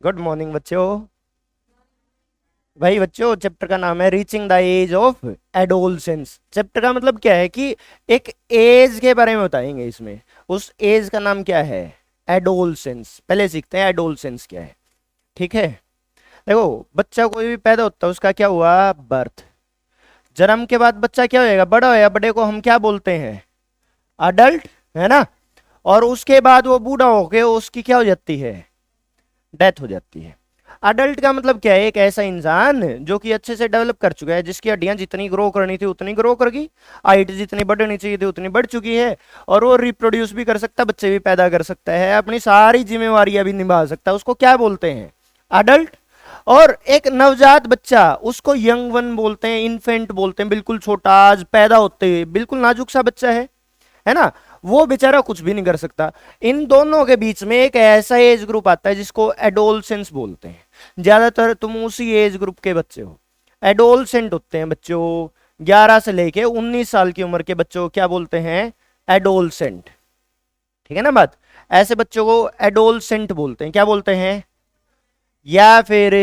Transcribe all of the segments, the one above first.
Good morning बच्चों। भाई बच्चों, चैप्टर का नाम है reaching the age of adolescence. Chapter का मतलब क्या है कि एक एज के बारे में बताएंगे इसमें। उस एज का नाम क्या है? एडोलसेंस। पहले सीखते हैं एडोलसेंस क्या है। ठीक है, देखो बच्चा कोई भी पैदा होता है, उसका क्या हुआ? बर्थ। जन्म के बाद बच्चा क्या होएगा? बड़ा होएगा। बड़े को हम क्या बोलते हैं? अडल्ट, है ना। और उसके बाद वो बूढ़ा होके उसकी क्या हो जाती है? डेथ हो जाती है। अडल्ट का मतलब क्या है? एक ऐसा इंसान जो कि अच्छे से डेवलप कर चुका है, जिसकी हड्डियां जितनी ग्रो करनी थी उतनी ग्रो कर गई, हाइट जितनी बढ़नी चाहिए थी उतनी बढ़ चुकी है, और वो रिप्रोड्यूस भी कर सकता है, बच्चे भी पैदा कर सकता है, अपनी सारी जिम्मेवारियां भी निभा सकता है। उसको क्या बोलते हैं? अडल्ट। और एक नवजात बच्चा, उसको यंग वन बोलते हैं, इन्फेंट बोलते हैं। बिल्कुल छोटा, आज पैदा होते हुए बिल्कुल नाजुक सा बच्चा है ना। वो बेचारा कुछ भी नहीं कर सकता। इन दोनों के बीच में एक ऐसा एज ग्रुप आता है जिसको एडोलसेंस बोलते हैं। ज्यादातर तुम उसी एज ग्रुप के बच्चे हो। एडोलसेंट होते हैं बच्चों 11 से लेके 19 साल की उम्र के बच्चों को क्या बोलते हैं? एडोलसेंट। ठीक है ना बात। ऐसे बच्चों को एडोलसेंट बोलते हैं। क्या बोलते हैं? या फिर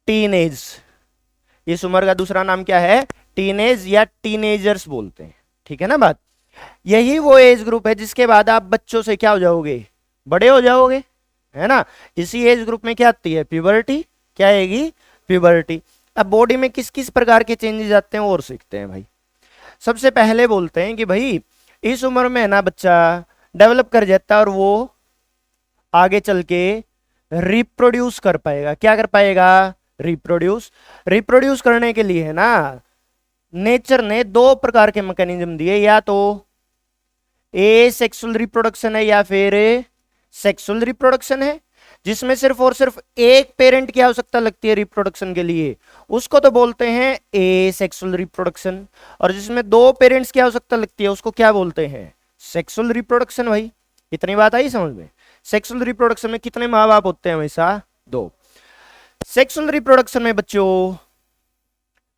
टीनेज। इस उम्र का दूसरा नाम क्या है? टीनेज या टीनेजर्स बोलते हैं। ठीक है ना बात। यही वो एज ग्रुप है जिसके बाद आप बच्चों से क्या हो जाओगे? बड़े हो जाओगे, है ना। इसी एज ग्रुप में क्या आती है? प्यूबर्टी। क्या आएगी? प्यूबर्टी। अब बॉडी में किस किस प्रकार के चेंजेस आते हैं और सीखते हैं भाई। सबसे पहले बोलते हैं कि भाई इस उम्र में है ना बच्चा डेवलप कर जाता है और वो आगे चल के रिप्रोड्यूस कर पाएगा। क्या कर पाएगा? रिप्रोड्यूस। रिप्रोड्यूस करने के लिए है ना, नेचर ने दो प्रकार के मैकेनिज्म दिए, या तो ए सेक्सुअल रिप्रोडक्शन है या फिर सेक्सुअल रिप्रोडक्शन है, जिसमें सिर्फ और सिर्फ एक पेरेंट की आवश्यकता लगती है रिप्रोडक्शन के लिए, उसको तो बोलते हैं ए सेक्सुअल रिप्रोडक्शन। और जिसमें दो पेरेंट्स की आवश्यकता लगती है उसको क्या बोलते हैं? Sexual reproduction. भाई इतनी बात आई समझ में? सेक्सुअल रिप्रोडक्शन में कितने माँ बाप होते हैं? हमेशा दो। सेक्सुअल रिप्रोडक्शन में बच्चों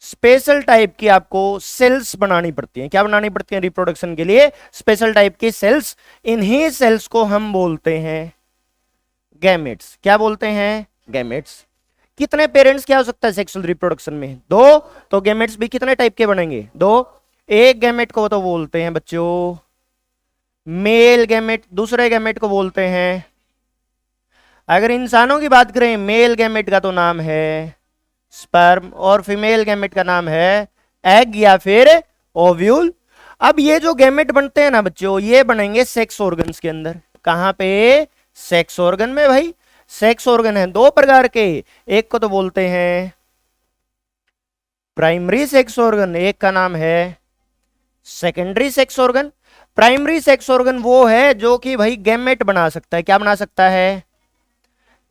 स्पेशल टाइप की आपको सेल्स बनानी पड़ती हैं। क्या बनानी पड़ती हैं रिप्रोडक्शन के लिए? स्पेशल टाइप की सेल्स। इन्हीं सेल्स को हम बोलते हैं गैमेट्स। क्या बोलते हैं? गैमेट्स। कितने पेरेंट्स की आवश्यकता है सेक्सुअल रिप्रोडक्शन में? दो। तो गैमेट्स भी कितने टाइप के बनेंगे? दो। एक गैमेट को तो बोलते हैं बच्चों मेल गैमेट, दूसरे गैमेट को बोलते हैं, अगर इंसानों की बात करें मेल गैमेट का तो नाम है स्पर्म, और फीमेल गैमेट का नाम है एग या फिर ओव्यूल। अब ये जो गैमेट बनते हैं ना बच्चों, ये बनेंगे सेक्स ऑर्गन्स के अंदर। कहां पे? सेक्स ऑर्गन में भाई। सेक्स ऑर्गन है दो प्रकार के, एक को तो बोलते हैं प्राइमरी सेक्स ऑर्गन, एक का नाम है secondary sex organ. Primary sex organ वो है जो कि भाई गैमेट बना सकता है। क्या बना सकता है?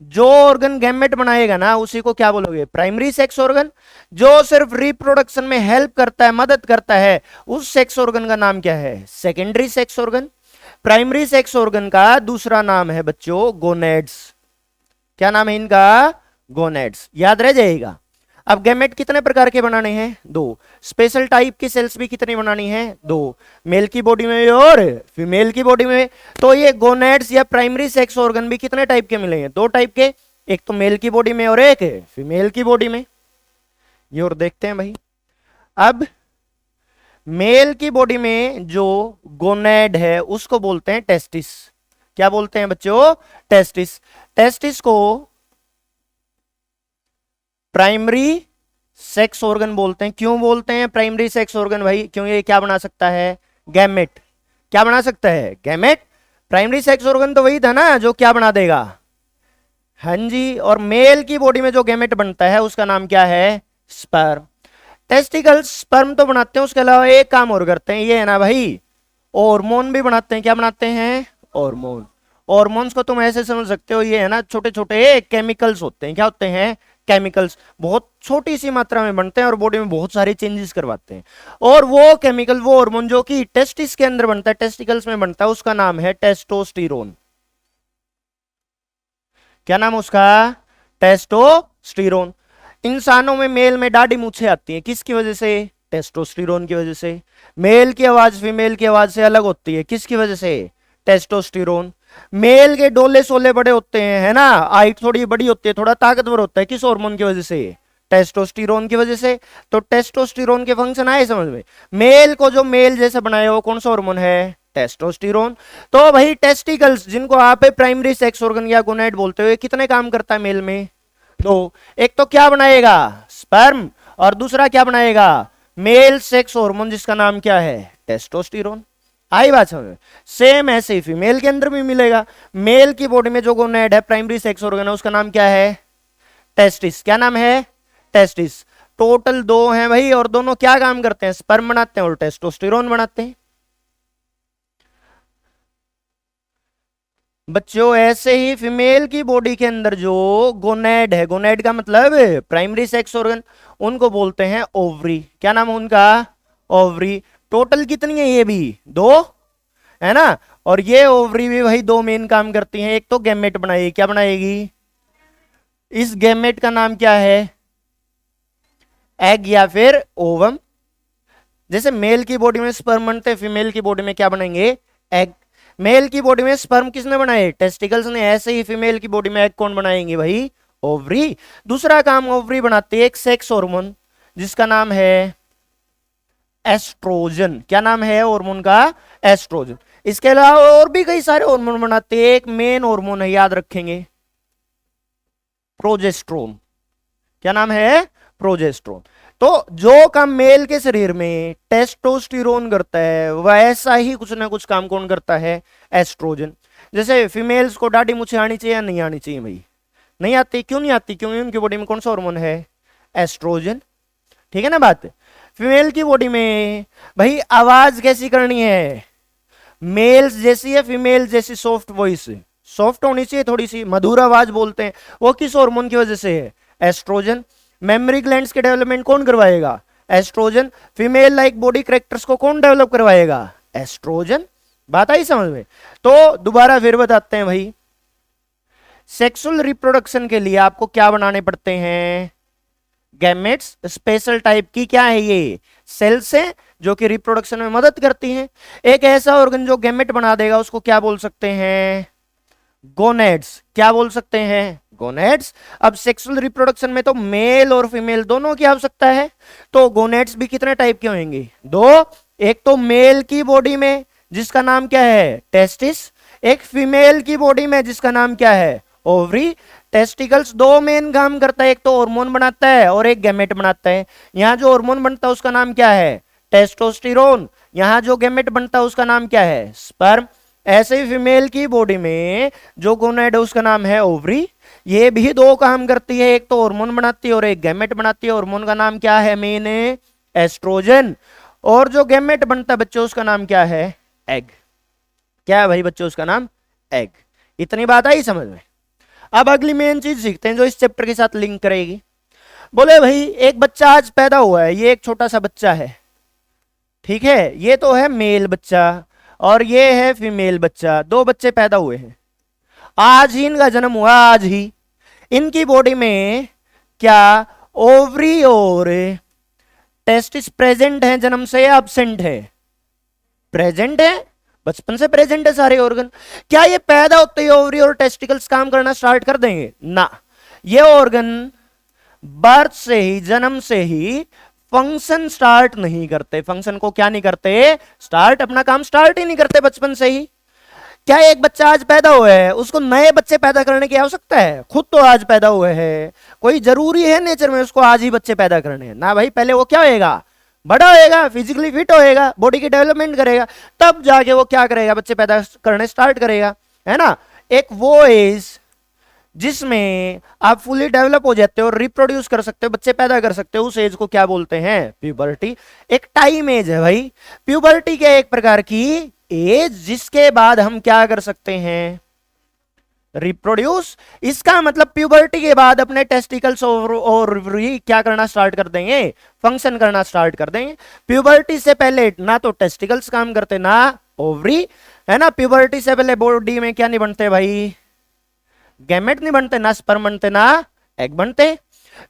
जो ऑर्गन गैमेट बनाएगा ना उसी को क्या बोलोगे? Primary sex organ. जो सिर्फ रिप्रोडक्शन में हेल्प करता है, मदद करता है, उस सेक्स ऑर्गन का नाम क्या है? Secondary sex organ. Primary sex organ का दूसरा नाम है बच्चों गोनेड्स। क्या नाम है इनका? गोनेड्स। याद रह जाएगा। अब गैमेट कितने प्रकार के बनाने हैं? दो। स्पेशल टाइप की सेल्स भी कितनी बनानी है? दो। मेल की बॉडी में और फीमेल की बॉडी में। तो ये गोनेड्स या प्राइमरी सेक्स ऑर्गन भी कितने टाइप के मिलेंगे? दो टाइप के, एक तो मेल की बॉडी में और एक फीमेल की बॉडी में। ये और देखते हैं भाई। अब मेल की बॉडी में जो गोनेड है उसको बोलते हैं टेस्टिस। क्या बोलते हैं बच्चों? टेस्टिस। टेस्टिस को प्राइमरी सेक्स ऑर्गन बोलते हैं। क्यों बोलते हैं प्राइमरी सेक्स ऑर्गन भाई? क्योंकि ये क्या बना सकता है? गैमेट। क्या बना सकता है? गैमेट। प्राइमरी सेक्स ऑर्गन तो वही था ना जो क्या बना देगा? हाँ जी। और मेल की बॉडी में जो गैमेट बनता है उसका नाम क्या है? स्पर्म। टेस्टिकल्स स्पर्म तो बनाते हैं, उसके अलावा एक काम और करते हैं, ये है ना भाई हार्मोन भी बनाते हैं। क्या बनाते हैं? हार्मोन। हार्मोन्स को तुम ऐसे समझ सकते हो, ये है ना छोटे छोटे केमिकल्स होते हैं। क्या होते हैं? केमिकल्स। बहुत छोटी सी मात्रा में बनते हैं और बॉडी में बहुत सारे चेंजेस करवाते हैं। और वो केमिकल, वो हार्मोन जो कि टेस्टिस के अंदर बनता है, टेस्टिकल्स में बनता है, उसका नाम है टेस्टोस्टेरोन। क्या नाम उसका? टेस्टोस्टेरोन। इंसानों में मेल में दाढ़ी मूछें आती हैं, किसकी वजह से? टेस्टोस्टेरोन की वजह से। मेल की आवाज फीमेल की आवाज से अलग होती है, किसकी वजह से? टेस्टोस्टेरोन। मेल के डोले सोले बड़े होते हैं, है ना, हाइट थोड़ी बड़ी होती है, थोड़ा ताकतवर होता है, किस हार्मोन की वजह से? टेस्टोस्टेरोन की वजह से। तो टेस्टोस्टेरोन के फंक्शन आए समझ में? मेल को जो मेल जैसे बनाए वो कौन सा हार्मोन है? टेस्टोस्टेरोन। तो भाई टेस्टिकल्स जिनको आप प्राइमरी सेक्स ऑर्गन या गोनेड बोलते हो, कितने काम करता है मेल में? दो। एक तो क्या बनाएगा? स्पर्म। और दूसरा क्या बनाएगा? मेल सेक्स हार्मोन जिसका नाम क्या है? टेस्टोस्टेरोन। आई बात समझ? सेम ऐसे ही फीमेल के अंदर भी मिलेगा। मेल की बॉडी में जो गोनेड है, प्राइमरी सेक्स ऑर्गन है, उसका नाम क्या है? टेस्टिस। क्या नाम है? टेस्टिस। टोटल दो हैं भाई, और दोनों क्या काम करते हैं? स्पर्म बनाते हैं और टेस्टोस्टेरोन बनाते हैं। बच्चों ऐसे ही फीमेल की बॉडी के अंदर जो गोनेड है, गोनेड का मतलब प्राइमरी सेक्स ऑर्गन, उनको बोलते हैं ओवरी। क्या नाम है उनका? ओवरी। टोटल कितनी है ये भी? दो, है ना। और ये ओवरी भी भाई दो मेन काम करती हैं। एक तो गैमेट बनाएगी। क्या बनाएगी? इस गैमेट का नाम क्या है? एग या फिर ओवम। जैसे मेल की बॉडी में स्पर्म बनते हैं, फीमेल की बॉडी में क्या बनेंगे? एग। मेल की बॉडी में स्पर्म किसने बनाए? टेस्टिकल्स ने। ऐसे ही फीमेल की बॉडी में एग कौन बनाएंगे भाई? ओवरी। दूसरा काम ओवरी बनाती है एक सेक्स हार्मोन जिसका नाम है एस्ट्रोजन। क्या नाम है हार्मोन का? एस्ट्रोजन। इसके अलावा और भी कई सारे हार्मोन बनाते हैं। एक मेन हार्मोन है, याद रखेंगे, प्रोजेस्ट्रोन। क्या नाम है? प्रोजेस्ट्रोन। तो जो काम मेल के शरीर में टेस्टोस्टेरोन करता है, वैसा ही कुछ ना कुछ काम कौन करता है? एस्ट्रोजन। जैसे फीमेल्स को दाढ़ी मूछें आनी चाहिए या नहीं आनी चाहिए भाई? नहीं आती। क्यों नहीं आती? क्योंकि उनकी बॉडी में कौन सा हार्मोन है? एस्ट्रोजन। ठीक है ना बात? फीमेल की बॉडी में भाई आवाज कैसी करनी है? मेल्स जैसी है, फीमेल जैसी सॉफ्ट वॉइस, सॉफ्ट होनी चाहिए, थोड़ी सी मधुर आवाज बोलते हैं। वो किस हार्मोन की वजह से है? एस्ट्रोजन। मेमोरी ग्लैंड्स के डेवलपमेंट कौन करवाएगा? Estrogen. Female like body characters को कौन डेवलप करवाएगा? एस्ट्रोजन। बात आई समझ में? तो दोबारा फिर बताते हैं भाई, सेक्सुअल रिप्रोडक्शन के लिए आपको क्या बनाने पड़ते हैं? गैमेट्स। स्पेशल टाइप की क्या है ये? सेल्स है जो कि रिप्रोडक्शन में मदद करती हैं। एक ऐसा ऑर्गन जो गैमेट बना देगा उसको क्या बोल सकते हैं? गोनेड्स। क्या बोल सकते हैं? गोनेड्स। अब सेक्सुअल रिप्रोडक्शन में तो मेल और फीमेल दोनों की आवश्यकता है, तो गोनेड्स भी कितने टाइप के होंगे? दो। एक तो मेल की बॉडी में जिसका नाम क्या है? टेस्टिस। एक फीमेल की बॉडी में जिसका नाम क्या है? ओवरी। टेस्टिकल्स दो मेन काम करता है, एक तो हार्मोन बनाता है और एक गैमेट बनाता है। यहां जो हार्मोन बनता है उसका नाम क्या है? टेस्टोस्टेरोन। यहां जो गैमेट बनता है उसका नाम क्या है? स्पर्म। ऐसे ही फीमेल की बॉडी में जो गोनेड है उसका नाम है ओवरी। ये भी दो काम करती है, एक तो हार्मोन बनाती है और एक गैमेट बनाती है। हार्मोन का नाम क्या है? Main estrogen. और जो गैमेट बनता है बच्चों उसका नाम क्या है? एग। क्या है भाई बच्चों उसका नाम? एग। इतनी बात आई समझ में? अब अगली मेन चीज सीखते हैं जो इस चैप्टर के साथ लिंक करेगी। बोले भाई एक बच्चा आज पैदा हुआ है, ये एक छोटा सा बच्चा है, ठीक है, ये तो है मेल बच्चा और ये है फीमेल बच्चा। दो बच्चे पैदा हुए हैं, आज ही इनका जन्म हुआ, आज ही। इनकी बॉडी में क्या ओवरी और टेस्टिस प्रेजेंट है जन्म से या एब्सेंट है? प्रेजेंट है, बचपन से प्रेजेंट है सारे ऑर्गन। क्या ये पैदा होते ही ओवरी और टेस्टिकल्स काम करना स्टार्ट कर देंगे? ना, ये ऑर्गन बर्थ से ही, जन्म से ही फंक्शन स्टार्ट नहीं करते। फंक्शन को क्या नहीं करते? स्टार्ट। अपना काम स्टार्ट ही नहीं करते बचपन से ही। क्या एक बच्चा आज पैदा हुआ है, उसको नए बच्चे पैदा करने की आवश्यकता है? खुद तो आज पैदा हुए हैं, कोई जरूरी है नेचर में उसको आज ही बच्चे पैदा करने? ना भाई, पहले वो क्या होएगा? बड़ा होएगा, फिजिकली फिट होएगा, बॉडी की डेवलपमेंट करेगा, तब जाके वो क्या करेगा? बच्चे पैदा करने स्टार्ट करेगा, है ना। एक वो एज जिसमें आप फुली डेवलप हो जाते हो और रिप्रोड्यूस कर सकते हो, बच्चे पैदा कर सकते हो, उस एज को क्या बोलते हैं? प्यूबर्टी। एक टाइम एज है भाई प्यूबर्टी के, एक प्रकार की एज जिसके बाद हम क्या कर सकते हैं? रिप्रोड्यूस। इसका मतलब प्यूबर्टी के बाद अपने टेस्टिकल्स और क्या करना स्टार्ट कर देंगे? फंक्शन करना स्टार्ट कर देंगे। प्यूबर्टी से पहले ना तो टेस्टिकल्स काम करते ना ओवरी, है ना। प्यूबर्टी से पहले बॉडी में क्या नहीं बनते भाई? गैमेट नहीं बनते, ना स्पर्म बनते ना एग बनते।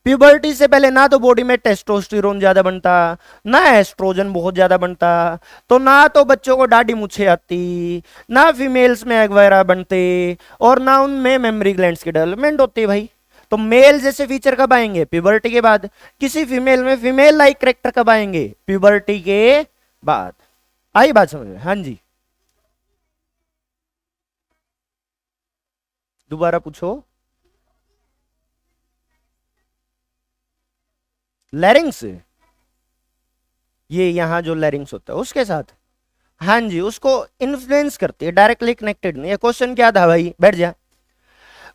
प्यूबर्टी से पहले ना तो बॉडी में टेस्टोस्टेरोन ज्यादा बनता, ना एस्ट्रोजन बहुत ज्यादा बनता, तो ना तो बच्चों को दाढ़ी मूछें आती, ना फीमेल्स में एग वगैरह बनते, और ना उनमें मेमोरी ग्लैंड्स की डेवलपमेंट होती भाई। तो मेल जैसे फीचर कब आएंगे? प्यूबर्टी के बाद। किसी फीमेल में फीमेल लाइक कैरेक्टर कब आएंगे? प्यूबर्टी के बाद। आई बात समझ में? हाँ जी, दोबारा पूछो। लैरिंग्स, ये यहां जो लैरिंग्स होता है उसके साथ, हाँ जी, उसको इन्फ्लुएंस करती है, डायरेक्टली कनेक्टेड नहीं है। क्वेश्चन क्या था भाई? बैठ जा।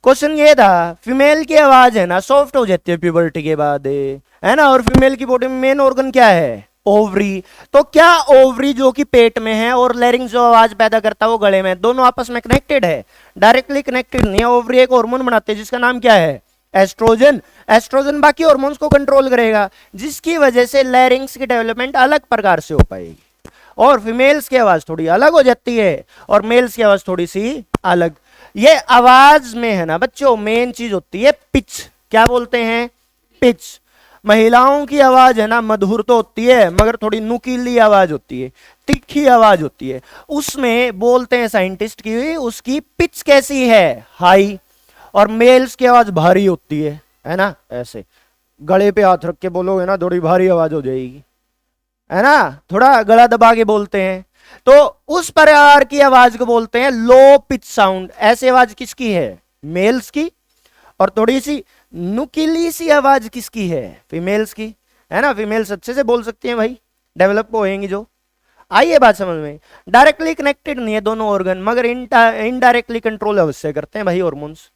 क्वेश्चन ये था, फीमेल की आवाज है ना सॉफ्ट हो जाती है प्यूबर्टी के बाद, है ना, और फीमेल की बॉडी में मेन ऑर्गन क्या है? ओवरी। तो क्या ओवरी जो कि पेट में है और लैरिंग्स जो आवाज पैदा करता है वो गले में, दोनों आपस में कनेक्टेड है? डायरेक्टली कनेक्टेड नहीं है। ओवरी एक हार्मोन बनाते हैं जिसका नाम क्या है? एस्ट्रोजन। एस्ट्रोजन बाकी हार्मोन्स को कंट्रोल करेगा, जिसकी वजह से लैरिंग्स की डेवलपमेंट अलग प्रकार से हो पाएगी, और फीमेल्स की आवाज थोड़ी अलग हो जाती है और मेल्स की आवाज थोड़ी सी अलग। ये आवाज में है ना बच्चों, मेन चीज होती है पिच। क्या बोलते हैं? पिच। महिलाओं की आवाज है ना मधुर तो होती है, मगर थोड़ी नुकीली आवाज होती है, तीखी आवाज होती है। उसमें बोलते हैं साइंटिस्ट की उसकी पिच कैसी है? हाई। और मेल्स की आवाज भारी होती है ना, ऐसे गले पे हाथ रख के बोलोगे ना थोड़ी भारी आवाज हो जाएगी, है ना, थोड़ा गला दबा के बोलते हैं। तो उस प्रकार की आवाज को बोलते हैं लो पिच साउंड। ऐसी आवाज किसकी है? मेल्स की। और थोड़ी सी नुकीली सी आवाज किसकी है? फीमेल्स की, है ना। फीमेल्स अच्छे से बोल सकती हैं भाई, डेवलप होएंगी जो। आइए बात समझ में। डायरेक्टली कनेक्टेड नहीं है दोनों ऑर्गन, मगर इनडायरेक्टली कंट्रोल अवश्य करते हैं भाई हॉर्मोन्स।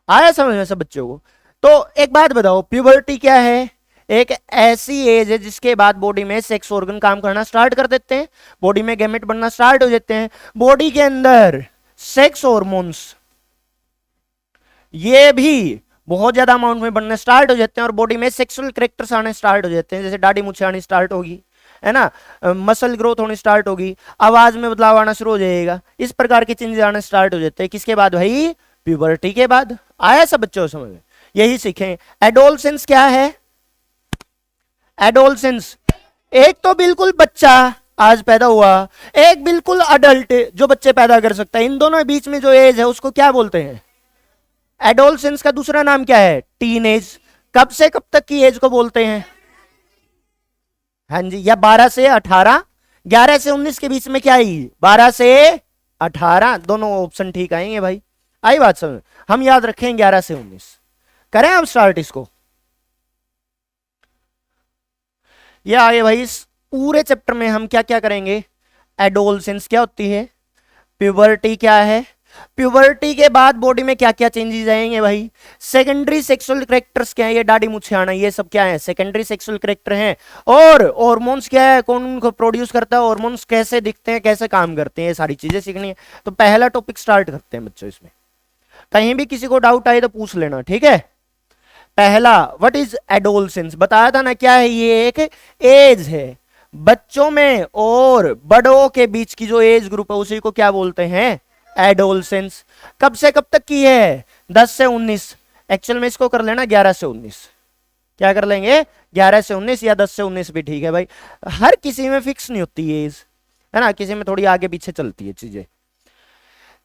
आया समझ में सब बच्चों को? तो एक बात बताओ, प्यूबर्टी क्या है? एक ऐसी एज है जिसके बाद बॉडी में सेक्स ऑर्गन काम करना स्टार्ट कर देते हैं, बॉडी में गैमेट बनना स्टार्ट हो जाते हैं, बॉडी के अंदर सेक्स हार्मोन्स ये भी बहुत ज्यादा अमाउंट में बनने स्टार्ट हो जाते हैं, और बॉडी में सेक्सुअल कैरेक्टर्स आने स्टार्ट हो जाते हैं, जैसे दाढ़ी मूछें आनी स्टार्ट होगी, है ना, मसल ग्रोथ होनी स्टार्ट होगी, आवाज में बदलाव आना शुरू हो जाएगा। इस प्रकार की चेंजेस आने स्टार्ट हो जाते हैं किसके बाद भाई? प्यूबर्टी के बाद। आया सब बच्चों समझ में? यही सीखें। एडोलसेंस क्या है? एडोलसेंस एक तो बिल्कुल बच्चा आज पैदा हुआ, एक बिल्कुल अडल्ट जो बच्चे पैदा कर सकता है। इन दोनों के बीच में जो एज है उसको क्या बोलते हैं? एडोलसेंस का दूसरा नाम क्या है? टीनेज। कब से कब तक की एज को बोलते हैं? हाँ जी, या 12 से 18, 11 से 19 के बीच में क्या आई? 12 से 18, दोनों ऑप्शन ठीक आएंगे भाई। आई बात समझ? हम याद रखें 11 से 19। करें हम स्टार्ट इसको? ये आगे भाई इस पूरे चैप्टर में हम क्या क्या करेंगे? एडोलसेंस क्या होती है, प्यूबर्टी क्या है, प्यूबर्टी के बाद बॉडी में क्या क्या चेंजेस आएंगे भाई, सेकेंडरी सेक्सुअल कैरेक्टर्स क्या है, ये दाढ़ी मूछें आना, ये सब क्या है? सेकेंडरी सेक्सुअल कैरेक्टर हैं। और हार्मोन्स क्या है, कौन उनको प्रोड्यूस करता है, हार्मोन्स कैसे दिखते हैं, कैसे काम करते हैं, ये सारी चीजें सीखनी है। तो पहला टॉपिक स्टार्ट करते हैं बच्चों। इसमें कहीं भी किसी को डाउट आए तो पूछ लेना, ठीक है। पहला, व्हाट इज एडोलसेंस? बताया था ना क्या है? ये एक एज है बच्चों में और बड़ों के बीच की जो एज ग्रुप है उसी को क्या बोलते हैं? एडोलसेंस। कब से कब तक की है? 10 से 19। एक्चुअल में इसको कर लेना 11 से 19। क्या कर लेंगे? 11 से 19 या 10 से 19 भी ठीक है भाई। हर किसी में फिक्स नहीं होती एज, है ना, किसी में थोड़ी आगे पीछे चलती है चीजें।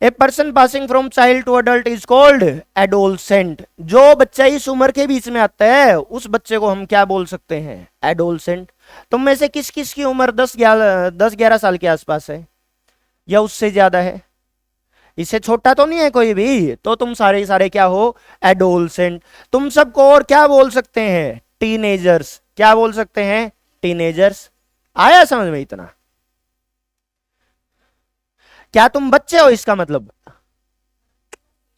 A person passing from child to adult is called adolescent. जो बच्चा इस उम्र के बीच में आता है उस बच्चे को हम क्या बोल सकते हैं? एडोलसेंट। तुम में से किस किस की उम्र 10-11 साल के आसपास है या उससे ज्यादा है? इससे छोटा तो नहीं है कोई भी, तो तुम सारे सारे क्या हो? एडोलसेंट। तुम सबको और क्या बोल सकते हैं? टीनेजर्स। क्या बोल सकते हैं? टीनेजर्स। आया समझ में इतना? क्या तुम बच्चे हो इसका मतलब?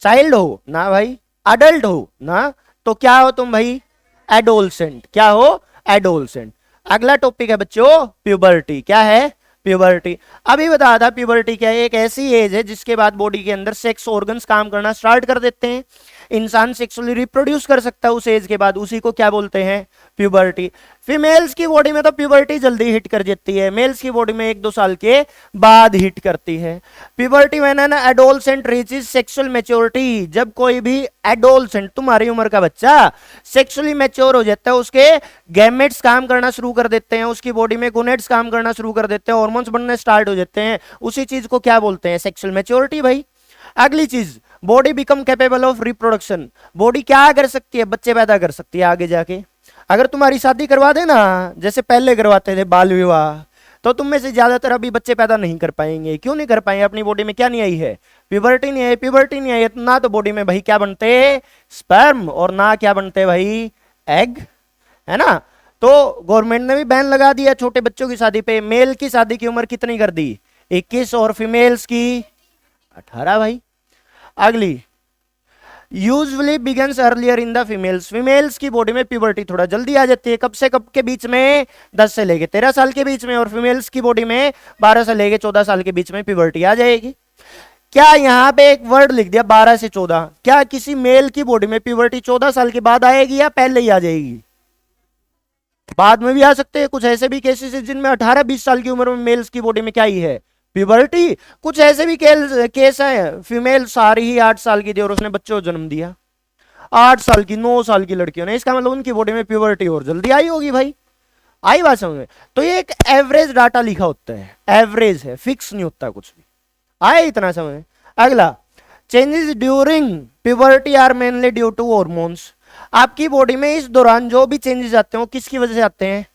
चाइल्ड हो ना भाई, अडल्ट हो ना, तो क्या हो तुम भाई? एडोलसेंट। क्या हो? एडोलसेंट। अगला टॉपिक है बच्चों प्यूबर्टी। क्या है? प्यूबर्टी। अभी बताया था प्यूबर्टी क्या है? एक ऐसी एज है जिसके बाद बॉडी के अंदर सेक्स ऑर्गन्स काम करना स्टार्ट कर देते हैं। इंसान सेक्सुअली रिप्रोड्यूस कर सकता है उस एज के बाद, उसी को क्या बोलते हैं, प्यूबर्टी। फीमेल्स की बॉडी में तो प्यूबर्टी जल्दी हिट कर जाती है, मेल्स की बॉडी में 1-2 साल के बाद हिट करती है। Puberty when an adolescent reaches sexual maturity, जब कोई भी एडोलसेंट तुम्हारी उम्र का बच्चा सेक्सुअली मैच्योर हो जाता है, उसके गैमेट्स काम करना शुरू कर देते हैं, उसकी बॉडी में गोनेट्स काम करना शुरू कर देते हैं, हार्मोन्स बनने स्टार्ट हो जाते हैं, उसी चीज को क्या बोलते हैं, सेक्सुअल मैच्योरिटी भाई। अगली चीज, body become capable of reproduction, body क्या कर सकती है, बच्चे पैदा कर सकती है आगे जाके। अगर तुम्हारी शादी करवा देना जैसे पहले करवाते थे बाल विवाह, तो तुम में से ज्यादातर अभी बच्चे पैदा नहीं कर पाएंगे। क्यों नहीं कर पाएंगे, अपनी बॉडी में क्या नहीं आई है, प्यूबर्टी नहीं आई। प्यूबर्टी नहीं आई ना तो बॉडी में भाई क्या बनते, स्पर्म, और ना क्या बनते भाई, एग, है ना। तो गवर्नमेंट ने भी बैन लगा दिया छोटे बच्चों की शादी पे। मेल की शादी की उम्र कितनी कर दी, 21, और फीमेल्स की 18 भाई। अगली, usually begins earlier in the females, females की बॉडी में प्यूबर्टी थोड़ा जल्दी आ जाती है, कब से कब के बीच में, 10 से लेके 13 साल के बीच में, और फीमेल्स की बॉडी में 12 से लेके 14 साल के बीच में प्यूबर्टी आ जाएगी। क्या यहां पे एक वर्ड लिख दिया 12 से 14, क्या किसी मेल की बॉडी में प्यूबर्टी 14 साल के बाद आएगी या पहले ही आ जाएगी, बाद में भी आ सकते हैं। कुछ ऐसे भी केसेस है जिनमें 18-20 साल की उम्र में मेल्स की बॉडी में क्या ही है, प्यूबर्टी। कुछ ऐसे भी केस है फीमेल सारी ही 8 साल की थी और उसने बच्चों को जन्म दिया, 8 साल की 9 साल की लड़कियों ने, इसका मतलब उनकी बॉडी में प्यूबर्टी और जल्दी आई होगी भाई। आई बात समझ में। तो ये एक एवरेज डाटा लिखा होता है, एवरेज है, फिक्स नहीं होता कुछ भी, आए इतना समझ में। अगला, changes during puberty are mainly due to hormones, आपकी बॉडी में इस दौरान जो भी चेंजेस आते हैं वो किसकी वजह से आते हैं,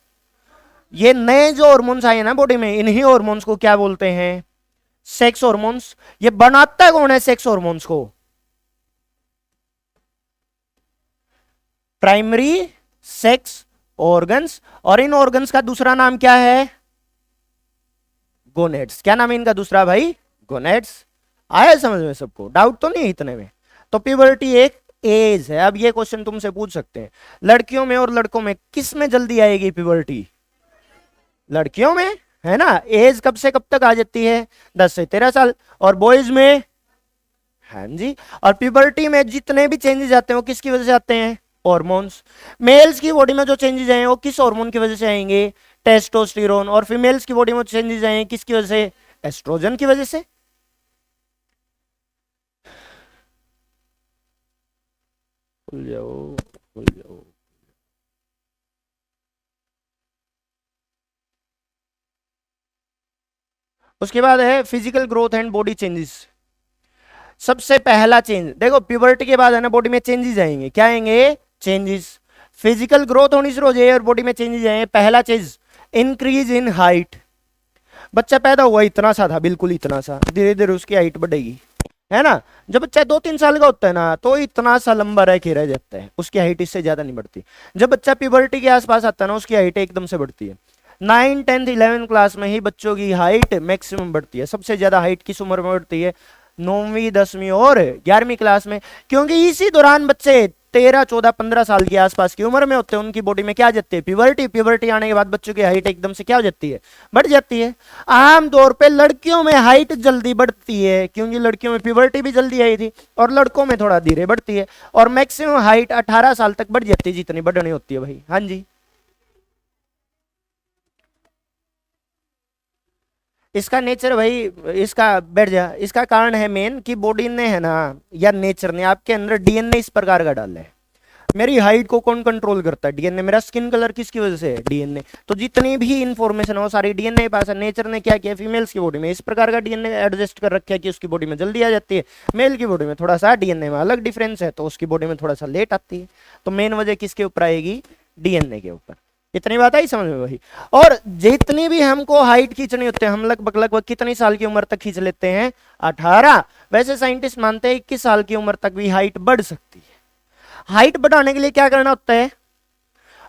ये नए जो हार्मोन्स आए ना बॉडी में, इन्हीं हार्मोन्स को क्या बोलते हैं, सेक्स हार्मोन्स। ये बनाता कौन है सेक्स हार्मोन्स को, प्राइमरी सेक्स ऑर्गन्स, और इन ऑर्गन्स का दूसरा नाम क्या है, गोनेड्स। क्या नाम है इनका दूसरा भाई, गोनेड्स। आया समझ में सबको, डाउट तो नहीं है इतने में। तो प्यूबर्टी एक एज है। अब ये क्वेश्चन तुमसे पूछ सकते हैं, लड़कियों में और लड़कों में किस में जल्दी आएगी प्यूबर्टी, लड़कियों में, है ना। एज कब से कब तक आ जाती है, 10 से 13 साल, और बॉयज में, हाँ जी। और प्यूबर्टी में जितने भी चेंजेस आते हैं वो किसकी वजह से आते हैं, हार्मोन्स। मेल्स की बॉडी में जो चेंजेस आए वो किस हार्मोन की वजह से आएंगे, टेस्टोस्टेरोन, और फीमेल्स की बॉडी में चेंजेस आए किसकी वजह से, एस्ट्रोजन की वजह से। खुल जाओ, खुल जाओ। उसके बाद है physical growth and body changes. सबसे पहला चेंज देखो, प्यूबर्टी के बाद है ना बॉडी में चेंजेस आएंगे, क्या आएंगे, चेंजेस। फिजिकल ग्रोथ होनी शुरू हो जाए और बॉडी में चेंजेस आए। पहला चीज, इंक्रीज इन हाइट। बच्चा पैदा हुआ इतना सा था, बिल्कुल इतना सा, धीरे धीरे उसकी हाइट बढ़ेगी, है ना। जब बच्चा 2-3 साल का होता है ना तो इतना सा लंबा रह के रह जाता है, उसकी हाइट इससे ज्यादा नहीं बढ़ती। जब बच्चा प्यूबर्टी के आसपास आता है ना उसकी हाइट एकदम से बढ़ती है। 9, 10, 11 क्लास में ही बच्चों की हाइट मैक्सिमम बढ़ती है। सबसे ज्यादा हाइट किस उम्र में बढ़ती है, 9वीं, 10वीं और 11वीं क्लास में, क्योंकि इसी दौरान बच्चे 13, 14, 15 साल के आसपास की उम्र में होते हैं। उनकी बॉडी में क्या जाती है, प्यूबर्टी। प्यूबर्टी आने के बाद बच्चों की हाइट एकदम से क्या हो जाती है, बढ़ जाती है। आमतौर पे लड़कियों में हाइट जल्दी बढ़ती है क्योंकि लड़कियों में प्यूबर्टी भी जल्दी आई थी, और लड़कों में थोड़ा धीरे बढ़ती है। और मैक्सिमम हाइट 18 साल तक बढ़ जाती है, जितनी बढ़नी होती है भाई। हाँ जी, इसका नेचर भाई, इसका बैठ जा, इसका कारण है मेन कि बॉडी ने है ना या नेचर ने आपके अंदर डीएनए इस प्रकार का डाला है। मेरी हाइट को कौन कंट्रोल करता है, डीएनए। मेरा स्किन कलर किसकी वजह से है, डीएनए। तो जितनी भी इंफॉर्मेशन है वो सारी डीएनए के पास है। नेचर ने क्या किया, फीमेल्स की बॉडी में इस प्रकार का डीएनए एडजस्ट कर रखा है कि उसकी बॉडी में जल्दी आ जाती है। मेल की बॉडी में थोड़ा सा डीएनए में अलग डिफरेंस है तो उसकी बॉडी में थोड़ा सा लेट आती है। तो मेन वजह किसके ऊपर आएगी, डीएनए के ऊपर। इतनी बात आई समझ में भाई। और जितनी भी हमको हाइट खींचनी होती है, हम लगभग कितनी साल की उम्र तक खींच लेते हैं, 18। वैसे साइंटिस्ट मानते हैं 21 साल की उम्र तक भी हाइट बढ़ सकती है। हाइट बढ़ाने के लिए क्या करना होता है,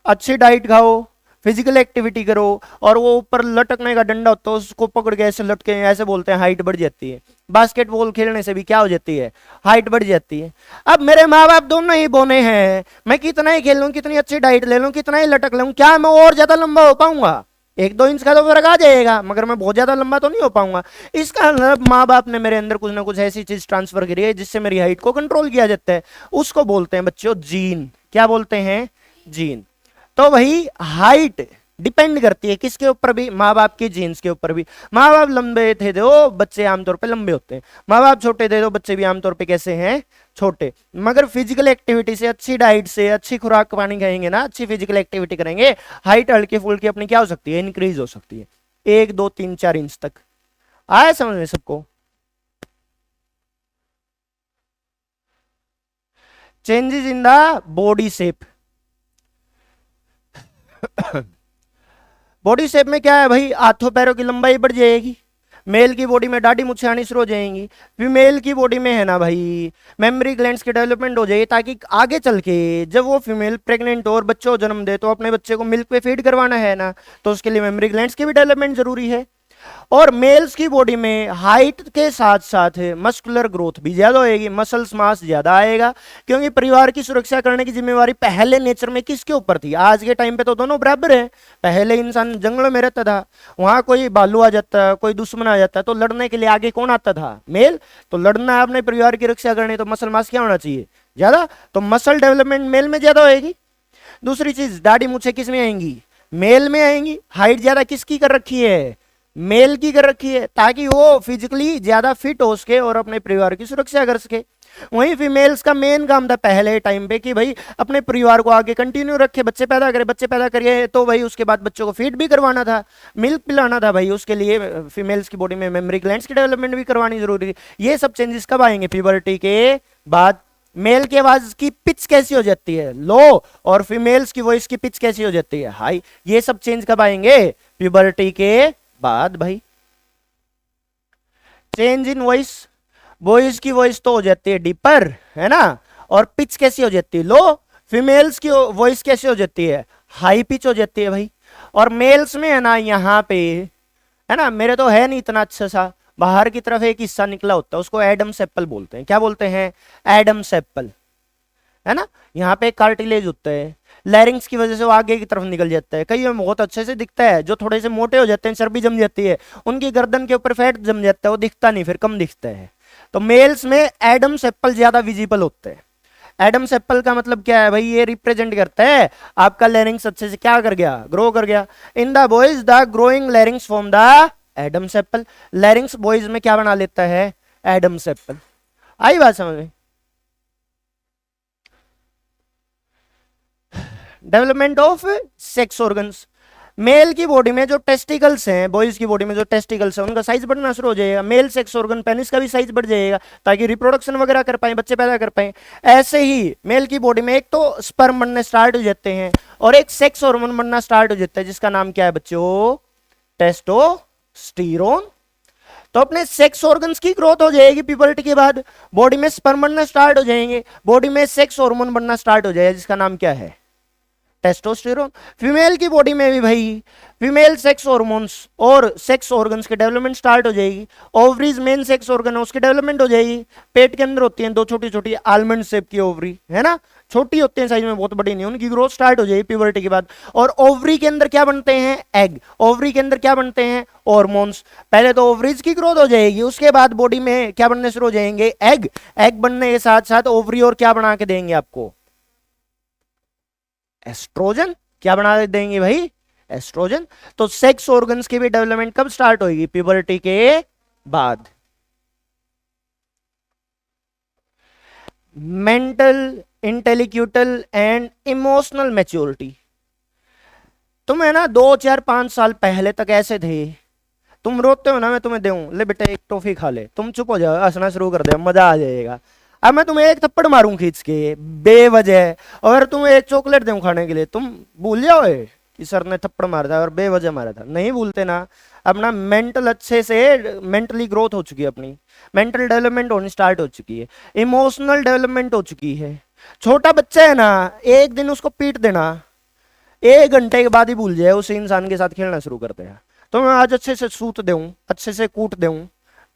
अच्छी डाइट खाओ, फिजिकल एक्टिविटी करो, और वो ऊपर लटकने का डंडा होता है उसको पकड़ के ऐसे लटके, ऐसे बोलते हैं हाइट बढ़ जाती है। बास्केटबॉल खेलने से भी क्या हो जाती है, हाइट बढ़ जाती है। अब मेरे माँ बाप दोनों ही बोने हैं, मैं कितना ही खेल लूं, कितनी अच्छी डाइट ले लूं, कितना ही लटक लूं, क्या मैं और ज्यादा लंबा हो पाऊंगा, 1-2 इंच का तो फर्क आ जाएगा, मगर मैं बहुत ज्यादा लंबा तो नहीं हो पाऊंगा। इसका मतलब माँ बाप ने मेरे अंदर कुछ ना कुछ ऐसी चीज ट्रांसफर करी है जिससे मेरी हाइट को कंट्रोल किया जाता है, उसको बोलते हैं बच्चों जीन। क्या बोलते हैं? जीन। तो वही हाइट डिपेंड करती है किसके ऊपर भी? माँ बाप की जीन्स के ऊपर भी। माँ बाप लंबे थे तो बच्चे आमतौर पे लंबे होते हैं, माँ बाप छोटे थे तो बच्चे भी आमतौर पे कैसे हैं? छोटे। मगर फिजिकल एक्टिविटी से, अच्छी डाइट से, अच्छी खुराक पानी खाएंगे ना, अच्छी फिजिकल एक्टिविटी करेंगे, हाइट हल्की फुल्की अपनी क्या हो सकती है? इंक्रीज हो सकती है 1, 2, 3, 4 इंच तक। आया समझ में सबको? Changes in the body shape. Body shape में क्या है भाई? हाथों पैरों की लंबाई बढ़ जाएगी, मेल की बॉडी में दाढ़ी मुछें आनी शुरू हो जाएंगी। फीमेल की बॉडी में है ना भाई, मेमोरी ग्लैंड्स की डेवलपमेंट हो जाएगी, ताकि आगे चल के जब वो फीमेल प्रेग्नेंट हो और बच्चों को जन्म दे तो अपने बच्चे को मिल्क पे फीड करवाना है ना, तो उसके लिए मेमोरी ग्लैंड्स की भी डेवलपमेंट जरूरी है। और मेल्स की बॉडी में हाइट के साथ साथ मस्कुलर ग्रोथ भी ज्यादा होएगी, मसल्स मास ज्यादा आएगा, क्योंकि परिवार की सुरक्षा करने की जिम्मेवारी पहले नेचर में किसके ऊपर थी? आज के टाइम पे तो दोनों बराबर है। पहले इंसान जंगलों में रहता था, वहां कोई भालू आ जाता, कोई दुश्मन आ जाता, तो लड़ने के लिए आगे कौन आता था? मेल। तो लड़ना है अपने परिवार की रक्षा करनी, तो मसल मास क्या होना चाहिए? ज्यादा। तो मसल डेवलपमेंट मेल में ज्यादा होएगी। दूसरी चीज, दाढ़ी मूछें किस में आएंगी? मेल में आएंगी। हाइट ज्यादा किसकी कर रखी है? मेल की कर रखी है, ताकि वो फिजिकली ज्यादा फिट हो सके और अपने परिवार की सुरक्षा कर सके। वहीं फीमेल्स का मेन काम था पहले टाइम पे कि भाई अपने परिवार को आगे कंटिन्यू रखे, बच्चे पैदा करे, बच्चे पैदा करिए तो भाई उसके बाद बच्चों को फीड भी करवाना था, मिल्क पिलाना था भाई, उसके लिए फीमेल्स की बॉडी में मेमोरी ग्लैंड्स की डेवलपमेंट भी करवानी जरूरी थी। ये सब चेंजेस कब आएंगे? प्यूबर्टी के बाद। मेल की आवाज की पिच कैसी हो जाती है? लो। और फीमेल्स की वॉइस की पिच कैसी हो जाती है? हाई। ये सब चेंज कब आएंगे? प्यूबर्टी के बाद भाई। चेंज इन वॉइस, बॉयज की वॉइस तो हो जाती है डीपर, है ना, और पिच कैसी हो जाती है? लो। फीमेल्स की वॉइस कैसी हो जाती है? हाई पिच हो जाती है भाई। और मेल्स में है ना, यहाँ पे है ना, मेरे तो है नहीं इतना अच्छा सा, बाहर की तरफ एक हिस्सा निकला होता है, उसको एडम सेप्पल बोलते हैं। क्या बोलते हैं? एडम सेप्पल, है ना। यहाँ पे कार्टिलेज होता है, लैरिंग्स की वजह से वो आगे की तरफ निकल जाता है। कई में बहुत अच्छे से दिखता है, जो थोड़े से मोटे हो जाते हैं, चर्बी जम जाती है, उनकी गर्दन के ऊपर फैट जम जाता है, वो दिखता नहीं, फिर कम दिखता है। तो मेल्स में एडम सेप्पल ज्यादा विजिबल होते हैं। एडम सेप्पल का मतलब क्या है भाई? ये रिप्रेजेंट करता है आपका लैरिंग्स अच्छे से क्या कर गया? ग्रो कर गया। In the boys the growing लैरिंग्स from the Adam sepal. लैरिंग्स boys में क्या बना लेता है? Adam sepal. आई बात समझ में? Development of sex organs. Male की बॉडी में जो टेस्टिकल्स हैं, बॉयज की बॉडी में जो टेस्टिकल्स हैं, उनका साइज बढ़ना शुरू हो जाएगा। मेल सेक्स ऑर्गन पेनिस का भी साइज बढ़ जाएगा, ताकि रिप्रोडक्शन वगैरह कर पाए, बच्चे पैदा कर पाए। ऐसे ही मेल की बॉडी में एक तो स्पर्म बनने स्टार्ट हो जाते हैं और एक सेक्स हार्मोन बनना स्टार्ट हो जाता है, जिसका नाम क्या है बच्चों? टेस्टोस्टेरोन। तो अपने सेक्स ऑर्गन्स की ग्रोथ हो जाएगी प्यूबर्टी के बाद, बॉडी में स्पर्म बनना स्टार्ट हो जाएंगे, बॉडी में सेक्स हार्मोन बनना स्टार्ट हो जाएगा, जिसका नाम क्या है? टेस्टोस्टेरोन। फीमेल की बॉडी में भी भाई फीमेल सेक्स हार्मोन्स और सेक्स ऑर्गन्स की डेवलपमेंट स्टार्ट हो जाएगी। ओवरीज मेन सेक्स ऑर्गन है, उसकी डेवलपमेंट हो जाएगी। पेट के अंदर होती हैं दो छोटी छोटी आलमंड शेप की ओवरी, है ना, छोटी होती हैं साइज में, बहुत बड़ी नहीं, उनकी ग्रोथ स्टार्ट हो जाएगी प्यूबर्टी के बाद। और ओवरी के अंदर क्या बनते हैं? एग। ओवरी के अंदर क्या बनते हैं? हॉर्मोन्स। पहले तो ओवरीज की ग्रोथ हो जाएगी, उसके बाद बॉडी में क्या बनने शुरू हो जाएंगे? एग। एग बनने के साथ साथ ओवरी और क्या बना के देंगे आपको? एस्ट्रोजन। क्या बना देंगे भाई? एस्ट्रोजन। तो सेक्स ऑर्गन्स की भी डेवलपमेंट कब स्टार्ट होगी? प्यूबर्टी के बाद। Mental, intellectual and emotional maturity. तुम है ना 2, 4, 5 साल पहले तक ऐसे थे, तुम रोते हो ना, मैं तुम्हें दूं, ले बेटा एक टॉफी खा ले, तुम चुप हो जाओ, हंसना शुरू कर दे, मजा आ जाएगा। अब मैं तुम्हें एक थप्पड़ मारूं खींच के बेवजह, और तुम्हें एक चॉकलेट दूं खाने के लिए, तुम भूल जाओ कि सर ने थप्पड़ मारा था और बेवजह मारा था? नहीं भूलते ना। अपना मेंटल अच्छे से मेंटली ग्रोथ हो चुकी है, अपनी मेंटल डेवलपमेंट होनी स्टार्ट हो चुकी है, इमोशनल डेवलपमेंट हो चुकी है। छोटा बच्चा है ना, एक दिन उसको पीट देना, 1 घंटे के बाद ही भूल जाए, उस इंसान के साथ खेलना शुरू करते हैं। तो मैं आज अच्छे से सूत दूं, अच्छे से कूट दूं,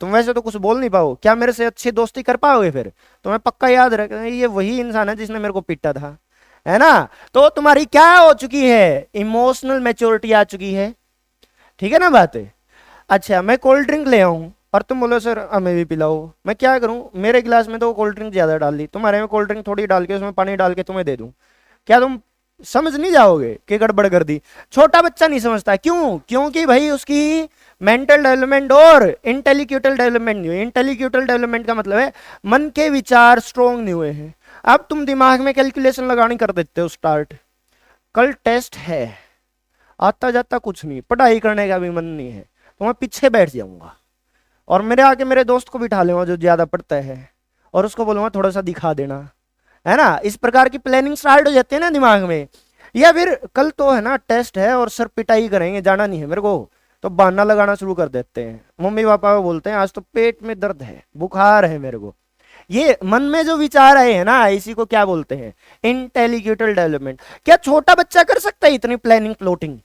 तुम वैसे तो कुछ बोल नहीं पाओ, क्या मेरे से अच्छी दोस्ती कर पाओगे? फिर तुम्हें पक्का याद रखना ये वही इंसान है जिसने मेरे को पीटा था, है ना। तो तुम्हारी क्या हो चुकी है? इमोशनल मैच्योरिटी आ चुकी है। ठीक है ना बात है। अच्छा मैं कोल्ड ड्रिंक ले आऊं और तुम बोलो सर हमें भी पिलाओ, मैं क्या करूं, मेरे गिलास में तो कोल्ड ड्रिंक ज्यादा डाल दी, तुम्हारे में कोल्ड ड्रिंक थोड़ी डाल के उसमें पानी डाल के तुम्हें दे दूं, क्या तुम समझ नहीं जाओगे कि गड़बड़ कर दी? छोटा बच्चा नहीं समझता, क्यों? क्योंकि भाई उसकी मेंटल डेवलपमेंट और इंटेलेक्चुअल डेवलपमेंट नहीं हुई। इंटेलेक्चुअल डेवलपमेंट का मतलब है मन के विचार स्ट्रोंग नहीं हुए हैं। अब तुम दिमाग में कैलकुलेशन लगानी कर देते हो स्टार्ट, कल टेस्ट है, आता जाता कुछ नहीं, पढ़ाई करने का भी मन नहीं है, तो मैं पीछे बैठ जाऊंगा और मेरे आके मेरे दोस्त को बिठा लूंगा जो ज्यादा पढ़ता है और उसको बोलूंगा थोड़ा सा दिखा देना, है ना? इस प्रकार की प्लानिंग स्टार्ट हो जाती है ना दिमाग में। या फिर कल तो है ना टेस्ट है और सर पिटाई करेंगे, जाना नहीं है मेरे को, तो बहाना लगाना शुरू कर देते हैं। मम्मी पापा को बोलते हैं आज तो पेट में दर्द है, बुखार है मेरे को। ये मन में जो विचार आए हैं ना, इसी को क्या बोलते हैं? Intellectual development. क्या छोटा बच्चा कर सकता है इतनी प्लानिंग प्लॉटिंग?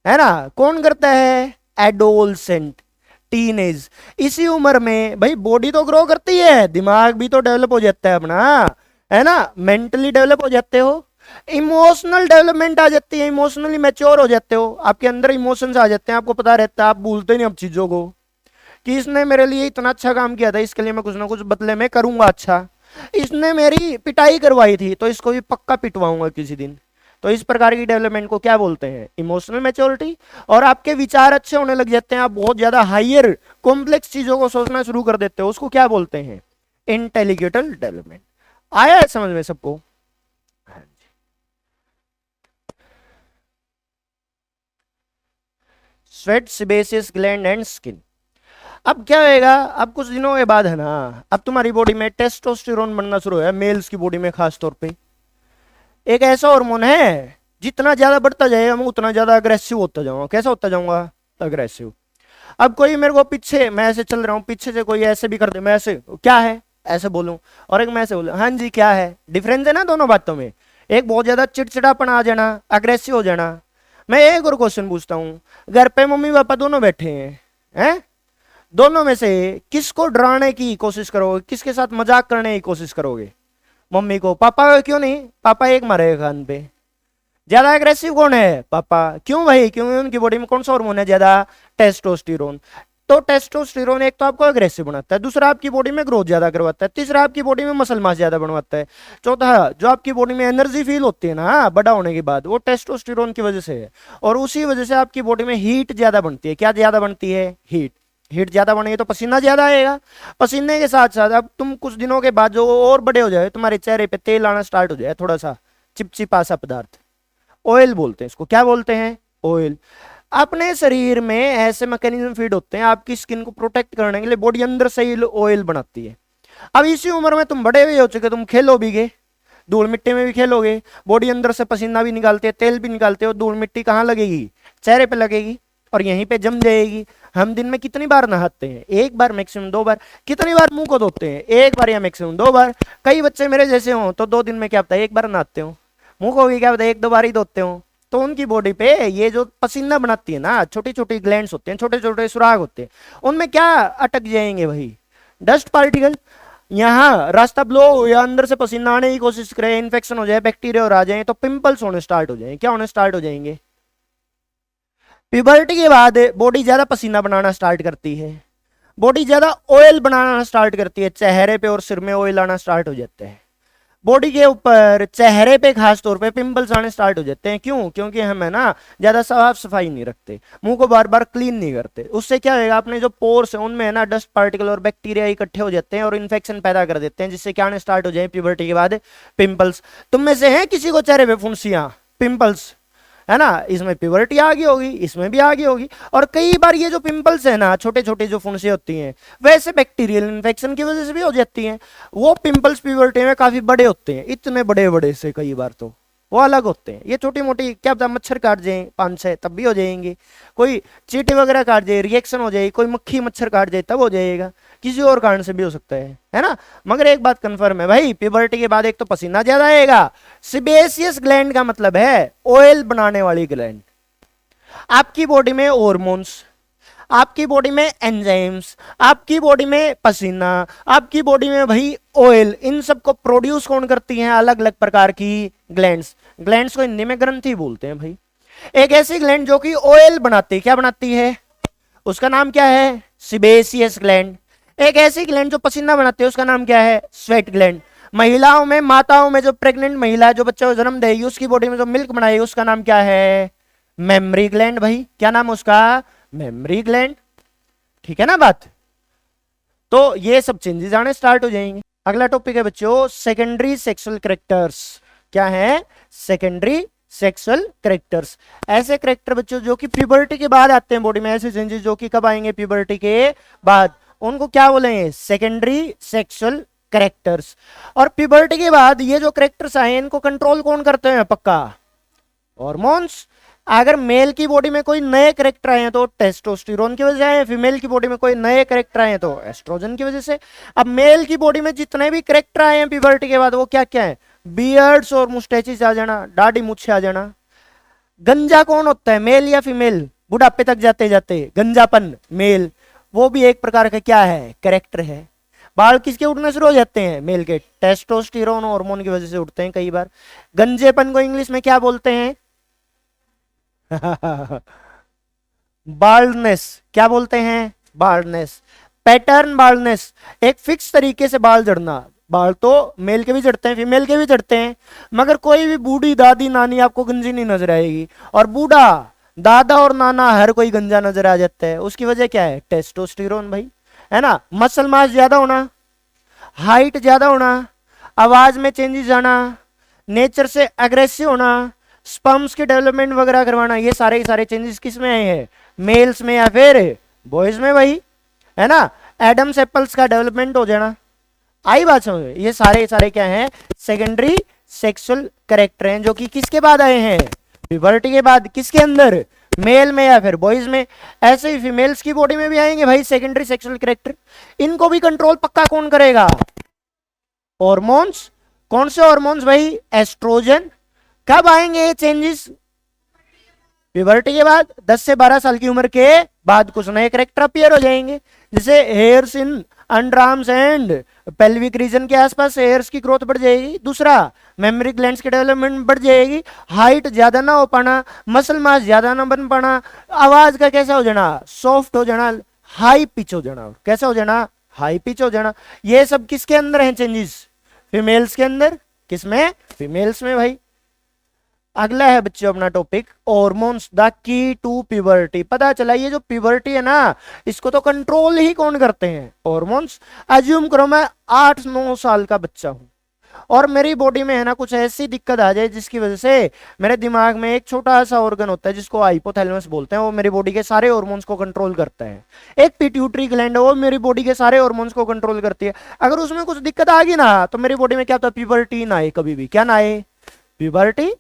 है ना? कौन करता है? Adolescent, teenage. इसी उम्र में भाई बॉडी तो ग्रो करती है, दिमाग भी तो डेवलप हो जाता है अपना, है ना? मेंटली डेवलप हो जाते हो, इमोशनल डेवलपमेंट आ जाती है, इमोशनली मैच्योर हो जाते हो, आपके अंदर इमोशंस आ जाते हैं, आपको पता रहता है, आप भूलते नहीं अब चीजों को कि इसने मेरे लिए इतना अच्छा काम किया था, इसके लिए मैं कुछ ना कुछ बदले में करूंगा अच्छा, इसने मेरी पिटाई करवाई थी तो इसको भी पक्का पिटवाऊंगा किसी दिन। तो इस प्रकार की डेवलपमेंट को क्या बोलते हैं? Emotional maturity. और आपके विचार अच्छे होने लग जाते हैं, आप बहुत ज्यादा हायर कॉम्प्लेक्स चीजों को सोचना शुरू कर देते हो, उसको क्या बोलते हैं? Intellectual development. आया है समझ में सबको? Sweat, sebaceous gland and skin. अब क्या होएगा, अब कुछ दिनों के बाद है ना, अब तुम्हारी बॉडी में टेस्टोस्टेरोन बनना शुरू है, मेल्स की बॉडी में खास तौर पे। एक ऐसा हार्मोन है जितना ज्यादा बढ़ता जाएगा मैं उतना ज्यादा अग्रेसिव होता जाऊंगा। कैसा होता जाऊंगा? अग्रेसिव। अब कोई मेरे को पीछे, मैं ऐसे चल रहा हूँ, पीछे से कोई ऐसे भी कर दे, मैं ऐसे क्या है ऐसे बोलूं, और एक मैं ऐसे बोलूं हाँ जी क्या है। डिफरेंस है ना दोनों बातों में। एक बहुत ज्यादा चिड़चिड़ापन आ जाना, अग्रेसिव हो जाना। मैं एक और क्वेश्चन पूछता हूँ, घर पे मम्मी पापा दोनों बैठे हैं, दोनों में से किसको डराने की कोशिश करोगे, किसके साथ मजाक करने की कोशिश करोगे? मम्मी को। पापा को क्यों नहीं? पापा एक मारेगा कान पे। ज्यादा एग्रेसिव कौन है? पापा। क्यों भाई? क्योंकि उनकी बॉडी में कौन सा हार्मोन है ज्यादा? टेस्टोस्टेरोन। तो टेस्टोस्टेरोन एक तो आपको एग्रेसिव बनाता है, दूसरा आपकी बॉडी में ग्रोथ ज्यादा करवाता है, तीसरा आपकी बॉडी में मसल मास ज्यादा बनवाता है, चौथा जो आपकी बॉडी में एनर्जी फील होती है ना बड़ा होने के बाद, वो टेस्टोस्टेरोन की वजह से है। और उसी वजह से आपकी बॉडी में हीट ज्यादा बनती है। क्या ज्यादा बनती है? हीट। हीट ज्यादा बनेगी तो पसीना ज्यादा आएगा, पसीने के साथ साथ अब तुम कुछ दिनों के बाद जो और बड़े हो जाए, तुम्हारे चेहरे पे तेल आना स्टार्ट हो जाए, थोड़ा सा चिपचिपा सा पदार्थ, ऑयल बोलते हैं इसको। क्या बोलते हैं? ऑयल। अपने शरीर में ऐसे मैकेनिज्म फीड होते हैं आपकी स्किन को प्रोटेक्ट करने के लिए, बॉडी अंदर से ही ऑयल बनाती है। अब इसी उम्र में तुम बड़े हुए हो चुके, तुम खेलो भी गए, धूल मिट्टी में भी खेलोगे, बॉडी अंदर से पसीना भी निकालते हैं, तेल भी निकालते हो, धूल मिट्टी कहाँ लगेगी? चेहरे पे लगेगी और यहीं पे जम जाएगी। हम दिन में कितनी बार नहाते हैं? एक बार, मैक्सिमम दो बार। कितनी बार मुंह को धोते हैं? एक बार या मैक्सिमम दो बार। कई बच्चे मेरे जैसे हों तो 2 दिन में क्या पता एक बार नहाते हो, मुंह को भी क्या पता 1-2 बार ही धोते हो। तो उनकी बॉडी पे ये जो पसीना बनाती है ना, छोटी छोटी ग्लैंड्स होते हैं, छोटे छोटे सुराग होते हैं, उनमें क्या अटक जाएंगे भाई? Dust particle. यहाँ रास्ता ब्लो हो या अंदर से पसीना आने की कोशिश करे, इन्फेक्शन हो जाए, बैक्टीरिया और आ जाए तो पिंपल्स होने स्टार्ट हो जाए। क्या होने स्टार्ट हो जाएंगे? प्यूबर्टी के बाद बॉडी ज्यादा पसीना बनाना स्टार्ट करती है, बॉडी ज्यादा ऑयल बनाना स्टार्ट करती है, चेहरे पे और सिर में ऑयल आना स्टार्ट हो जाते हैं, बॉडी के ऊपर चेहरे पे खास तौर पे पिंपल्स आने स्टार्ट हो जाते हैं। क्यों? क्योंकि हम है ना ज्यादा साफ सफाई नहीं रखते, मुंह को बार बार क्लीन नहीं करते। उससे क्या होगा, अपने जो पोर्स है उनमें है ना डस्ट पार्टिकल और बैक्टीरिया इकट्ठे हो जाते हैं और इन्फेक्शन पैदा कर देते हैं, जिससे क्या आने स्टार्ट हो जाए प्यूबर्टी के बाद? पिंपल्स। तुम में से है किसी को चेहरे पे फुंसियां, पिंपल्स, है ना? इसमें प्यूबर्टी आ गई होगी, इसमें भी आ गई होगी। और कई बार ये जो पिंपल्स है ना, छोटे छोटे जो फुंसी होती हैं, वैसे बैक्टीरियल इन्फेक्शन की वजह से भी हो जाती हैं। वो पिंपल्स प्यूबर्टी में काफी बड़े होते हैं, इतने बड़े बड़े से कई बार तो वो अलग होते हैं। ये छोटी मोटी क्या पता मच्छर काट जाए 5-6 तब भी हो जाएंगे, कोई चींटी वगैरह काट जाए रिएक्शन हो जाए, कोई मक्खी मच्छर काट जाए तब हो जाएगा, किसी और कारण से भी हो सकता है ना? मगर एक बात कंफर्म है भाई, प्यूबर्टी के बाद एक तो पसीना ज्यादा आएगा। सिबेसियस ग्लैंड का मतलब है ऑयल बनाने वाली ग्लैंड। आपकी बॉडी में हॉर्मोन्स, आपकी बॉडी में एंजाइम्स, आपकी बॉडी में पसीना, आपकी बॉडी में भाई ऑयल, इन सब को प्रोड्यूस कौन करती हैं? अलग अलग प्रकार की ग्लैंड्स। ग्लैंड्स को हिंदी में ग्रंथि बोलते हैं भाई। एक ऐसी ग्लैंड जो कि ऑयल बनाती है, क्या बनाती है, उसका नाम क्या है, सिबेसियस ग्लैंड। एक ऐसी ग्लैंड जो पसीना बनाती है, उसका नाम क्या है, स्वेट ग्लैंड। महिलाओं में, माताओं में, जो प्रेग्नेंट महिला जो बच्चा को जन्म देगी, उसकी बॉडी में जो मिल्क बनाएगी, उसका नाम क्या है, मेमरी ग्लैंड। भाई क्या नाम उसका, मेमरी ग्लैंड। ठीक है ना बात। तो ये सब चेंजेस आने स्टार्ट हो जाएंगे। अगला टॉपिक है बच्चों सेकेंडरी सेक्सुअल कैरेक्टर्स। क्या है, सेकेंडरी सेक्सुअल कैरेक्टर्स। ऐसे कैरेक्टर बच्चों जो कि प्यूबर्टी के बाद आते हैं बॉडी में, ऐसे चेंजेस जो कि कब आएंगे, प्यूबर्टी के बाद, उनको क्या बोलेंगे, सेकेंडरी सेक्सुअल कैरेक्टर्स। और प्यूबर्टी के बाद ये जो कैरेक्टर्स आए इनको कंट्रोल कौन करते हैं, पक्का हॉर्मोन्स। अगर मेल की बॉडी में कोई नए कैरेक्टर आए हैं तो टेस्टोस्टेरोन की वजह से आए, फीमेल की बॉडी में कोई नए कैरेक्टर आए हैं तो एस्ट्रोजन की वजह से। अब मेल की बॉडी में जितने भी कैरेक्टर आए हैं प्यूबर्टी के बाद, वो क्या क्या है, बियर्ड्स और मुस्टैचेस आ जाना, दाढ़ी मूछें आ जाना। गंजा कौन होता है, मेल या फीमेल, बुढ़ापे तक जाते जाते गंजापन, मेल। वो भी एक प्रकार का क्या है, कैरेक्टर है। बाल किसके उठने शुरू हो जाते हैं, मेल के, टेस्टोस्टेरोन हार्मोन की वजह से उठते हैं कई बार। गंजेपन को इंग्लिश में क्या बोलते हैं बाल्डनेस, क्या बोलते हैं, बाल्डनेस। पैटर्न बाल्डनेस, एक फिक्स तरीके से बाल झड़ना। बाल तो मेल के भी झड़ते हैं, फीमेल के भी झड़ते हैं, मगर कोई भी बूढ़ी दादी नानी आपको गंजी नहीं नजर आएगी। और बूढ़ा दादा और नाना हर कोई गंजा नजर आ जाता है। उसकी वजह क्या है, टेस्टोस्टेरोन भाई, है ना। मसल मास ज्यादा होना, हाइट ज्यादा होना, आवाज में चेंजेस आना, नेचर से अग्रेसिव होना, स्पर्म्स की डेवलपमेंट वगैरह करवाना, ये सारे चेंजेस किस में आए हैं, मेल्स में या फिर बॉयज में भाई, है ना। एडम्स एप्पल्स का डेवलपमेंट हो जाना, आई बात समझ। ये सारे क्या हैं, सेकेंडरी सेक्सुअल कैरेक्टर हैं जो कि किसके बाद आए हैं, प्यूबर्टी के बाद। किसके अंदर, मेल में या फिर बॉयज में। ऐसे ही फीमेल्स की बॉडी में भी आएंगे भाई सेकेंडरी सेक्सुअल कैरेक्टर। इनको भी कंट्रोल पक्का कौन करेगा, हॉर्मोन्स। कौन से हॉर्मोन्स भाई, एस्ट्रोजन। कब आएंगे ये चेंजेस, प्यूबर्टी के बाद, 10 से 12 साल की उम्र के बाद कुछ नए कैरेक्टर अपीयर हो जाएंगे, जैसे hairs in underarms and pelvic region के आसपास हेयर्स की ग्रोथ बढ़ जाएगी। दूसरा, मेमोरी ग्लैंड्स की डेवलपमेंट बढ़ जाएगी, हाइट ज्यादा ना हो पाना, मसल मास ज्यादा ना बन पाना, आवाज का कैसा हो जाना, सॉफ्ट हो जाना, हाई पिच हो जाना। कैसा हो जाना, हाई पिच हो जाना। ये सब किसके अंदर है चेंजेस, फीमेल्स के अंदर। किसमें, फीमेल्स में भाई। अगला है बच्चों अपना topic hormones, the key to puberty. पता चला ये जो प्यूबर्टी है ना, इसको तो कंट्रोल ही कौन करते हैं, हॉर्मोन्स। अज्यूम करो मैं 8-9 साल का बच्चा हूं और मेरी बॉडी में है ना कुछ ऐसी दिक्कत आ जाए जिसकी वजह से मेरे दिमाग में एक छोटा सा ऑर्गन होता है जिसको हाइपोथैलेमस बोलते हैं, वो मेरी बॉडी के सारे हॉर्मोन्स को कंट्रोल करता है। एक पिट्यूटरी ग्लैंड है, वो मेरी बॉडी के सारे हॉर्मोन्स को कंट्रोल करती है। अगर उसमें कुछ दिक्कत आ गई ना तो मेरी बॉडी में क्या होता है, प्यूबर्टी ना आए कभी भी। क्या ना आए, प्यूबर्टी।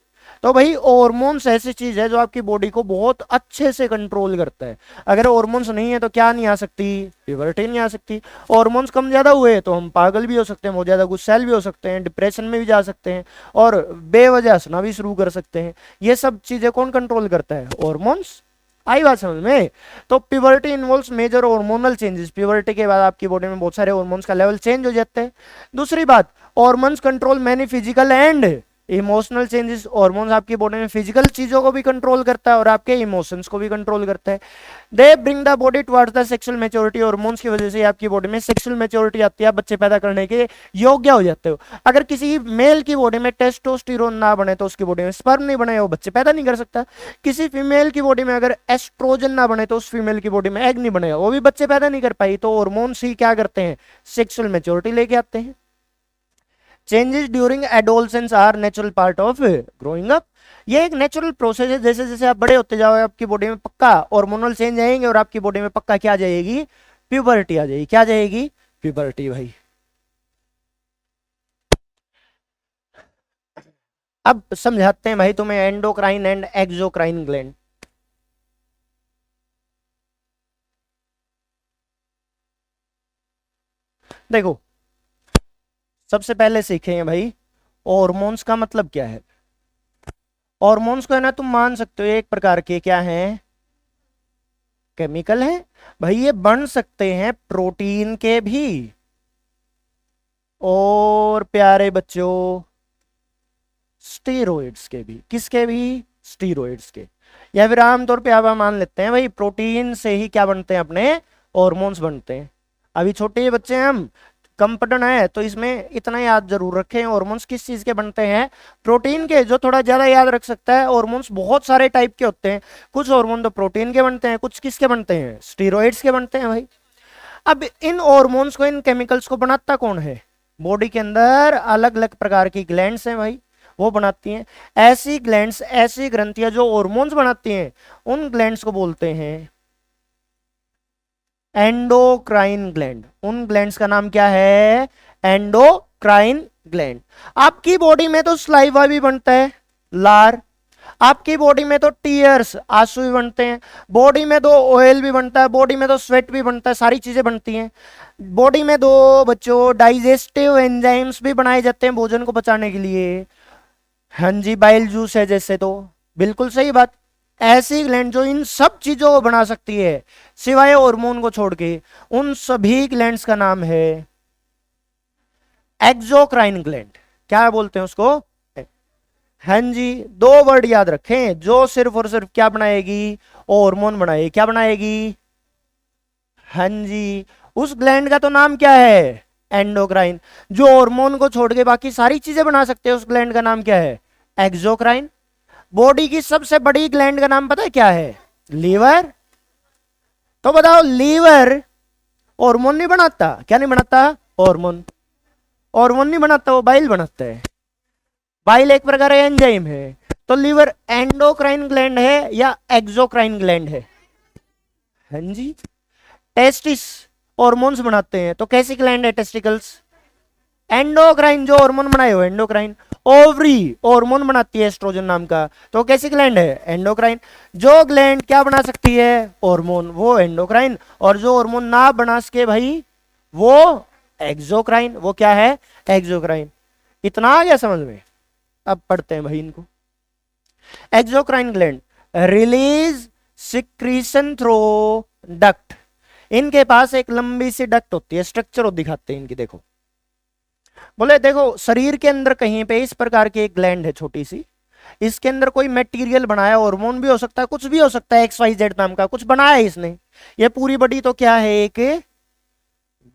तो भाई हॉर्मोन्स ऐसी चीज है जो आपकी बॉडी को बहुत अच्छे से कंट्रोल करता है। अगर हॉर्मोन्स नहीं है तो क्या नहीं आ सकती, प्यूबर्टी नहीं आ सकती। हॉर्मोन्स कम ज्यादा हुए तो हम पागल भी हो सकते हैं, बहुत ज्यादा गुस्सैल भी हो सकते हैं, डिप्रेशन में भी जा सकते हैं और बेवजह हंसना भी शुरू कर सकते हैं। ये सब चीजें कौन कंट्रोल करता है, हॉर्मोन्स। आई बात समझ में। तो puberty involves major hormonal changes. Puberty के बाद आपकी बॉडी में बहुत सारे हॉर्मोन्स का लेवल चेंज हो जाते हैं। दूसरी बात, hormones control many physical and emotional changes. Hormones आपकी बॉडी में फिजिकल चीजों को भी कंट्रोल करता है और आपके इमोशंस को भी कंट्रोल करता है। They bring the body towards the sexual maturity. Hormones की वजह से आपकी बॉडी में सेक्सुअल मैच्योरिटी आती है, आप बच्चे पैदा करने के योग्य हो जाते हो। अगर किसी मेल की बॉडी में टेस्टोस्टेरोन ना बने तो उसकी बॉडी में स्पर्म नहीं बने, वो बच्चे पैदा नहीं कर सकता। किसी फीमेल की बॉडी में अगर एस्ट्रोजन ना बने तो उस फीमेल की बॉडी में एग नहीं बनेगा, वो भी बच्चे पैदा नहीं कर पाई। तो हॉर्मोन्स ही क्या करते हैं, सेक्सुअल मैच्योरिटी लेके आते हैं। Changes during adolescence are natural part of growing up. ये एक नेचुरल प्रोसेस है, जैसे जैसे आप बड़े होते जाओगे आपकी बॉडी में पक्का हार्मोनल चेंज आएंगे और आपकी बॉडी में पक्का क्या आ जाएगी, प्यूबर्टी आ जाएगी। क्या आ जाएगी, प्यूबर्टी भाई। अब समझाते हैं भाई तुम्हें एंडोक्राइन एंड एक्सोक्राइन ग्लैंड। देखो सबसे पहले सीखेंगे भाई हॉर्मोन्स का मतलब क्या है। हॉर्मोन्स को है ना तुम मान सकते हो एक प्रकार के क्या हैं, केमिकल है भाई। ये बन सकते हैं प्रोटीन के भी और प्यारे बच्चों स्टेरॉइड्स के भी। किसके भी, स्टीरॉइड्स के। या फिर आमतौर पे आप मान लेते हैं भाई प्रोटीन से ही क्या बनते हैं अपने हॉर्मोन्स बनते हैं। अभी छोटे बच्चे हैं हम, कम पढ़ना है तो इसमें इतना याद जरूर रखें, हॉर्मोन्स किस चीज के बनते हैं, प्रोटीन के। जो थोड़ा ज्यादा याद रख सकता है, हॉर्मोन्स बहुत सारे टाइप के होते हैं, कुछ हार्मोन तो प्रोटीन के बनते हैं, कुछ किसके बनते हैं, स्टीरॉइड्स के बनते हैं भाई। अब इन हॉर्मोन्स को, इन केमिकल्स को बनाता कौन है, बॉडी के अंदर अलग अलग प्रकार की ग्लैंड्स हैं भाई, वो बनाती हैं। ऐसी ग्लैंड्स, ऐसी ग्रंथियां जो हॉर्मोन्स बनाती हैं, उन ग्लैंड्स को बोलते हैं एंडोक्राइन ग्लैंड। उन ग्लैंड्स का नाम क्या है, एंडोक्राइन ग्लैंड। आपकी बॉडी में तो स्लाइवा भी बनता है, लार। आपकी बॉडी में तो टीयर्स, आंसू भी बनते हैं। बॉडी में तो ऑयल भी बनता है, बॉडी में तो स्वेट भी बनता है, सारी चीजें बनती हैं। बॉडी में दो बच्चों डाइजेस्टिव एंजाइम्स भी बनाए जाते हैं भोजन को पचाने के लिए। हाँ जी, बाइल जूस है जैसे, तो बिल्कुल सही बात। ऐसी ग्लैंड जो इन सब चीजों को बना सकती है सिवाय हार्मोन को छोड़ के, उन सभी ग्लैंड्स का नाम है एक्सोक्राइन ग्लैंड। क्या बोलते हैं उसको, हाँ जी, दो वर्ड याद रखें, जो सिर्फ और सिर्फ क्या बनाएगी, हार्मोन बनाएगी। क्या बनाएगी, हाँ जी, उस ग्लैंड का तो नाम क्या है, एंडोक्राइन। जो हार्मोन को छोड़ के बाकी सारी चीजें बना सकते हैं, उस ग्लैंड का नाम क्या है, एक्सोक्राइन। बॉडी की सबसे बड़ी ग्लैंड का नाम पता है क्या है, लीवर। तो बताओ, लीवर हार्मोन नहीं बनाता, क्या नहीं बनाता, हार्मोन। हार्मोन नहीं बनाता, वो बाइल बनाता है। बाइल एक प्रकार का एंजाइम है। तो लीवर एंडोक्राइन ग्लैंड है या एक्सोक्राइन ग्लैंड है, हाँ जी। टेस्टिस हार्मोन्स बनाते हैं, तो कैसी ग्लैंड है, टेस्टिकल्स, एंडोक्राइन, जो हार्मोन बनाए हो एंडोक्राइन। ओवरी हार्मोन बनाती है एस्ट्रोजन नाम का, तो कैसी ग्लैंड है, एंडोक्राइन। जो ग्लैंड क्या बना सकती है, हार्मोन, वो एंडोक्राइन। और जो हार्मोन ना बना सके भाई, वो एक्सोक्राइन। वो क्या है, एक्सोक्राइन। इतना आ गया समझ में। अब पढ़ते हैं भाई इनको। Exocrine gland release secretion through duct. इनके पास एक लंबी सी डक्ट होती है, स्ट्रक्चर दिखाते हैं इनकी, देखो। बोले देखो, शरीर के अंदर कहीं पे इस प्रकार की एक ग्लैंड है छोटी सी, इसके अंदर कोई मटेरियल बनाया, हार्मोन भी हो सकता है, कुछ भी हो सकता है, एक्स वाई जेड नाम का कुछ बनाया है इसने। ये पूरी बड़ी तो क्या है, एक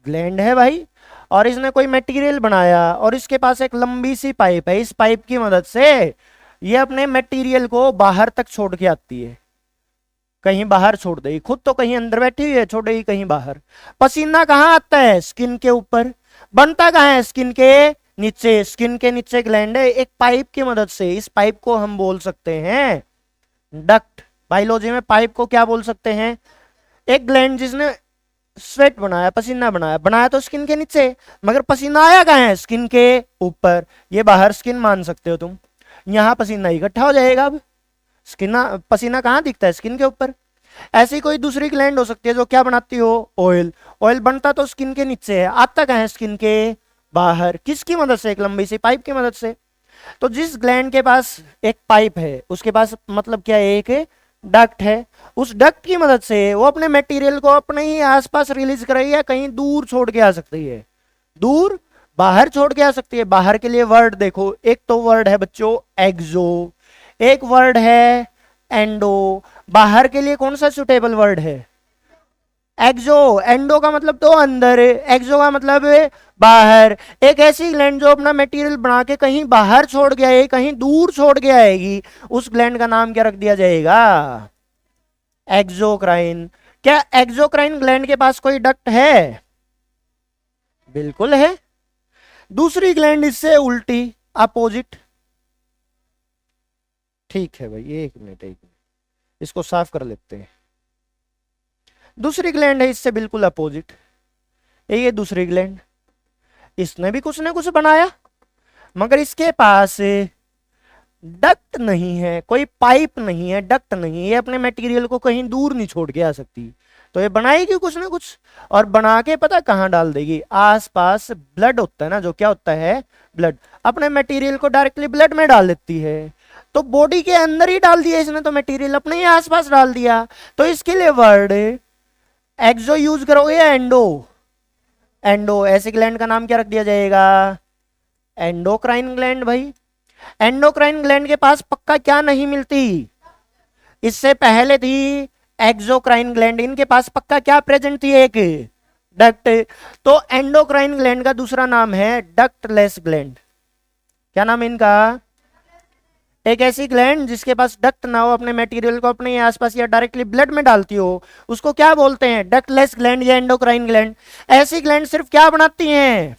ग्लैंड है भाई। और इसने कोई मटेरियल बनाया, और इसके पास एक लंबी सी पाइप है। इस पाइप की मदद से ये अपने मटेरियल को बाहर तक छोड़ के आती है। कहीं बाहर छोड़ देगी, खुद तो कहीं अंदर बैठी हुई है, छोड़ेगी कहीं बाहर। पसीना कहाँ आता है, स्किन के ऊपर। बनता कहाँ है, स्किन के नीचे। स्किन के नीचे ग्लैंड है, एक पाइप की मदद से। इस पाइप को हम बोल सकते हैं डक्ट। बायोलॉजी में पाइप को क्या बोल सकते हैं, एक ग्लैंड जिसने स्वेट बनाया, पसीना बनाया, बनाया तो स्किन के नीचे, मगर पसीना आया कहाँ है, स्किन के ऊपर। ये बाहर स्किन मान सकते हो तुम, यहां पसीना इकट्ठा हो जाएगा। अब स्किन, पसीना कहाँ दिखता है, स्किन के ऊपर। ऐसी कोई दूसरी ग्लैंड हो सकती है जो क्या बनाती हो, ऑयल। ऑयल बनता तो स्किन के नीचे है, आता कहाँ है, स्किन के बाहर। किसकी मदद से, एक लंबी सी पाइप की मदद से। तो जिस ग्लैंड के पास एक पाइप है, उसके पास मतलब क्या है, एक डक्ट है। उस डक्ट की मदद से वो अपने मटेरियल को अपने ही आसपास रिलीज कर रही है, कहीं दूर छोड़ के आ सकती है, दूर बाहर छोड़ के आ सकती है। बाहर के लिए वर्ड देखो, एक तो वर्ड है बच्चों एक्सो, एक वर्ड है एंडो। बाहर के लिए कौन सा सुटेबल वर्ड है, एक्सो। एंडो का मतलब तो अंदर, एक्सो का मतलब बाहर। एक ऐसी ग्लैंड जो अपना मटेरियल बना के कहीं बाहर छोड़ के आएगी, कहीं दूर छोड़ के आएगी, उस ग्लैंड का नाम क्या रख दिया जाएगा, एक्सोक्राइन। क्या एक्सोक्राइन ग्लैंड के पास कोई डक्ट है, बिल्कुल है। दूसरी ग्लैंड इससे उल्टी, अपोजिट। ठीक है भाई, एक मिनट, इसको साफ कर लेते हैं। दूसरी ग्लैंड है इससे बिल्कुल अपोजिट, ये दूसरी ग्लैंड। इसने भी कुछ ना कुछ बनाया, मगर इसके पास डक्ट नहीं है, कोई पाइप नहीं है, डक्ट नहीं है। ये अपने मटेरियल को कहीं दूर नहीं छोड़ के आ सकती, तो ये बनाएगी कुछ ना कुछ, और बना के पता कहाँ डाल देगी, आसपास। ब्लड होता है ना, जो क्या होता है, ब्लड। अपने मटेरियल को डायरेक्टली ब्लड में डाल देती है। तो बॉडी के अंदर ही डाल दिया इसने, तो मटेरियल अपने ही आसपास डाल दिया। तो इसके लिए वर्ड एक्सो यूज करोगे या एंडो, एंडो। ऐसे ग्लैंड का नाम क्या रख दिया जाएगा, एंडोक्राइन ग्लैंड भाई। एंडोक्राइन ग्लैंड के पास पक्का क्या नहीं मिलती? इससे पहले थी एक्सोक्राइन ग्लैंड, इनके पास पक्का क्या प्रेजेंट थी? एक डक्ट। तो एंडोक्राइन ग्लैंड का दूसरा नाम है डक्टलेस ग्लैंड। क्या नाम है इनका? एक ऐसी ग्लैंड जिसके पास डक्ट ना हो, अपने मटेरियल को अपने आसपास या डायरेक्टली ब्लड में डालती हो, उसको क्या बोलते हैं? डक्टलेस ग्लैंड या एंडोक्राइन ग्लैंड। ऐसी ग्लैंड सिर्फ क्या बनाती हैं?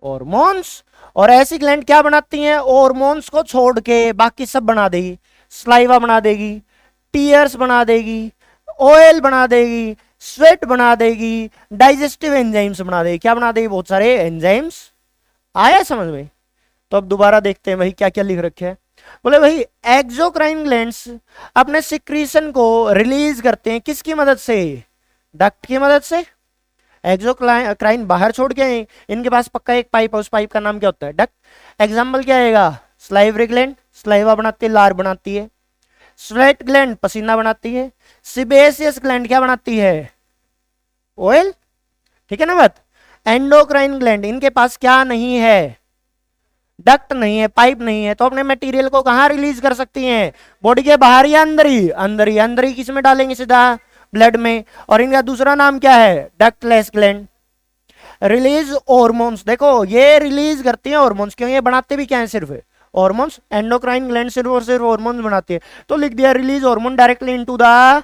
हॉर्मोन्स। और ऐसी ग्लैंड क्या बनाती हैं? हॉर्मोन्स को छोड़ के बाकी सब बना देगी। स्लाइवा बना देगी, टीयर्स बना देगी, ऑयल बना देगी, स्वेट बना देगी, डाइजेस्टिव एंजाइम्स बना देगी। क्या बना देगी? बहुत सारे एंजाइम्स। आया समझ में? तो अब दोबारा देखते हैं वही क्या क्या लिख रखे हैं। बोले भाई एक्सोक्राइन ग्लैंड्स अपने सिक्रीशन को रिलीज करते हैं किसकी मदद से? डक्ट की मदद से। एक्सोक्राइन बाहर छोड़ के आए, इनके पास पक्का एक पाइप है, उस पाइप का नाम क्या होता है? डक्ट। एग्जाम्पल क्या आएगा? स्लाइवरी ग्लैंड, स्लाइवा बनाती है, लार बनाती है। स्वेट ग्लैंड पसीना बनाती है। सिबेसियस ग्लैंड क्या बनाती है? ऑयल। ठीक है ना बात? एंडोक्राइन ग्लैंड इनके पास क्या नहीं है? डक्ट नहीं है, पाइप नहीं है, तो अपने मटेरियल को कहां रिलीज कर सकती हैं? बॉडी के बाहर या अंदर ही? अंदर ही। अंदर ही किस में डालेंगे? सीधा ब्लड में। और इनका दूसरा नाम क्या है? Ductless gland. रिलीज हॉर्मोन्स, देखो ये रिलीज करती है हॉर्मोन्स, क्यों? ये बनाते भी क्या है? सिर्फ हॉर्मोन्स। एंडोक्राइन ग्लैंड सिर्फ और सिर्फ हॉर्मोन्स बनाती है, तो लिख दिया release hormone directly into the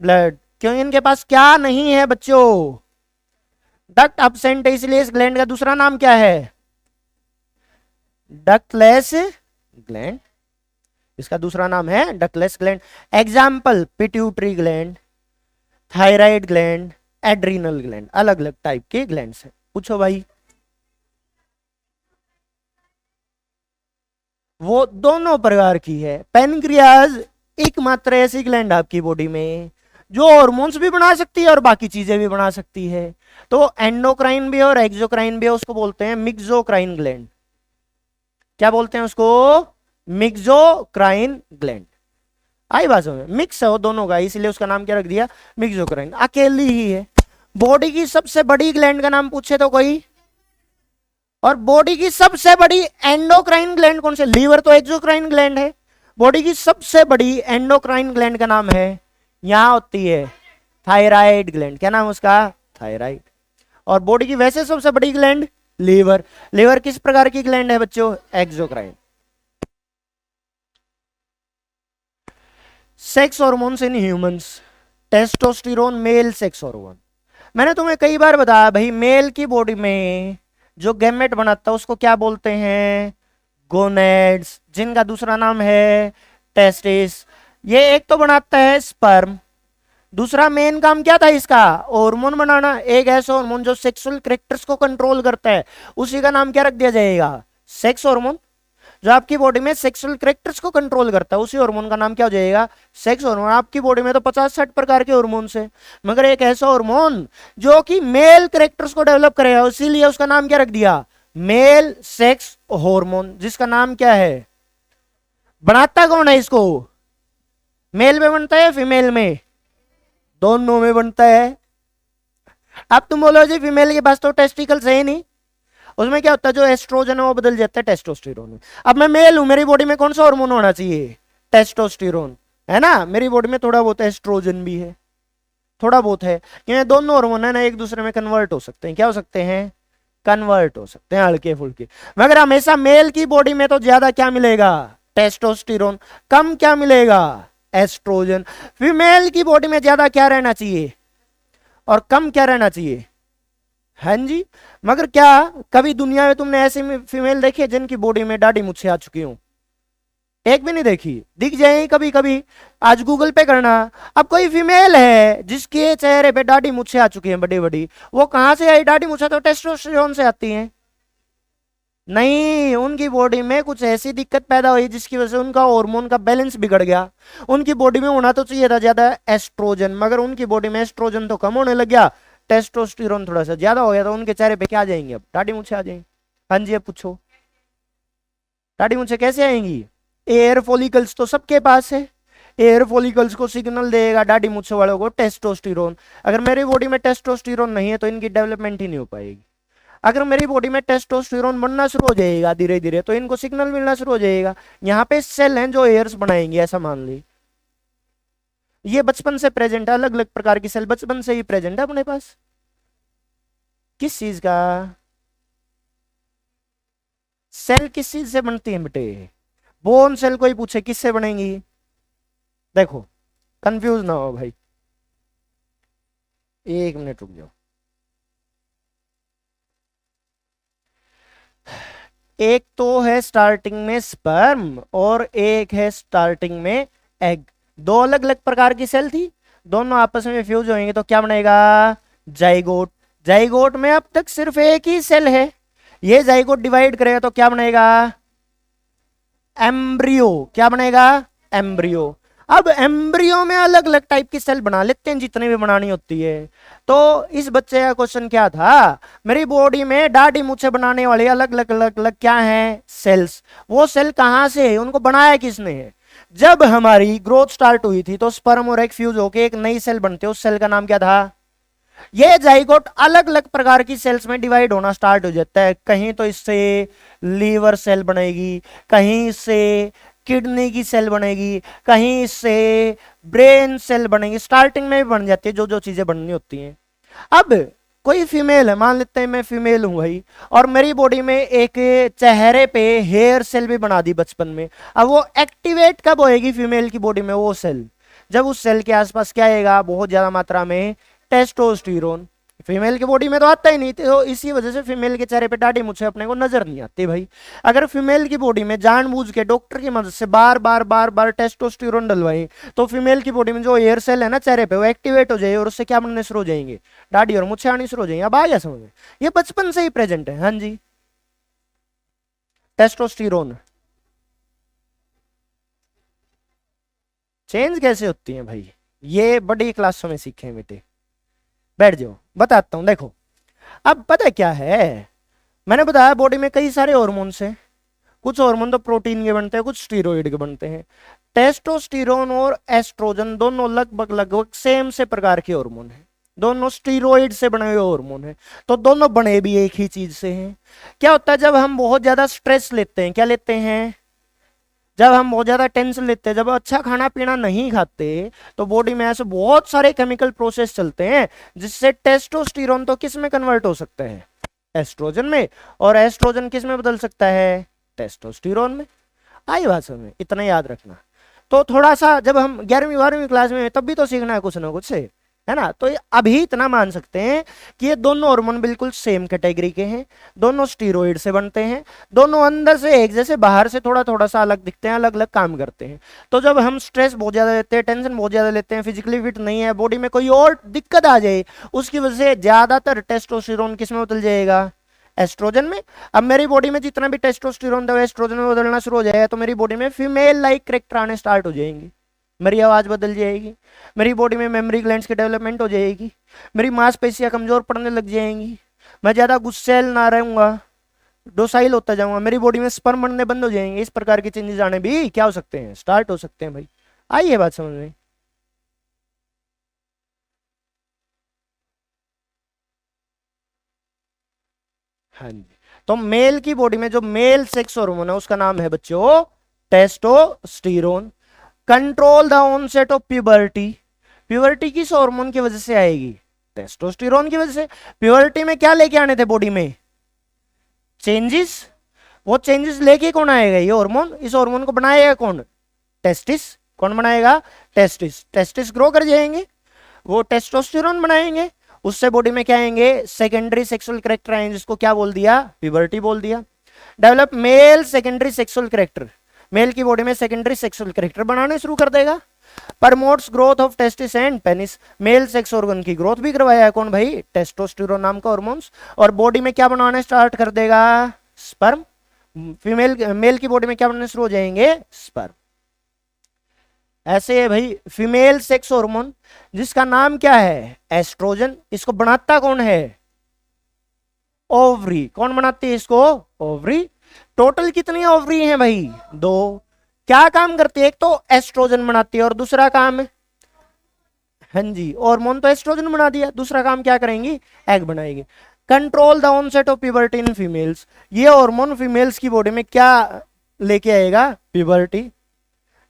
blood. क्यों? इनके पास क्या नहीं है बच्चों? डक्ट एब्सेंट है, इसलिए इस ग्लैंड का दूसरा नाम क्या है? Ductless gland. इसका दूसरा नाम है ductless gland. Example pituitary gland, thyroid gland, adrenal gland. अलग अलग टाइप के ग्लैंड्स हैं। पूछो भाई। वो दोनों प्रकार की है। पेनक्रियाज एकमात्र ऐसी ग्लैंड आपकी बॉडी में जो हॉर्मोन्स भी बना सकती है और बाकी चीजें भी बना सकती है। तो एंडोक्राइन भी और एक्सोक्राइन भी है, उसको बोलते हैं मिक्सोक्राइन ग्लैंड। क्या बोलते हैं उसको? मिक्सोक्राइन ग्लैंड। आई बात में? मिक्स है वो दोनों का, इसलिए उसका नाम क्या रख दिया? मिक्सोक्राइन। अकेली ही है। बॉडी की सबसे बड़ी ग्लैंड का नाम पूछे तो कोई? और बॉडी की सबसे बड़ी एंडोक्राइन ग्लैंड कौन से? लीवर तो एक्सोक्राइन ग्लैंड है। बॉडी की सबसे बड़ी एंडोक्राइन ग्लैंड का नाम है, यहां होती है थायराइड ग्लैंड। क्या नाम उसका? थायराइड। और बॉडी की वैसे सबसे बड़ी ग्लैंड लीवर। लीवर किस प्रकार की ग्लैंड है बच्चों? Exocrine. Sex hormones in humans. Testosterone male sex hormone. मैंने तुम्हें कई बार बताया भाई, मेल की बॉडी में जो गैमेट बनाता है उसको क्या बोलते हैं? गोनेड्स, जिनका दूसरा नाम है टेस्टिस। ये एक तो बनाता है स्पर्म, दूसरा मेन काम क्या था इसका? हार्मोन बनाना। एक ऐसा हार्मोन जो सेक्सुअल कैरेक्टर्स को कंट्रोल करता है, उसी का नाम क्या रख दिया जाएगा? Sex hormone. जो आपकी बॉडी में सेक्सुअल कैरेक्टर्स को कंट्रोल करता है, उसी हार्मोन का नाम क्या हो जाएगा? Sex hormone. आपकी बॉडी में तो 50-60 प्रकार के हार्मोन्स है, मगर एक ऐसा हार्मोन जो कि मेल कैरेक्टर्स को डेवलप करेगा, इसीलिए उसका नाम क्या रख दिया? Male sex hormone. जिसका नाम क्या है? बनाता कौन है इसको? मेल में बनता है फीमेल में? दोनों में बनता है। अब तुम बोलो जी फीमेल के पास तो टेस्टिकल्स है ही नहीं, उसमें क्या होता है? जो एस्ट्रोजन है वो बदल जाता है टेस्टोस्टेरोन में। अब मैं मेल हूं, मेरी बॉडी में कौन सा हार्मोन होना चाहिए? टेस्टोस्टेरोन, है ना? मेरी बॉडी में थोड़ा बहुत एस्ट्रोजन भी है, थोड़ा बहुत है, क्योंकि दोनों हार्मोन है ना एक दूसरे में कन्वर्ट हो सकते हैं। क्या हो सकते हैं? कन्वर्ट हो सकते हैं, हल्के फुल्के। मगर हमेशा मेल की बॉडी में तो ज्यादा क्या मिलेगा? टेस्टोस्टेरोन। कम क्या मिलेगा? एस्ट्रोजन। फीमेल की बॉडी में ज्यादा क्या रहना चाहिए और कम क्या रहना चाहिए? हाँ जी। मगर क्या कभी दुनिया में तुमने ऐसी फीमेल देखी है जिनकी बॉडी में दाढ़ी मुझसे आ चुकी हूं? एक भी नहीं देखी। दिख जाए कभी कभी, आज गूगल पे करना। अब कोई फीमेल है जिसके चेहरे पे दाढ़ी मुझसे आ चुकी है बड़ी बड़ी, वो कहां से आई दाढ़ी मुझे? तो टेस्टोस्टेरोन से आती है। नहीं, उनकी बॉडी में कुछ ऐसी दिक्कत पैदा हुई जिसकी वजह से उनका हार्मोन का बैलेंस बिगड़ गया। उनकी बॉडी में होना तो चाहिए था ज्यादा एस्ट्रोजन, मगर उनकी बॉडी में एस्ट्रोजन तो कम होने लग गया, टेस्टोस्टेरोन थोड़ा सा ज्यादा हो गया, तो उनके चेहरे पे क्या आ जाएंगे? अब दाढ़ी मूछें आ जाएंगी। हाँ जी, अब पूछो दाढ़ी मूछें कैसे आएंगी? एयर फॉलिकल्स तो सबके पास है, एयर फॉलिकल्स को सिग्नल देगा दाढ़ी मूछों वालों को टेस्टोस्टेरोन। अगर मेरी बॉडी में टेस्टोस्टेरोन नहीं है तो इनकी डेवलपमेंट ही नहीं हो पाएगी। अगर मेरी बॉडी में टेस्टोस्टेरोन बनना शुरू हो जाएगा धीरे धीरे, तो इनको सिग्नल मिलना शुरू हो जाएगा। यहाँ पे सेल हैं जो एयर्स बनाएंगे, ऐसा मान ली। ये बचपन से प्रेजेंट है, अलग अलग प्रकार की सेल बचपन से ही प्रेजेंट है अपने पास। किस चीज का? सेल किस चीज से बनती है बेटे? बोन सेल कोई पूछे किससे बनेंगी? देखो कंफ्यूज ना हो भाई, 1 मिनट रुक जाओ। एक तो है स्टार्टिंग में स्पर्म और एक है स्टार्टिंग में एग। दो अलग अलग प्रकार की सेल थी, दोनों आपस में फ्यूज होंगे तो क्या बनेगा? जाइगोट। जाइगोट में अब तक सिर्फ एक ही सेल है, ये जाइगोट डिवाइड करेगा तो क्या बनेगा? एम्ब्रियो। क्या बनेगा? एम्ब्रियो। अब एम्ब्रियो में अलग अलग टाइप की सेल बना लेते हैं जितनी भी बनानी होती है। तो इस बच्चे का क्वेश्चन क्या था? मेरी बॉडी में दाढ़ी मूछें बनाने वाले अलग अलग अलग अलग क्या हैं? सेल्स। वो सेल कहां से है, उनको बनाया किसने है? जब हमारी ग्रोथ स्टार्ट हुई थी तो स्पर्म और एग फ्यूज होकर एक नई सेल बनते हैं, उस सेल का नाम क्या था? ये जाइगोट अलग अलग प्रकार की सेल्स में डिवाइड होना स्टार्ट हो जाता है। कहीं तो इससे लीवर सेल बनेगी, कहीं इससे किडनी की सेल बनेगी, कहीं इससे ब्रेन सेल बनेगी। स्टार्टिंग में भी बन जाती है जो जो चीजें बननी होती हैं। अब कोई फीमेल है, मान लेते हैं मैं फीमेल हूं भाई, और मेरी बॉडी में एक चेहरे पे हेयर सेल भी बना दी बचपन में। अब वो एक्टिवेट कब होएगी फीमेल की बॉडी में वो सेल? जब उस सेल के आसपास क्या आएगा? बहुत ज्यादा मात्रा में टेस्टोस्टेरोन। फीमेल की बॉडी में तो आता ही नहीं, तो इसी वजह से फीमेल के चेहरे पे दाढ़ी मूछें अपने को नजर नहीं आती भाई। अगर फीमेल की बॉडी में जानबूझ के डॉक्टर की मदद से बार बार बार बार टेस्टोस्टेरोन डलवाएं तो फीमेल की बॉडी में जो हेयर सेल है ना चेहरे पे, वो एक्टिवेट हो जाए और उससे क्या बनने शुरू हो जाएंगे? दाढ़ी और मूछें आनी शुरू हो जाएंगी। अब आ गया समझ में? ये बचपन से ही प्रेजेंट है। हाँ जी, टेस्टोस्टेरोन चेंज कैसे होती है भाई? ये बड़ी क्लासों में सीखे हैं बेटे, बैठ जाओ बताता हूं। देखो अब पता है क्या है, मैंने बताया बॉडी में कई सारे हार्मोन्स हैं। कुछ हार्मोन तो प्रोटीन के बनते हैं, कुछ स्टीरॉइड के बनते हैं। टेस्टोस्टेरोन और एस्ट्रोजन दोनों लगभग लगभग सेम से प्रकार के हार्मोन हैं, दोनों स्टीरॉइड से बने हुए हार्मोन हैं, तो दोनों बने भी एक ही चीज से हैं। क्या होता है जब हम बहुत ज्यादा स्ट्रेस लेते हैं, क्या लेते हैं? जब हम बहुत ज्यादा टेंशन लेते हैं, जब अच्छा खाना पीना नहीं खाते, तो बॉडी में ऐसे बहुत सारे केमिकल प्रोसेस चलते हैं जिससे टेस्टोस्टेरोन तो किस में कन्वर्ट हो सकता है? एस्ट्रोजन में। और एस्ट्रोजन किस में बदल सकता है? टेस्टोस्टेरोन में। आई बात समझ में? इतना याद रखना। तो थोड़ा सा जब हम 11वीं 12वीं क्लास में तब भी तो सीखना है कुछ ना कुछ से, है ना? तो अभी इतना मान सकते हैं कि ये दोनों हार्मोन बिल्कुल सेम कैटेगरी के हैं, दोनों स्टीरॉइड से बनते हैं, दोनों अंदर से एक जैसे बाहर से थोड़ा थोड़ा सा अलग दिखते हैं, अलग अलग काम करते हैं। तो जब हम स्ट्रेस बहुत ज्यादा लेते हैं, टेंशन बहुत ज्यादा लेते हैं, फिजिकली फिट नहीं है, बॉडी में कोई और दिक्कत आ जाए, उसकी वजह से ज्यादातर टेस्टोस्टेरोन किस में बदल जाएगा? एस्ट्रोजन में। अब मेरी बॉडी में जितना भी टेस्टोस्टेरोन था एस्ट्रोजन में बदलना शुरू हो जाएगा, तो मेरी बॉडी में फीमेल लाइक कैरेक्टर आने स्टार्ट हो जाएंगे, मेरी आवाज बदल जाएगी, मेरी बॉडी में मेमोरी ग्लैंड्स की डेवलपमेंट हो जाएगी, मेरी मांसपेशियां कमजोर पड़ने लग जाएंगी, मैं ज्यादा गुस्सैल ना रहूंगा, डोसाइल होता जाऊंगा, मेरी बॉडी में स्पर्म बनने बंद हो जाएंगे। इस प्रकार के चेंजेस आने भी क्या हो सकते हैं? स्टार्ट हो सकते हैं भाई। आइए बात समझ में। हाँ जी, तो मेल की बॉडी में जो मेल सेक्स हार्मोन है उसका नाम है बच्चों testosterone. Control the onset of puberty. Puberty किस हार्मोन की वजह से आएगी? टेस्टोस्टेरोन की वजह से। प्यूबर्टी में क्या लेके आने थे बॉडी में? चेंजेस। वो चेंजेस लेके कौन आएगा? ये हार्मोन। इस हार्मोन को बनाएगा कौन? टेस्टिस। कौन बनाएगा? टेस्टिस। टेस्टिस ग्रो कर जाएंगे, वो टेस्टोस्टेरोन बनाएंगे, उससे बॉडी में क्या आएंगे? सेकेंडरी सेक्सुअल कैरेक्टर आएंगे, जिसको क्या बोल दिया? प्यूबर्टी बोल दिया। Develop male secondary sexual character. Male की बॉडी में सेकेंडरी सेक्सुअल कैरेक्टर बनाने शुरू कर देगा। Promotes growth of testis and penis. Male sex organ की ग्रोथ भी करवाया है कौन भाई? टेस्टोस्टेरोन नाम का हार्मोन्स। और बॉडी में क्या बनाने स्टार्ट कर देगा? स्पर्म। फीमेल मेल की बॉडी में क्या बनने शुरू हो जाएंगे? स्पर्म। ऐसे है भाई फीमेल सेक्स हार्मोन जिसका नाम क्या है? एस्ट्रोजन। इसको बनाता कौन है? ओवरी। कौन बनाती है इसको? ओवरी। टोटल कितनी ओवरी हैं भाई? 2। क्या काम करती है? एक तो एस्ट्रोजन बनाती है और दूसरा काम, हाँ जी, हार्मोन तो एस्ट्रोजन बना दिया, दूसरा काम क्या करेंगी? एग बनाएगी। Control the onset of puberty in females, ये हार्मोन फीमेल्स की बॉडी में क्या लेके आएगा, puberty.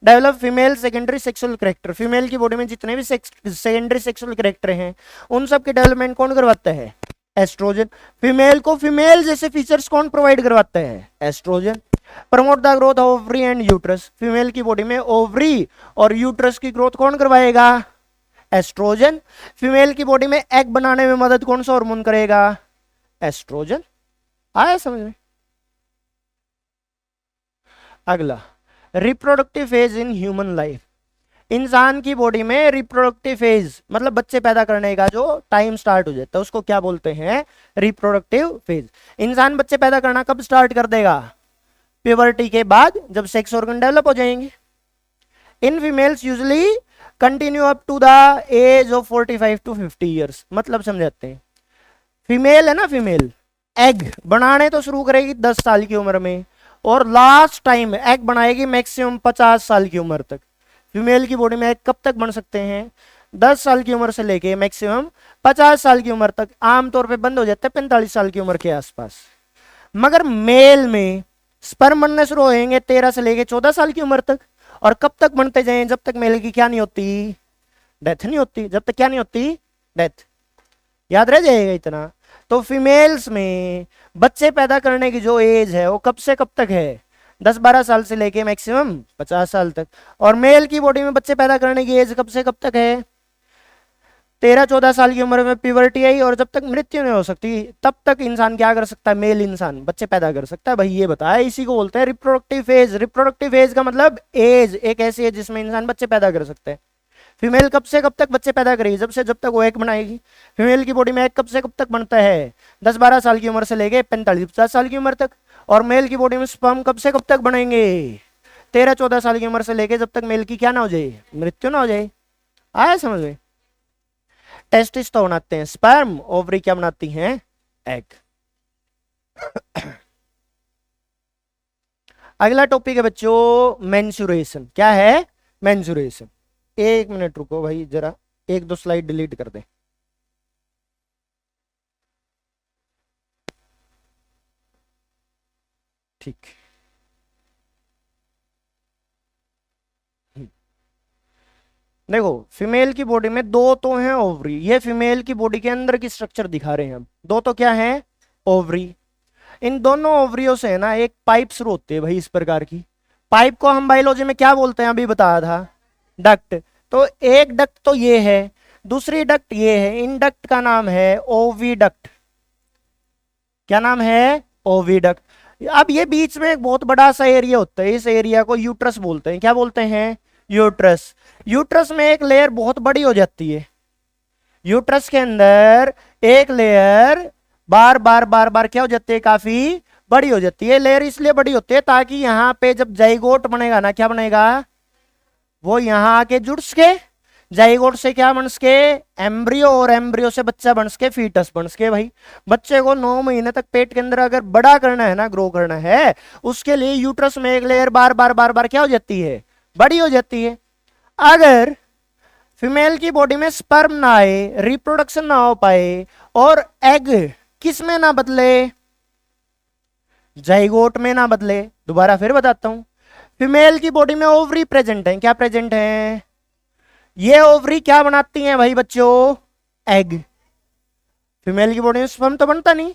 Develop female secondary sexual character, female की बॉडी में जितने भी सेकेंडरी सेक्सुअल कैरेक्टर हैं उन सब के डेवलपमेंट कौन करवाता है, एस्ट्रोजन। फीमेल को फीमेल जैसे फीचर्स कौन प्रोवाइड करवाता है, estrogen. Promote the growth of ovary and uterus, female की बॉडी में ओवरी और यूट्रस की ग्रोथ कौन करवाएगा, एस्ट्रोजन। फीमेल की बॉडी में एग बनाने में मदद कौन सा हार्मोन करेगा, एस्ट्रोजन। आया समझ में। अगला reproductive phase in human life, इंसान की बॉडी में रिप्रोडक्टिव फेज मतलब बच्चे पैदा करने का जो टाइम स्टार्ट हो जाता है उसको क्या बोलते हैं, रिप्रोडक्टिव फेज। इंसान बच्चे पैदा करना कब स्टार्ट कर देगा, प्यूबर्टी के बाद, जब सेक्स ऑर्गन डेवलप हो जाएंगे। In females usually continue up to the age of 45 to 50 years, मतलब समझाते हैं। फीमेल है ना, फीमेल एग बनाने तो शुरू करेगी 10 साल की उम्र में और लास्ट टाइम एग बनाएगी मैक्सिमम 50 साल की उम्र तक। फीमेल की बॉडी में एग कब तक बन सकते हैं, 10 साल की उम्र से लेके मैक्सिमम 50 साल की उम्र तक, आमतौर पे बंद हो जाते हैं 45 साल की उम्र के आसपास। मगर मेल में स्पर्म बनने शुरू होंगे 13 से लेके 14 साल की उम्र तक, और कब तक बनते जाएं, जब तक मेल की क्या नहीं होती, डेथ नहीं होती, जब तक क्या नहीं होती, डेथ। याद रह जाएगा इतना। तो फीमेल्स में बच्चे पैदा करने की जो एज है वो कब से कब तक है, 10-12 साल से लेके मैक्सिमम 50 साल तक। और मेल की बॉडी में बच्चे पैदा करने की एज कब से कब तक है, 13-14 साल की उम्र में प्यूबर्टी आई और जब तक मृत्यु नहीं हो सकती तब तक इंसान क्या कर सकता है, मेल इंसान बच्चे पैदा कर सकता है। भाई ये बताया, इसी को बोलते हैं रिप्रोडक्टिव फेज। रिप्रोडक्टिव फेज का मतलब एज, एक ऐसी एज जिसमें इंसान बच्चे पैदा कर सकते हैं। फीमेल कब से कब तक बच्चे पैदा करेगी, जब से जब तक वो एग बनाएगी। फीमेल की बॉडी में एग कब से कब तक बनता है, 10-12 साल की उम्र से लेके 45-50 साल की उम्र तक। और मेल की बॉडी में स्पर्म कब से कब तक बनेंगे, 13-14 साल की उम्र से लेके जब तक मेल की क्या ना हो जाए, मृत्यु ना हो जाए। आया समझ में। टेस्टिस तो बनाते हैं स्पर्म, ओवरी क्या बनाती हैं, एग। अगला टॉपिक है बच्चों मेंस्ट्रुएशन। क्या है, मेंस्ट्रुएशन। एक मिनट रुको भाई, जरा 1-2 स्लाइड डिलीट कर दें। ठीक, देखो फीमेल की बॉडी में दो तो हैं ओवरी, ये फीमेल की बॉडी के अंदर की स्ट्रक्चर दिखा रहे हैं हम। दो तो क्या है, ओवरी। इन दोनों ओवरियों से ना एक पाइप शुरू होती है भाई, इस प्रकार की। पाइप को हम बायोलॉजी में क्या बोलते हैं, अभी बताया था, डक्ट। तो एक डक्ट तो ये है, दूसरी डक्ट ये है। इन डक्ट का नाम है ओविडक्ट। क्या नाम है, ओविडक्ट। अब ये बीच में एक बहुत बड़ा सा एरिया होता है, इस एरिया को यूट्रस बोलते हैं। क्या बोलते हैं, यूट्रस। यूट्रस में एक लेयर बहुत बड़ी हो जाती है। यूट्रस के अंदर एक लेयर बार बार बार बार क्या हो जाती है, काफी बड़ी हो जाती है। लेयर इसलिए बड़ी होती है ताकि यहाँ पे जब जाइगोट बनेगा ना, क्या बनेगा, वो यहाँ आके जुड़ सके, जाइगोट से क्या बन सके, एम्ब्रियो, और एम्ब्रियो से बच्चा बन सके, फीटस बन सके। भाई बच्चे को 9 महीने तक पेट के अंदर अगर बड़ा करना है ना, ग्रो करना है, उसके लिए यूट्रस में एक लेयर बार बार बार बार क्या हो जाती है, बड़ी हो जाती है। अगर फीमेल की बॉडी में स्पर्म ना आए, रिप्रोडक्शन ना हो पाए और एग किस में ना बदले, जाइगोट में ना बदले, दोबारा फिर बताता हूं, फीमेल की बॉडी में ओवरी प्रेजेंट है। क्या प्रेजेंट है, ये ओवरी क्या बनाती हैं भाई बच्चों, एग। फीमेल की बॉडी में स्पर्म तो बनता नहीं,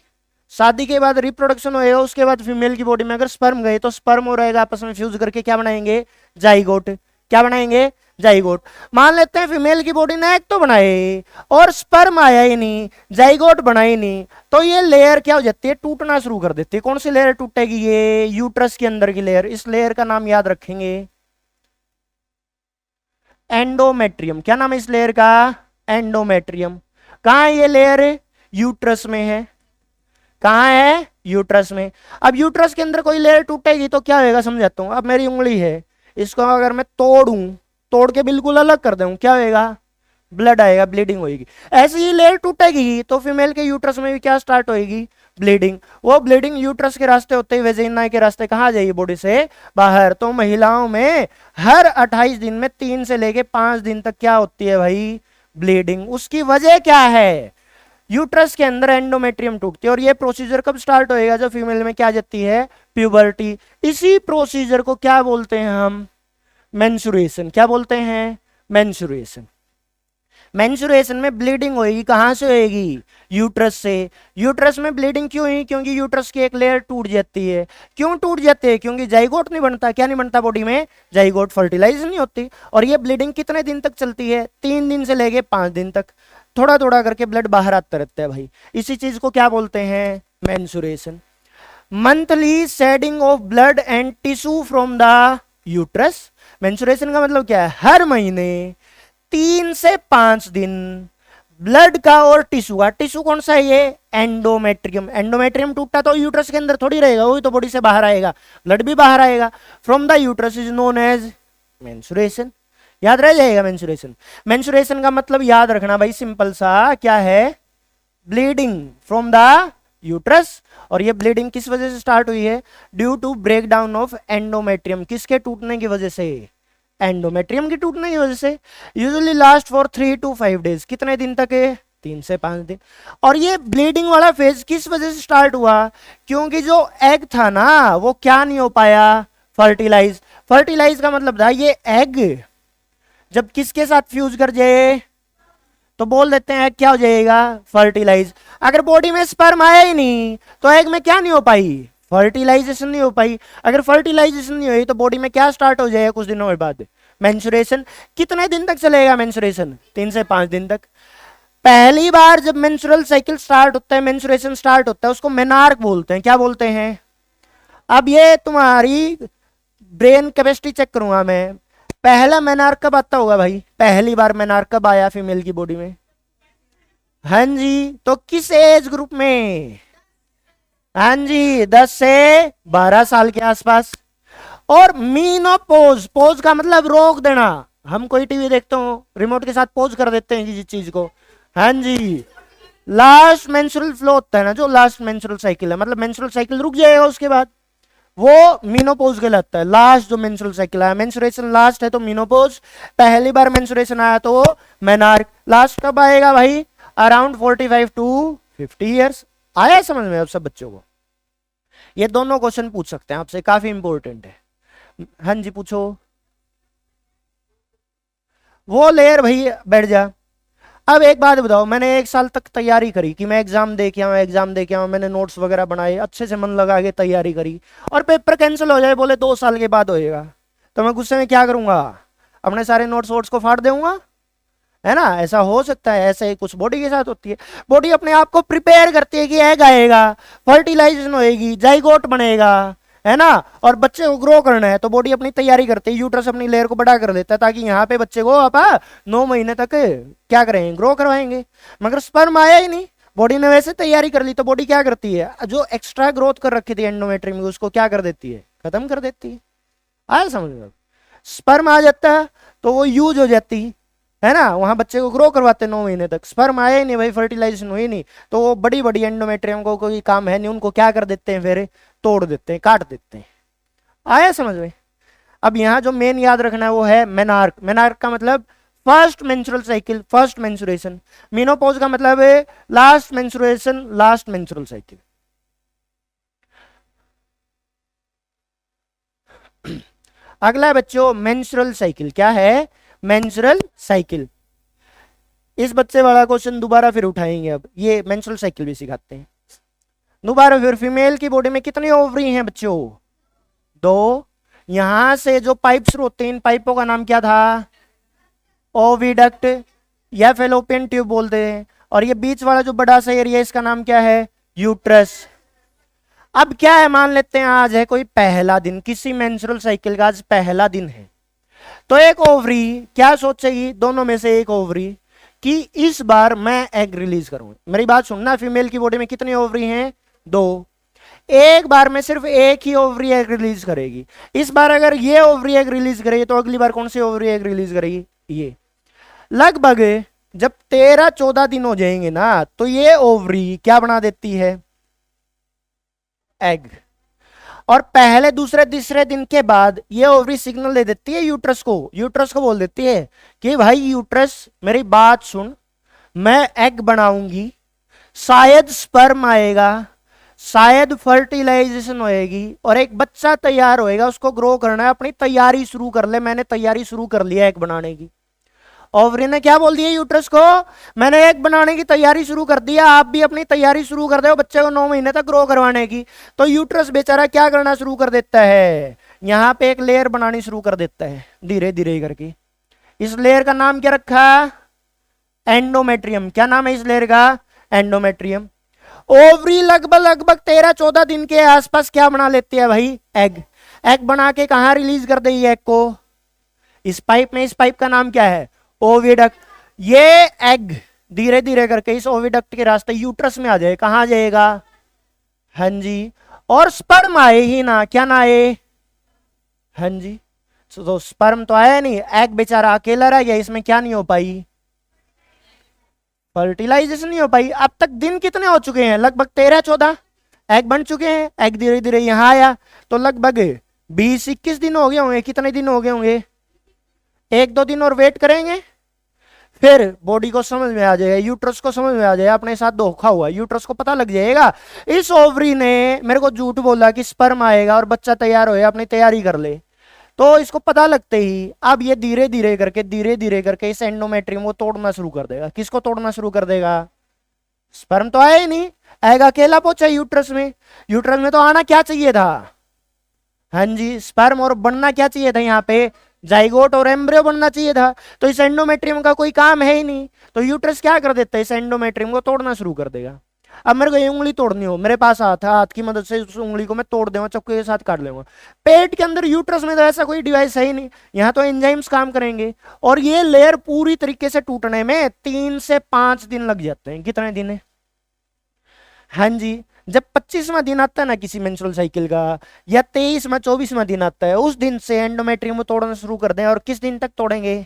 शादी के बाद रिप्रोडक्शन होएगा, उसके बाद फीमेल की बॉडी में अगर स्पर्म गए तो स्पर्म और एग आपस में फ्यूज करके क्या बनाएंगे, जाइगोट। क्या बनाएंगे, जाइगोट। मान लेते हैं फीमेल की बॉडी ने एग तो बनाए और स्पर्म आया ही नहीं, जाइगोट बना ही नहीं, तो ये लेयर क्या हो जाती है, टूटना शुरू कर देती है। कौन सी लेयर टूटेगी, ये यूट्रस के अंदर की लेयर। इस लेयर का नाम याद रखेंगे, एंडोमेट्रियम। क्या नाम है इस लेयर का, एंडोमेट्रियम। कहां है ये लेयर, यूट्रस में है। कहां है, यूट्रस में। अब यूट्रस के अंदर कोई लेयर टूटेगी तो क्या होगा, समझाता हूं। अब मेरी उंगली है, इसको अगर मैं तोड़ूं, तोड़ के बिल्कुल अलग कर दूं, क्या होएगा, ब्लड आएगा, ब्लीडिंग होगी। ऐसे ही लेयर टूटेगी तो फीमेल के यूट्रस में भी क्या स्टार्ट होगी, ब्लीडिंग। वो ब्लीडिंग यूट्रस के रास्ते होते ही वेजिना के रास्ते कहाँ जाएगी, बॉडी से बाहर। तो महिलाओं में हर 28 दिन में 3 से लेके 5 दिन तक क्या होती है भाई, ब्लीडिंग। उसकी वजह क्या है, यूट्रस के अंदर एंडोमेट्रियम टूटती है। और ये प्रोसीजर कब स्टार्ट होएगा? जब फीमेल में क्या आ जाती है? प्यूबर्टी। इसी प्रोसीजर को क्या बोलते हैं हम? मेंस्ट्रुएशन। क्या बोलते हैं? मेंस्ट्रुएशन। मेंस्ट्रुएशन में ब्लीडिंग होएगी, कहां से होएगी? यूट्रस से। यूट्रस में ब्लीडिंग क्यों हुई? क्योंकि यूट्रस की एक लेयर टूट जाती है। क्यों टूट जाती है? क्योंकि जाइगोट नहीं बनता। क्या नहीं बनता बॉडी में? जाइगोट, फर्टिलाइज नहीं होती। और ये ब्लीडिंग कितने दिन तक चलती है? 3 दिन से लेके 5 दिन तक। थोड़ा थोड़ा करके ब्लड बाहर आता रहता है भाई। इसी चीज को क्या बोलते हैं? Menstruation. Monthly shedding of blood and tissue from the uterus. Menstruation का मतलब क्या है? हर महीने 3 से 5 दिन ब्लड का और टिश्यू का। टिश्यू कौन सा है? ये एंडोमेट्रियम। एंडोमेट्रियम टूटता तो यूट्रस के अंदर थोड़ी रहेगा, वही तो बॉडी से बाहर आएगा, ब्लड भी बाहर आएगा। From the uterus is known as menstruation. याद रह जाएगा मेंस्ट्रुएशन। मेंस्ट्रुएशन का मतलब याद रखना भाई, सिंपल सा क्या है? Bleeding from the uterus. और ये ब्लीडिंग किस वजह से स्टार्ट हुई है? Due to break down of endometrium. किसके टूटने की वजह से? एंडोमेट्रियम की टूटने की वजह से। Usually last for 3 to 5 days। कितने दिन तक है? 3 से 5 दिन। और ये ब्लीडिंग वाला फेज किस वजह से स्टार्ट हुआ? क्योंकि जो एग था ना वो क्या नहीं हो पाया? फर्टिलाइज। फर्टिलाइज का मतलब था ये एग जब किसके साथ फ्यूज कर जाए तो बोल देते हैं एग क्या हो जाएगा? फर्टिलाइज। अगर बॉडी में स्पर्म आया ही नहीं तो एग में क्या नहीं हो पाई? फर्टिलाइजेशन नहीं हो पाई। अगर फर्टिलाइजेशन नहीं हुई तो बॉडी में क्या स्टार्ट हो जाएगा कुछ दिनों के बाद? मेंस्ट्रुएशन। कितने दिन तक चलेगा मेंस्ट्रुएशन? 3 से 5 दिन तक। पहली बार जब मेंस्ट्रुअल साइकिल स्टार्ट होता है, मेंस्ट्रुएशन स्टार्ट होता है, उसको मेनार्क बोलते हैं। क्या बोलते हैं? अब ये तुम्हारी ब्रेन कैपेसिटी चेक करूंगा मैं। पहला मेनार्क कब आता होगा भाई? पहली बार मेनार्क कब आया फीमेल की बॉडी में? हाँ जी, तो किस एज ग्रुप में? हाँ जी, 10 से 12 साल के आसपास। और मीनोपोज, पोज का मतलब रोक देना। हम कोई टीवी देखते हो रिमोट के साथ पोज कर देते हैं किसी चीज को। हाँ जी, लास्ट मेंस्ट्रुअल फ्लो होता है ना, जो लास्ट मेंस्ट्रुअल साइकिल है, मतलब मेंस्ट्रुअल साइकिल रुक जाएगा उसके बाद, वो मीनोपोज कहलाता है। लास्ट जो मेंस्ट्रुअल साइकिल है, मेंस्ट्रुएशन लास्ट है तो मीनोपोज। पहली बार मेंस्ट्रुएशन आया तो मेनार्क। लास्ट कब आएगा भाई? Around 45 to 50 years. आया समझ में अब सब बच्चों को? ये दोनों क्वेश्चन पूछ सकते हैं आपसे, काफी इंपॉर्टेंट है। हाँ जी पूछो। वो लेयर भाई बैठ जा। अब एक बात बताओ, मैंने 1 साल तक तैयारी करी कि मैं एग्जाम दे के आऊँ, एग्जाम दे के आऊँ, मैंने नोट्स वगैरह बनाए, अच्छे से मन लगा के तैयारी करी, और पेपर कैंसिल हो जाए, बोले 2 साल के बाद होएगा, तो मैं गुस्से में क्या करूंगा? अपने सारे नोट्स वोट्स को फाड़ दूंगा, है ना? ऐसा हो सकता है। ऐसे ही कुछ बॉडी के साथ होती है। बॉडी अपने आप को प्रिपेयर करती है कि एग आएगा, फर्टिलाइजेशन होएगी, जाइगोट बनेगा, है ना, और बच्चे को ग्रो करना है, तो बॉडी अपनी तैयारी करती है, यूट्रस अपनी लेयर को बड़ा कर देता है ताकि यहाँ पे बच्चे को आप 9 महीने तक क्या करेंगे? ग्रो करवाएंगे। मगर स्पर्म आया ही नहीं, बॉडी ने वैसे तैयारी कर ली, तो बॉडी क्या करती है? जो एक्स्ट्रा ग्रोथ कर रखी थी एंडोमेट्रियम में, उसको क्या कर देती है? खत्म कर देती है। आया समझ में? स्पर्म आ जाता है तो वो यूज हो जाती है ना, वहां बच्चे को ग्रो करवाते 9 महीने तक। स्पर्म आया ही नहीं भाई, फर्टिलाइजेशन हुई नहीं, तो वो बड़ी बड़ी एंडोमेट्रियम को कोई काम है नहीं, उनको क्या कर देते हैं? फिर तोड़ देते हैं, काट देते हैं। आया समझ में? अब यहाँ जो मेन याद रखना है वो है मेनार्क। मेनार्क का मतलब first menstrual cycle, first menstruation. Menopause का मतलब है last menstruation, last menstrual cycle. अगला है बच्चों मेंस्ट्रुअल साइकिल। क्या है? Menstrual cycle. इस बच्चे वाला क्वेश्चन दोबारा फिर उठाएंगे। अब ये मेंस्ट्रुअल साइकिल भी सिखाते हैं दोबारा। फिर फीमेल की बॉडी में कितनी ओवरी हैं बच्चों? 2। यहां से जो पाइप्स होते हैं, इन पाइपों का नाम क्या था? ओविडक्ट या फेलोपियन ट्यूब बोलते हैं। और ये बीच वाला जो बड़ा सा एरिया, इसका नाम क्या है? यूट्रस। अब क्या है, मान लेते हैं आज है कोई पहला दिन, किसी मेंस्ट्रुअल साइकिल का आज पहला दिन है, तो एक ओवरी क्या सोचेगी? दोनों में से एक ओवरी कि इस बार मैं एग रिलीज करूंगा। मेरी बात सुनना, फीमेल की बॉडी में कितनी ओवरी हैं? 2। एक बार में सिर्फ एक ही ओवरी एग रिलीज करेगी। इस बार अगर ये ओवरी एग रिलीज करेगी तो अगली बार कौन सी ओवरी एग रिलीज करेगी? ये। लगभग जब 13-14 दिन हो जाएंगे ना, तो ये ओवरी क्या बना देती है? एग। और पहले दूसरे तीसरे दिन के बाद ये ओवरी सिग्नल दे देती है यूट्रस को। यूट्रस को बोल देती है कि भाई यूट्रस मेरी बात सुन, मैं एग बनाऊंगी, शायद स्पर्म आएगा, शायद फर्टिलाइजेशन होएगी और एक बच्चा तैयार होएगा, उसको ग्रो करना है, अपनी तैयारी शुरू कर ले। मैंने तैयारी शुरू कर लिया एग बनाने की। ओवरी ने क्या बोल दिया यूट्रस को, मैंने एग बनाने की तैयारी शुरू कर दिया, आप भी अपनी तैयारी शुरू कर दो बच्चे को 9 महीने तक ग्रो करवाने की। तो यूट्रस बेचारा क्या करना शुरू कर देता है, यहां पे एक लेयर बनानी शुरू कर देता है धीरे धीरे करके। इस लेयर का नाम क्या रखा, एंडोमेट्रियम। क्या नाम है इस लेयर का, एंडोमेट्रियम। ओवरी लगभग लगभग 13-14 दिन के आसपास क्या बना लेते हैं भाई, एग। एग बना के कहां रिलीज कर देगी एग को, इस पाइप में। इस पाइप का नाम क्या है, ओविडक्ट। ये एग धीरे धीरे करके इस ओविडक्ट के रास्ते यूट्रस में आ जाए, कहां आ जाएगा, हाँ जी। और स्पर्म आए ही ना, क्या ना आए, हाँ जी। तो स्पर्म तो आया नहीं, एग बेचारा अकेला रह गया, इसमें क्या नहीं हो पाई, फर्टिलाइजेशन नहीं हो पाई। अब तक दिन कितने हो चुके हैं, लगभग 13-14 एग बन चुके हैं। एग धीरे धीरे यहां आया तो लगभग 20-21 दिन हो गए होंगे। कितने दिन हो गए होंगे, 1-2 दिन और वेट करेंगे, फिर बॉडी को समझ में आ जाएगा, यूट्रस को समझ में आ जाएगा अपने साथ धोखा हुआ, यूट्रस को पता लग जाएगा इस ओवरी ने मेरे को झूठ बोला कि स्पर्म आएगा और बच्चा तैयार होएगा, अपनी तैयारी कर ले। तो इसको पता लगते ही अब ये धीरे धीरे करके इस एंडोमेट्रियम को तोड़ना शुरू कर देगा। किसको तोड़ना शुरू कर देगा, स्पर्म तो आया ही नहीं, आएगा अकेला पहुंचा यूट्रस में। यूट्रस में तो आना क्या चाहिए था, हाँ जी, स्पर्म, और बनना क्या चाहिए था यहाँ पे, जाइगोट और एम्ब्रियो बनना चाहिए था। तो इस एंडोमेट्रियम का कोई काम है ही नहीं, तो यूट्रस क्या कर देता है, इस एंडोमेट्रियम को तोड़ना शुरू कर देगा। अब मेरे को ये उंगली तोड़नी हो, मेरे पास हाथ है, हाथ की मदद से उस उंगली को मैं तोड़ दूंगा, चक्कू के साथ काट लूंगा। पेट के अंदर यूट्रस में तो ऐसा कोई डिवाइस है ही नहीं, यहाँ तो एंजाइम्स काम करेंगे। और ये लेयर पूरी तरीके से टूटने में 3 से 5 दिन लग जाते हैं। कितने दिन है, हाँ जी। जब 25वां दिन आता है ना किसी मेंस्ट्रुअल साइकिल का, या 23वां 24वां दिन आता है, उस दिन से एंडोमेट्रियम को तोड़ना शुरू कर दें। और किस दिन तक तोड़ेंगे,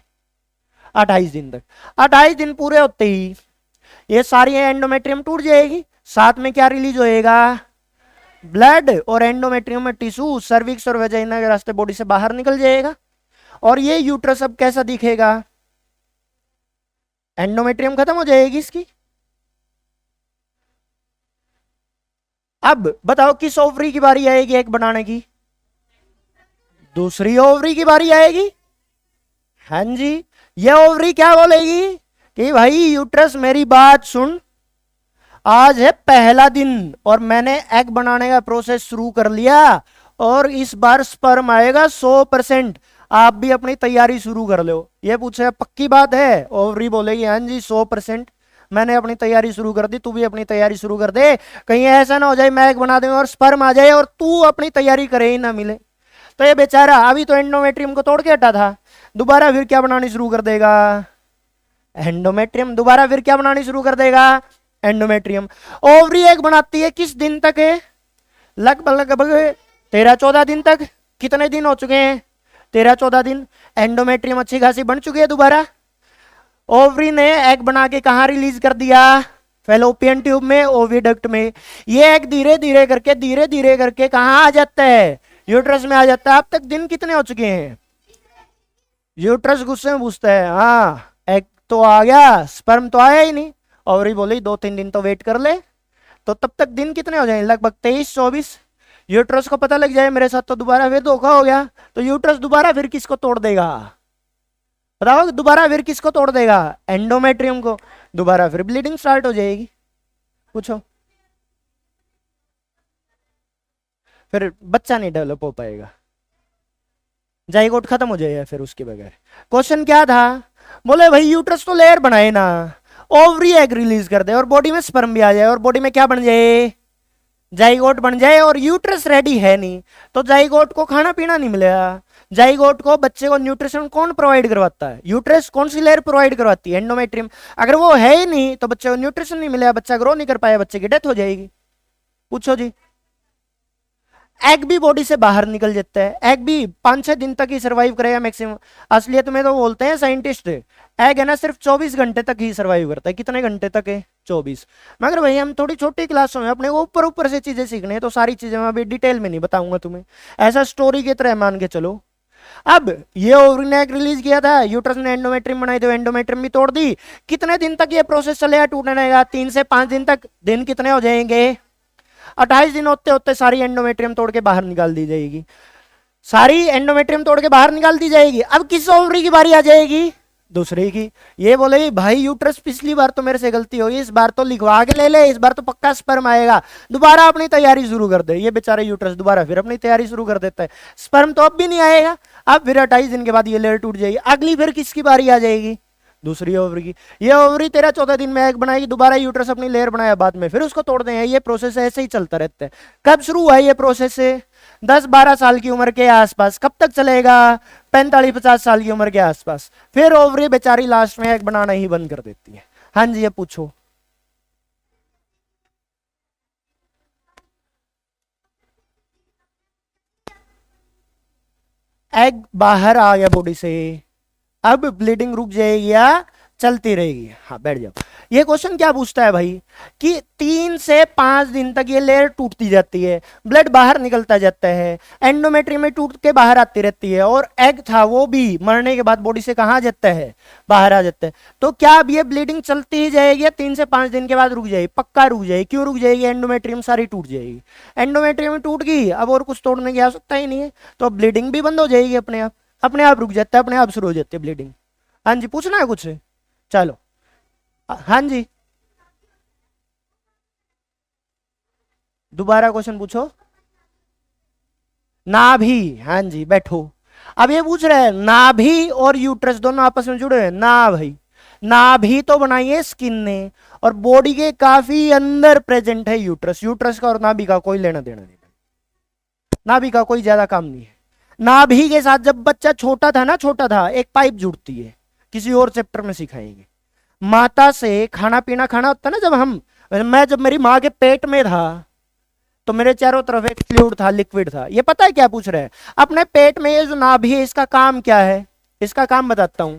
28 दिन तक। 28 दिन पूरे होते ही ये सारी एंडोमेट्रियम टूट जाएगी। साथ में क्या रिलीज होएगा, ब्लड, और एंडोमेट्रियम में टिश्यू सर्विक्स और वेजाइना के रास्ते बॉडी से बाहर निकल जाएगा। और ये यूट्रस अब कैसा दिखेगा, एंडोमेट्रियम खत्म हो जाएगी इसकी। अब बताओ किस ओवरी की बारी आएगी एग बनाने की, दूसरी ओवरी की बारी आएगी, हाँ जी। ये ओवरी क्या बोलेगी कि भाई यूट्रस मेरी बात सुन, आज है पहला दिन और मैंने एग बनाने का प्रोसेस शुरू कर लिया, और इस बार स्पर्म आएगा 100%, आप भी अपनी तैयारी शुरू कर लो। ये पूछे पक्की बात है, ओवरी बोलेगी हाँ जी 100%, मैंने अपनी तैयारी शुरू कर दी, तू भी अपनी तैयारी शुरू कर दे। कहीं ऐसा ना हो जाए मैं एग बना दूं और स्पर्म आ जाए और तू अपनी तैयारी करे ही ना मिले। तो ये बेचारा अभी तो एंडोमेट्रियम को तोड़ के हटा था, दोबारा फिर क्या बनानी शुरू कर देगा, एंडोमेट्रियम। दोबारा फिर क्या बनानी शुरू कर देगा, एंडोमेट्रियम। ओवरी एग बनाती है किस दिन तक है, लगभग लगभग 13-14 दिन तक। कितने दिन हो चुके हैं, 13-14 दिन। एंडोमेट्रियम अच्छी खासी बन चुकी है दोबारा। ओवरी ने एग बना के कहां रिलीज कर दिया, फेलोपियन ट्यूब में, ओविडक्ट में। ये एग धीरे धीरे करके कहां आ जाता है, यूट्रस में आ जाता है। अब तक दिन कितने हो चुके हैं, यूट्रस गुस्से में पूछता है, हाँ एग तो आ गया, स्पर्म तो आया ही नहीं। ओवरी बोली 2-3 दिन तो वेट कर ले। तो तब तक दिन कितने हो जाएंगे, लगभग 23-24। यूट्रस को पता लग जाए मेरे साथ तो दोबारा फिर धोखा हो गया, तो यूट्रस दोबारा फिर किसको तोड़ देगा, बताओ दोबारा फिर किसको तोड़ देगा, एंडोमेट्रियम को। दोबारा फिर ब्लीडिंग स्टार्ट हो जाएगी, पूछो, फिर बच्चा नहीं डेवलप हो पाएगा, जाइगोट खत्म हो जाएगा फिर उसके बगैर। क्वेश्चन क्या था, बोले भाई यूट्रस तो लेयर बनाए ना, ओवरी एग रिलीज कर दे और बॉडी में स्पर्म भी आ जाए और बॉडी में क्या बन जाए, जाइगोट बन जाए। और यूट्रस रेडी है नहीं, तो जाइगोट को खाना पीना नहीं मिलेगा। जाइगोट को, बच्चे को न्यूट्रिशन कौन प्रोवाइड करवाता है, यूट्रस। कौन सी लेयर प्रोवाइड करवाती है, एंडोमेट्रियम। अगर वो है ही नहीं तो बच्चे को न्यूट्रिशन नहीं मिलेगा, बच्चा ग्रो नहीं कर पाया, बच्चे की डेथ हो जाएगी। पूछो जी। एग भी बॉडी से बाहर निकल जाता है, एग भी 5-6 दिन तक ही सर्वाइव करेगा मैक्सिमम। असलियत में तो बोलते हैं साइंटिस्ट, एग है ना सिर्फ 24 घंटे तक ही सर्वाइव करता है। कितने घंटे तक है, 24। मगर भाई हम थोड़ी छोटी क्लासों में अपने को ऊपर ऊपर से चीजें सीखने हैं, तो सारी चीजें मैं अभी डिटेल में नहीं बताऊंगा तुम्हें, ऐसा स्टोरी की तरह मान के चलो। अब ये ओवरी ने एग रिलीज किया था, यूट्रस ने एंडोमेट्रियम बनाई तो एंडोमेट्रियम भी तोड़ दी। कितने दिन तक ये प्रोसेस चलेगा टूटने का? 3 से 5 दिन तक। दिन कितने हो जाएंगे? 28 दिन होते होते सारी एंडोमेट्रियम तोड़ के बाहर निकाल दी जाएगी। सारी एंडोमेट्रियम तोड़ के बाहर निकाल दी जाएगी। अब किस ओवरी की बारी आ जाएगी? दूसरे की। ये बोले भाई यूट्रस पिछली बार तो मेरे से गलती हुई, इस बार तो लिखवा के ले ले, इस बार तो पक्का स्पर्म आएगा, दोबारा अपनी तैयारी शुरू कर दे। ये बेचारा यूट्रस दोबारा फिर अपनी तैयारी शुरू कर देता है, स्पर्म तो अब भी नहीं आएगा। अब फिर 28 दिन के बाद ये लेयर टूट जाएगी। अगली फिर किसकी बारी आ जाएगी? दूसरी ओवरी की। ये ओवरी 13-14 दिन में एग बनाएगी, दोबारा यूट्रस अपनी लेयर बनाया बाद में, फिर उसको तोड़ देंगे। ये प्रोसेस ऐसे ही चलता रहता है। कब शुरू हुआ ये प्रोसेस? से 10-12 साल की उम्र के आसपास। कब तक चलेगा? 45-50 साल की उम्र के आसपास। फिर ओवरी बेचारी लास्ट में एग बनाना ही बंद कर देती है। हाँ जी, ये पूछो। एग बाहर आ गया बॉडी से, अब ब्लीडिंग रुक जाएगी या चलती रहेगी? हाँ, बैठ जाओ। ये क्वेश्चन क्या पूछता है भाई कि 3 से 5 दिन तक ये लेयर टूटती जाती है, ब्लड बाहर निकलता जाता है, एंडोमेट्रियम में टूट के बाहर आती रहती है, और एग था वो भी मरने के बाद बॉडी से कहाँ जाता है? बाहर आ जाता है। तो क्या अब ये ब्लीडिंग चलती ही जाएगी या 3 से 5 दिन के बाद रुक जाएगी? पक्का रुक जाएगी। क्यों रुक जाएगी? एंडोमेट्रियम सारी टूट जाएगी। एंडोमेट्रियम टूट गई, अब और कुछ तोड़ने की आवश्यकता ही नहीं है, तो अब ब्लीडिंग भी बंद हो जाएगी अपने आप। अपने आप रुक जाता है, अपने आप शुरू हो जाती है ब्लीडिंग। हाँ जी, पूछना है कुछ? चलो। हाँ जी, दोबारा क्वेश्चन पूछो। नाभि। हाँ जी, बैठो। अब ये पूछ रहे हैं नाभि और यूट्रस दोनों आपस में जुड़े हैं ना भाई? नाभि तो बनाई है स्किन ने, और बॉडी के काफी अंदर प्रेजेंट है यूट्रस। यूट्रस का और नाभि का कोई लेना देना नहीं, नाभि का कोई ज्यादा काम नहीं है। नाभि के साथ जब बच्चा छोटा था ना, छोटा था, एक पाइप जुड़ती है, किसी और चैप्टर में सिखाएंगे। माता से खाना पीना खाना होता है ना, जब मेरी माँ के पेट में था तो मेरे चारों तरफ एक फ्लूइड था, लिक्विड था। ये पता है क्या पूछ रहे हैं? अपने पेट में ये जो नाभि है, इसका काम क्या है? इसका काम बताता हूं।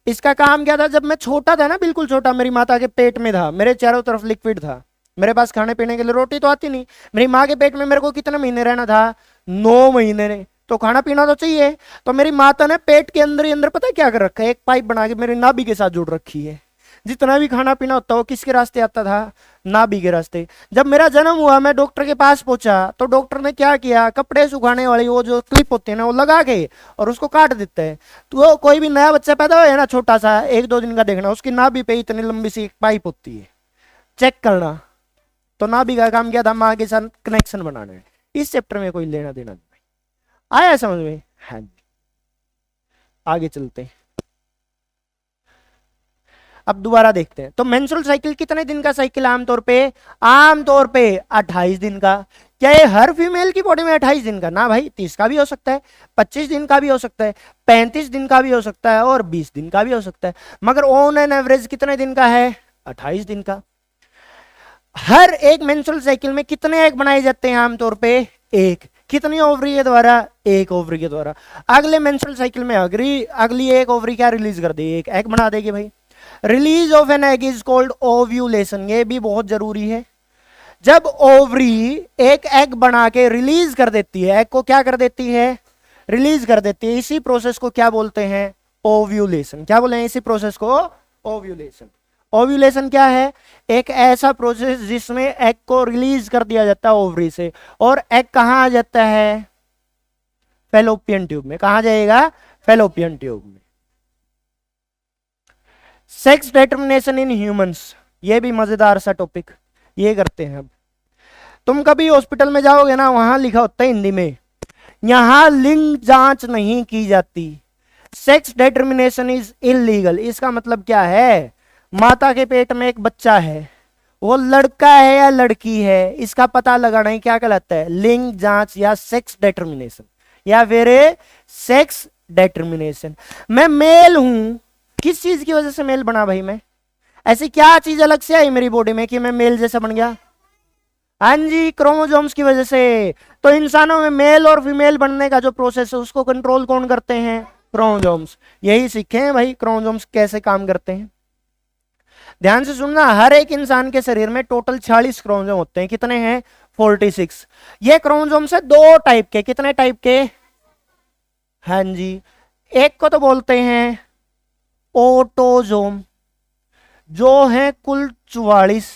इसका काम क्या था? जब मैं छोटा था ना, बिल्कुल छोटा, मेरी माता के पेट में था, मेरे चारों तरफ लिक्विड था, मेरे पास खाने पीने के लिए रोटी तो आती नहीं। मेरी माँ के पेट में मेरे को कितने महीने रहना था? 9 महीने। तो खाना पीना तो चाहिए। तो मेरी माता ने पेट के अंदर ही अंदर पता है क्या कर रखा है? एक पाइप बना के मेरी नाभि के साथ जोड़ रखी है। जितना भी खाना पीना होता है वो किसके रास्ते आता था? नाभि के रास्ते। जब मेरा जन्म हुआ, मैं डॉक्टर के पास पहुंचा, तो डॉक्टर ने क्या किया? कपड़े सुखाने वाली वो जो क्लिप होती है ना, वो लगा के और उसको काट देता है। तो कोई भी नया बच्चा पैदा हो ना, छोटा सा, 1-2 दिन का देखना, उसकी नाभि पे इतनी लंबी सी एक पाइप होती है, चेक करना। तो नाभि का काम क्या था? माँ के साथ कनेक्शन बनाना है। इस चैप्टर में कोई लेना देना नहीं। आया समझ में? हाँ जी, आगे चलते हैं। अब दोबारा देखते हैं। तो मेंस्ट्रुअल साइकिल कितने दिन का साइकिल? आमतौर पे 28 दिन का। क्या ये हर फीमेल की बॉडी में 28 दिन का? ना भाई, 30 का भी हो सकता है, 25 दिन का भी हो सकता है, 35 दिन का भी हो सकता है, और 20 दिन का भी हो सकता है। मगर ऑन एन एवरेज कितने दिन का है? 28 दिन का। हर एक मेंस्ट्रुअल साइकिल में कितने एग बनाए जाते हैं? आमतौर पे एक। कितनी ओवरी के द्वारा? एक ओवरी के द्वारा। अगले मेंस्ट्रुअल साइकिल में अगली एक ओवरी क्या रिलीज कर देगी? एक एग बना देगी भाई। Release of an egg is called ovulation. ये भी बहुत जरूरी है। जब ओवरी एक एग बना के रिलीज कर देती है, एग को क्या कर देती है? रिलीज कर देती है। इसी प्रोसेस को क्या बोलते हैं? ओव्यूलेशन। क्या बोले हैं इसी प्रोसेस को? ओव्यूलेशन। ओव्यूलेशन क्या है? एक ऐसा प्रोसेस जिसमें एग को रिलीज कर दिया जाता है ओवरी से, और एग कहां आ जाता है? फैलोपियन ट्यूब में। कहां जाएगा? फैलोपियन ट्यूब में। सेक्स डिटर्मिनेशन इन ह्यूमंस, ये भी मजेदार सा टॉपिक, ये करते हैं। अब तुम कभी हॉस्पिटल में जाओगे ना, वहां लिखा होता है हिंदी में, यहां लिंग जांच नहीं की जाती, सेक्स डिटर्मिनेशन इज इलीगल। इसका मतलब क्या है? माता के पेट में एक बच्चा है, वो लड़का है या लड़की है, इसका पता लगाना ही क्या कहलाता है? लिंग जांच या सेक्स डिटर्मिनेशन, या फिर सेक्स डिटर्मिनेशन। मैं मेल हूं, किस चीज की वजह से मेल बना भाई? मैं ऐसी क्या चीज अलग से आई मेरी बॉडी में कि मैं मेल जैसा बन गया? हाँ जी, क्रोमोसोम्स की वजह से। तो इंसानों में मेल और फीमेल बनने का जो प्रोसेस है, उसको कंट्रोल कौन करते हैं? क्रोमोसोम्स। यही सीखे हैं भाई क्रोमोसोम्स कैसे काम करते हैं। ध्यान से सुनना, हर एक इंसान के शरीर में टोटल 46 क्रोमोसोम होते हैं। कितने हैं? 46। ये क्रोमोसोम्स है 2 टाइप के। कितने टाइप के? हाँ जी, एक को तो बोलते हैं ऑटोजोम, जो है कुल 44,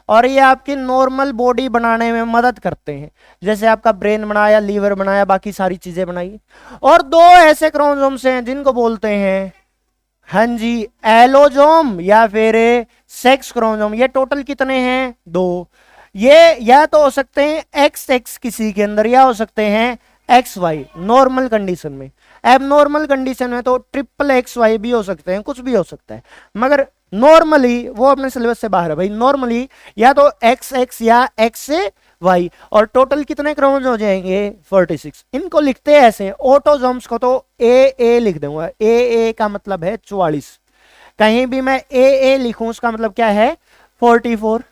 और ये आपकी नॉर्मल बॉडी बनाने में मदद करते हैं, जैसे आपका ब्रेन बनाया, लीवर बनाया, बाकी सारी चीजें बनाई। और दो ऐसे क्रोमोसोम्स हैं जिनको बोलते हैं, हाँ जी, एलोजोम या फिर सेक्स क्रोमोसोम। ये टोटल कितने हैं? 2। ये या तो हो सकते हैं एक्स एक्स किसी के अंदर, या हो सकते हैं एक्स वाई नॉर्मल कंडीशन में। एब नॉर्मल कंडीशन में तो ट्रिपल एक्स वाई भी हो सकते हैं, कुछ भी हो सकता है, मगर नॉर्मली वो अपने सिलेबस से बाहर है भाई। नॉर्मली या तो एक्स एक्स या एक्स वाई। और टोटल कितने क्रोमोसोम हो जाएंगे? 46। इनको लिखते हैं ऐसे, ऑटोजोम्स को तो ए लिख दूंगा। ए का मतलब है 44। कहीं भी मैं ए लिखूं उसका मतलब क्या है? 44।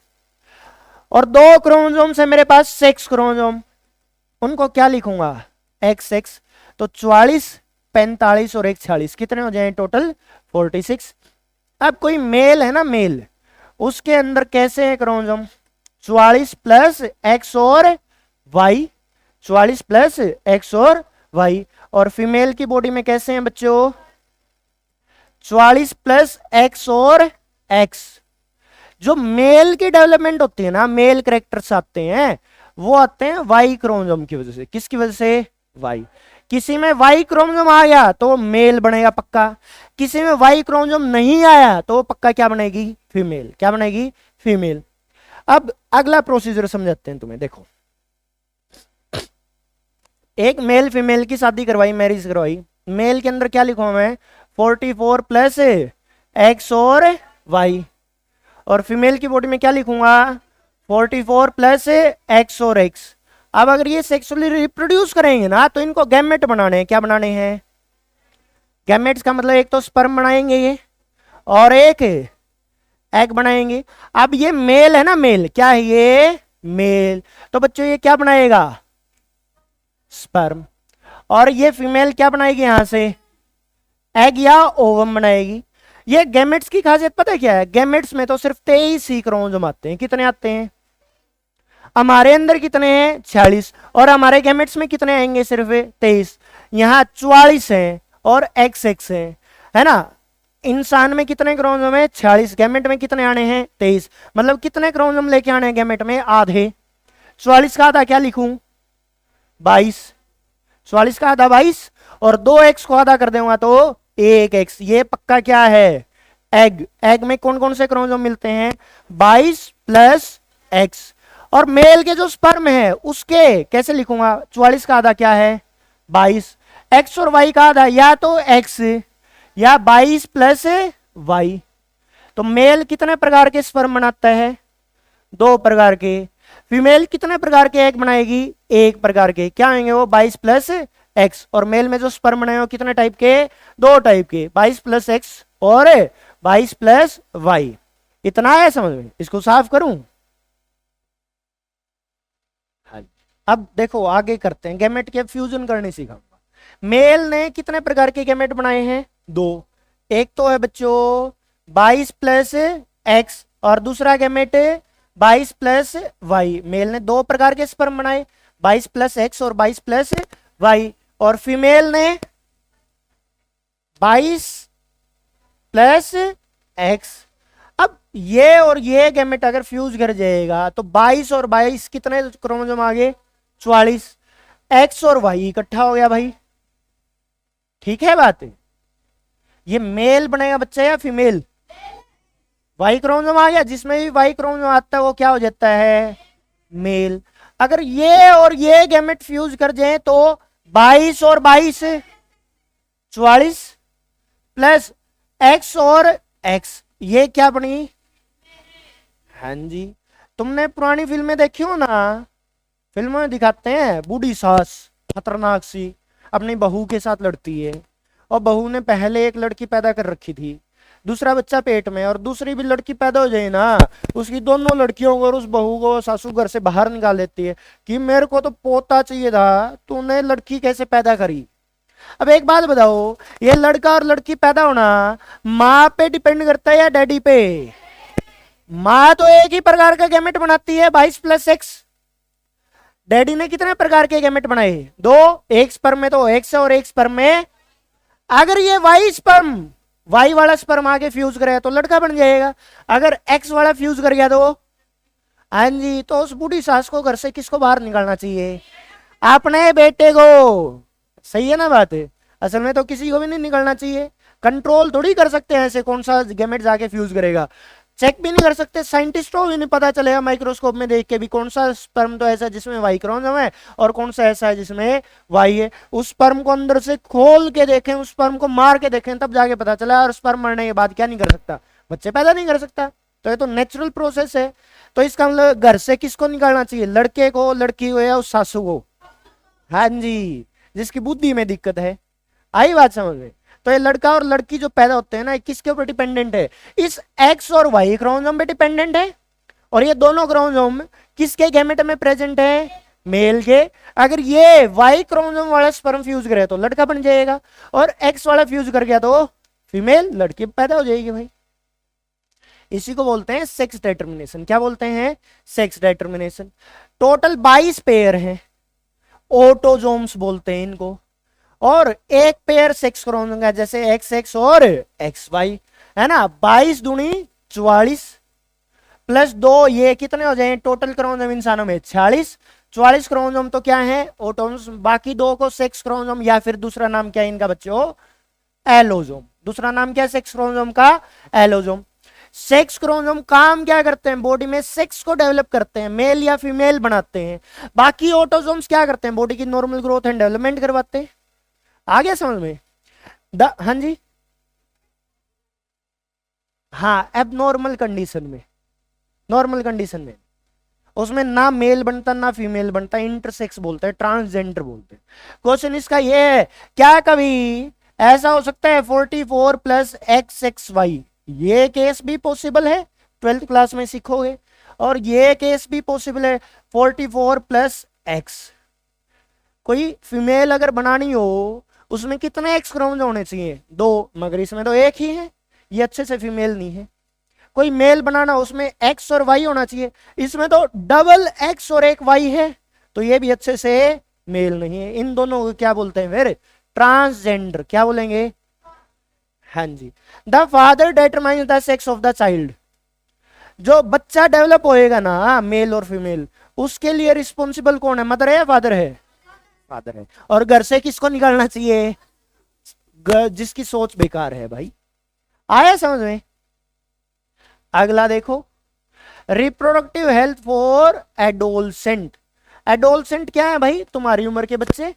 और दो क्रोमोसोम है मेरे पास, सेक्स क्रोमोसोम, उनको क्या लिखूंगा? X x. तो 44, 45 और 46 कितने हो जाए टोटल? 46। अब कोई मेल है ना, मेल, उसके अंदर कैसे है क्रोमोसोम? 44 प्लस एक्स और वाई, 44 प्लस एक्स और वाई। और फीमेल की बॉडी में कैसे हैं बच्चों? 44 प्लस एक्स और एक्स। जो मेल की डेवलपमेंट होती है ना, मेल कैरेक्टर्स आते हैं, वो आते हैं वाई क्रोमोसोम की वजह से। किसकी वजह से? वाई। किसी में वाई क्रोमोसोम आ गया तो मेल बनेगा पक्का, किसी में वाई क्रोमोसोम नहीं आया तो पक्का क्या बनेगी? फीमेल। क्या बनेगी? फीमेल। अब अगला प्रोसीजर समझाते हैं तुम्हें, देखो। एक मेल फीमेल की शादी करवाई, मैरिज करवाई। मेल के अंदर क्या लिखूंगा मैं? 44 प्लस एक्स और वाई। और फीमेल की बॉडी में क्या लिखूंगा? 44 प्लस एक्स और एक्स। अब अगर ये सेक्सुअली रिप्रोड्यूस करेंगे ना, तो इनको गैमेट बनाने हैं। क्या बनाने हैं? गैमेट्स का मतलब एक तो स्पर्म बनाएंगे ये, और एक एग बनाएंगे। अब ये मेल है ना, मेल क्या है? ये मेल। तो बच्चों ये क्या बनाएगा? स्पर्म। और ये फीमेल क्या बनाएगी? यहां से एग या ओवम बनाएगी। ये गैमेट्स की खासियत पता है क्या है? गैमेट्स में तो सिर्फ 23 ही क्रोमोसोम आते हैं। कितने आते हैं? हमारे अंदर कितने हैं? 46। और हमारे गैमेट्स में कितने आएंगे? सिर्फ 23। यहां 44 है और एक्स एक्स है ना। इंसान में कितने क्रोमोसोम है? 46। गैमेट में कितने आने हैं? 23। मतलब कितने क्रोमोसोम लेके आने हैं गैमेट में? आधे। 44 का आधा क्या लिखूं? 22। 44 का आधा 22, और 2 एक्स को आधा कर दूंगा तो 1 एक्स। ये पक्का क्या है? एग। एग में कौन कौन से क्रोमोसोम मिलते हैं? 22 प्लस एक्स। और मेल के जो स्पर्म है उसके कैसे लिखूंगा? 44 का आधा क्या है? 22। एक्स और वाई का आधा या तो एक्स या 22 प्लस वाई। तो मेल कितने प्रकार के स्पर्म बनाता है? 2 प्रकार के। फीमेल कितने प्रकार के एग बनाएगी? 1 प्रकार के। क्या आएंगे वो? 22 प्लस एक्स। और मेल में जो स्पर्म बनाए हो कितने टाइप के? 2 टाइप के, 22 प्लस एक्स और 22 प्लस वाई। इतना है समझ में? इसको साफ करूं? अब देखो आगे करते हैं, गैमेट के फ्यूजन करने सिखाऊंगा। मेल ने कितने प्रकार के गैमेट बनाए हैं? 2। एक तो है बच्चों 22 प्लस एक्स, और दूसरा गैमेट 22 प्लस वाई। मेल ने 2 प्रकार के स्पर्म बनाए, 22 प्लस एक्स और 22 प्लस वाई। और फीमेल ने 22 प्लस एक्स। अब ये और ये गैमेट अगर फ्यूज कर जाएगा तो 22 और 22 कितने क्रोमोसोम आ गए? 44। एक्स और वाई इकट्ठा हो गया भाई। ठीक है बात? ये मेल बनेगा बच्चा या फीमेल? वाई क्रोमोसोम आ गया, जिसमें भी वाई क्रोमोसोम आता है वो क्या हो जाता है? मेल। अगर ये और ये गैमेट फ्यूज कर जाए तो 22 और 22 44 प्लस एक्स और एक्स, ये क्या बनी? हाँ जी, तुमने पुरानी फिल्में देखी हो ना, फिल्मों में दिखाते हैं बूढ़ी सास खतरनाक सी अपनी बहू के साथ लड़ती है, और बहू ने पहले एक लड़की पैदा कर रखी थी, दूसरा बच्चा पेट में, और दूसरी भी लड़की पैदा हो जाए ना, उसकी दोनों लड़कियों को और उस बहू को सासू घर से बाहर निकाल देती है कि मेरे को तो पोता चाहिए था, तूने लड़की कैसे पैदा करी। अब एक बात बताओ, ये लड़का और लड़की पैदा होना माँ पे डिपेंड करता है या डैडी पे? माँ तो एक ही प्रकार का गैमेट बनाती है 22 प्लस एक्स। डैडी ने कितने प्रकार के गैमेट बनाए? दो। एक स्पर्म में तो एक्स है और एक स्पर्म में, अगर ये वाई स्पर्म, वाई वाला स्पर्म आगे फ्यूज करेगा तो लड़का बन जाएगा, अगर एक्स वाला फ्यूज कर गया तो, हाँ जी, तो उस बूढ़ी सास को घर से किसको बाहर निकालना चाहिए? अपने बेटे को। सही है ना बात? असल में तो किसी को भी नहीं निकलना चाहिए। कंट्रोल थोड़ी कर सकते हैं ऐसे कौन सा गैमेट जाके फ्यूज करेगा, चेक भी नहीं कर सकते। साइंटिस्टों को भी नहीं पता चलेगा माइक्रोस्कोप में देख के भी कौन सा स्पर्म तो ऐसा है जिसमें वाई क्रोमोसोम है और कौन सा ऐसा है जिसमें वाई है। उस स्पर्म को अंदर से खोल के देखें, उस स्पर्म को मार के देखें, तब जाके पता चला। और स्पर्म मरने के बाद क्या नहीं कर सकता? बच्चे पैदा नहीं कर सकता। तो ये तो नेचुरल प्रोसेस है। तो इसका मतलब घर से किसको निकालना चाहिए? लड़के को, लड़की को, या उस सासू को? हाँ जी, जिसकी बुद्धि में दिक्कत है। आई बात समझ में? तो ये लड़का और लड़की जो पैदा होते हैं ना, किसके ऊपर डिपेंडेंट है? इस एक्स और वाई क्रोमोसोम पे डिपेंडेंट है। और ये दोनों क्रोमोसोम किसके गैमेट में प्रेजेंट है? मेल के। अगर ये वाई क्रोमोसोम वाला स्पर्म फ्यूज करे तो लड़का बन जाएगा, और एक्स वाला फ्यूज कर गया तो फीमेल, लड़की पैदा हो जाएगी भाई। इसी को बोलते हैं सेक्स डिटर्मिनेशन। क्या बोलते हैं? Sex determination. टोटल 22 पेयर हैं, ऑटोजोम्स बोलते हैं इनको। और एक पेयर सेक्स क्रोमोसोम का, जैसे एक्स एक्स और एक्स वाई, है ना। 22 दूनी 44 प्लस 2, ये कितने हो जाए टोटल क्रोमोसोम इंसानों में? 46। 44 क्रोमोसोम तो क्या है? ऑटोजोम्स। बाकी दो को सेक्स क्रोमोसोम, या फिर दूसरा नाम क्या है इनका बच्चों? एलोजोम। दूसरा नाम क्या है सेक्स क्रोमोसोम का? एलोजोम। सेक्स क्रोमोसोम काम क्या करते हैं? बॉडी में सेक्स को डेवलप करते हैं, मेल या फीमेल बनाते हैं। बाकी ऑटोजोम्स क्या करते हैं? बॉडी की नॉर्मल ग्रोथ एंड डेवलपमेंट करवाते हैं। आ गया समझ में? हाँ जी, हाँ, एबनॉर्मल कंडीशन में, नॉर्मल कंडीशन में उसमें ना मेल बनता ना फीमेल बनता, इंटरसेक्स बोलते हैं, ट्रांसजेंडर बोलते हैं। क्वेश्चन इसका ये है, क्या कभी ऐसा हो सकता है 44 प्लस एक्स एक्स वाई? ये केस भी पॉसिबल है, 12th क्लास में सीखोगे। और ये केस भी पॉसिबल है 44 प्लस एक्स। कोई फीमेल अगर बनानी हो उसमें कितने एक्स क्रोमोसोम होने चाहिए? 2, मगर इसमें तो एक ही है, ये अच्छे से फीमेल नहीं है। कोई मेल बनाना उसमें एक्स और वाई होना चाहिए, इसमें तो डबल एक्स और एक वाई है, तो ये भी अच्छे से मेल नहीं है। इन दोनों को क्या बोलते हैं फिर? ट्रांसजेंडर। क्या बोलेंगे? हाँ जी। The father determines the sex of the child. जो बच्चा डेवलप होएगा ना, मेल और फीमेल, उसके लिए रिस्पॉन्सिबल कौन है? मदर है या फादर है? फादर है। और घर से किसको निकालना चाहिए? जिसकी सोच बेकार है भाई। आया समझ में? अगला देखो, reproductive health for adolescent. Adolescent क्या है भाई? तुम्हारी उम्र के बच्चे।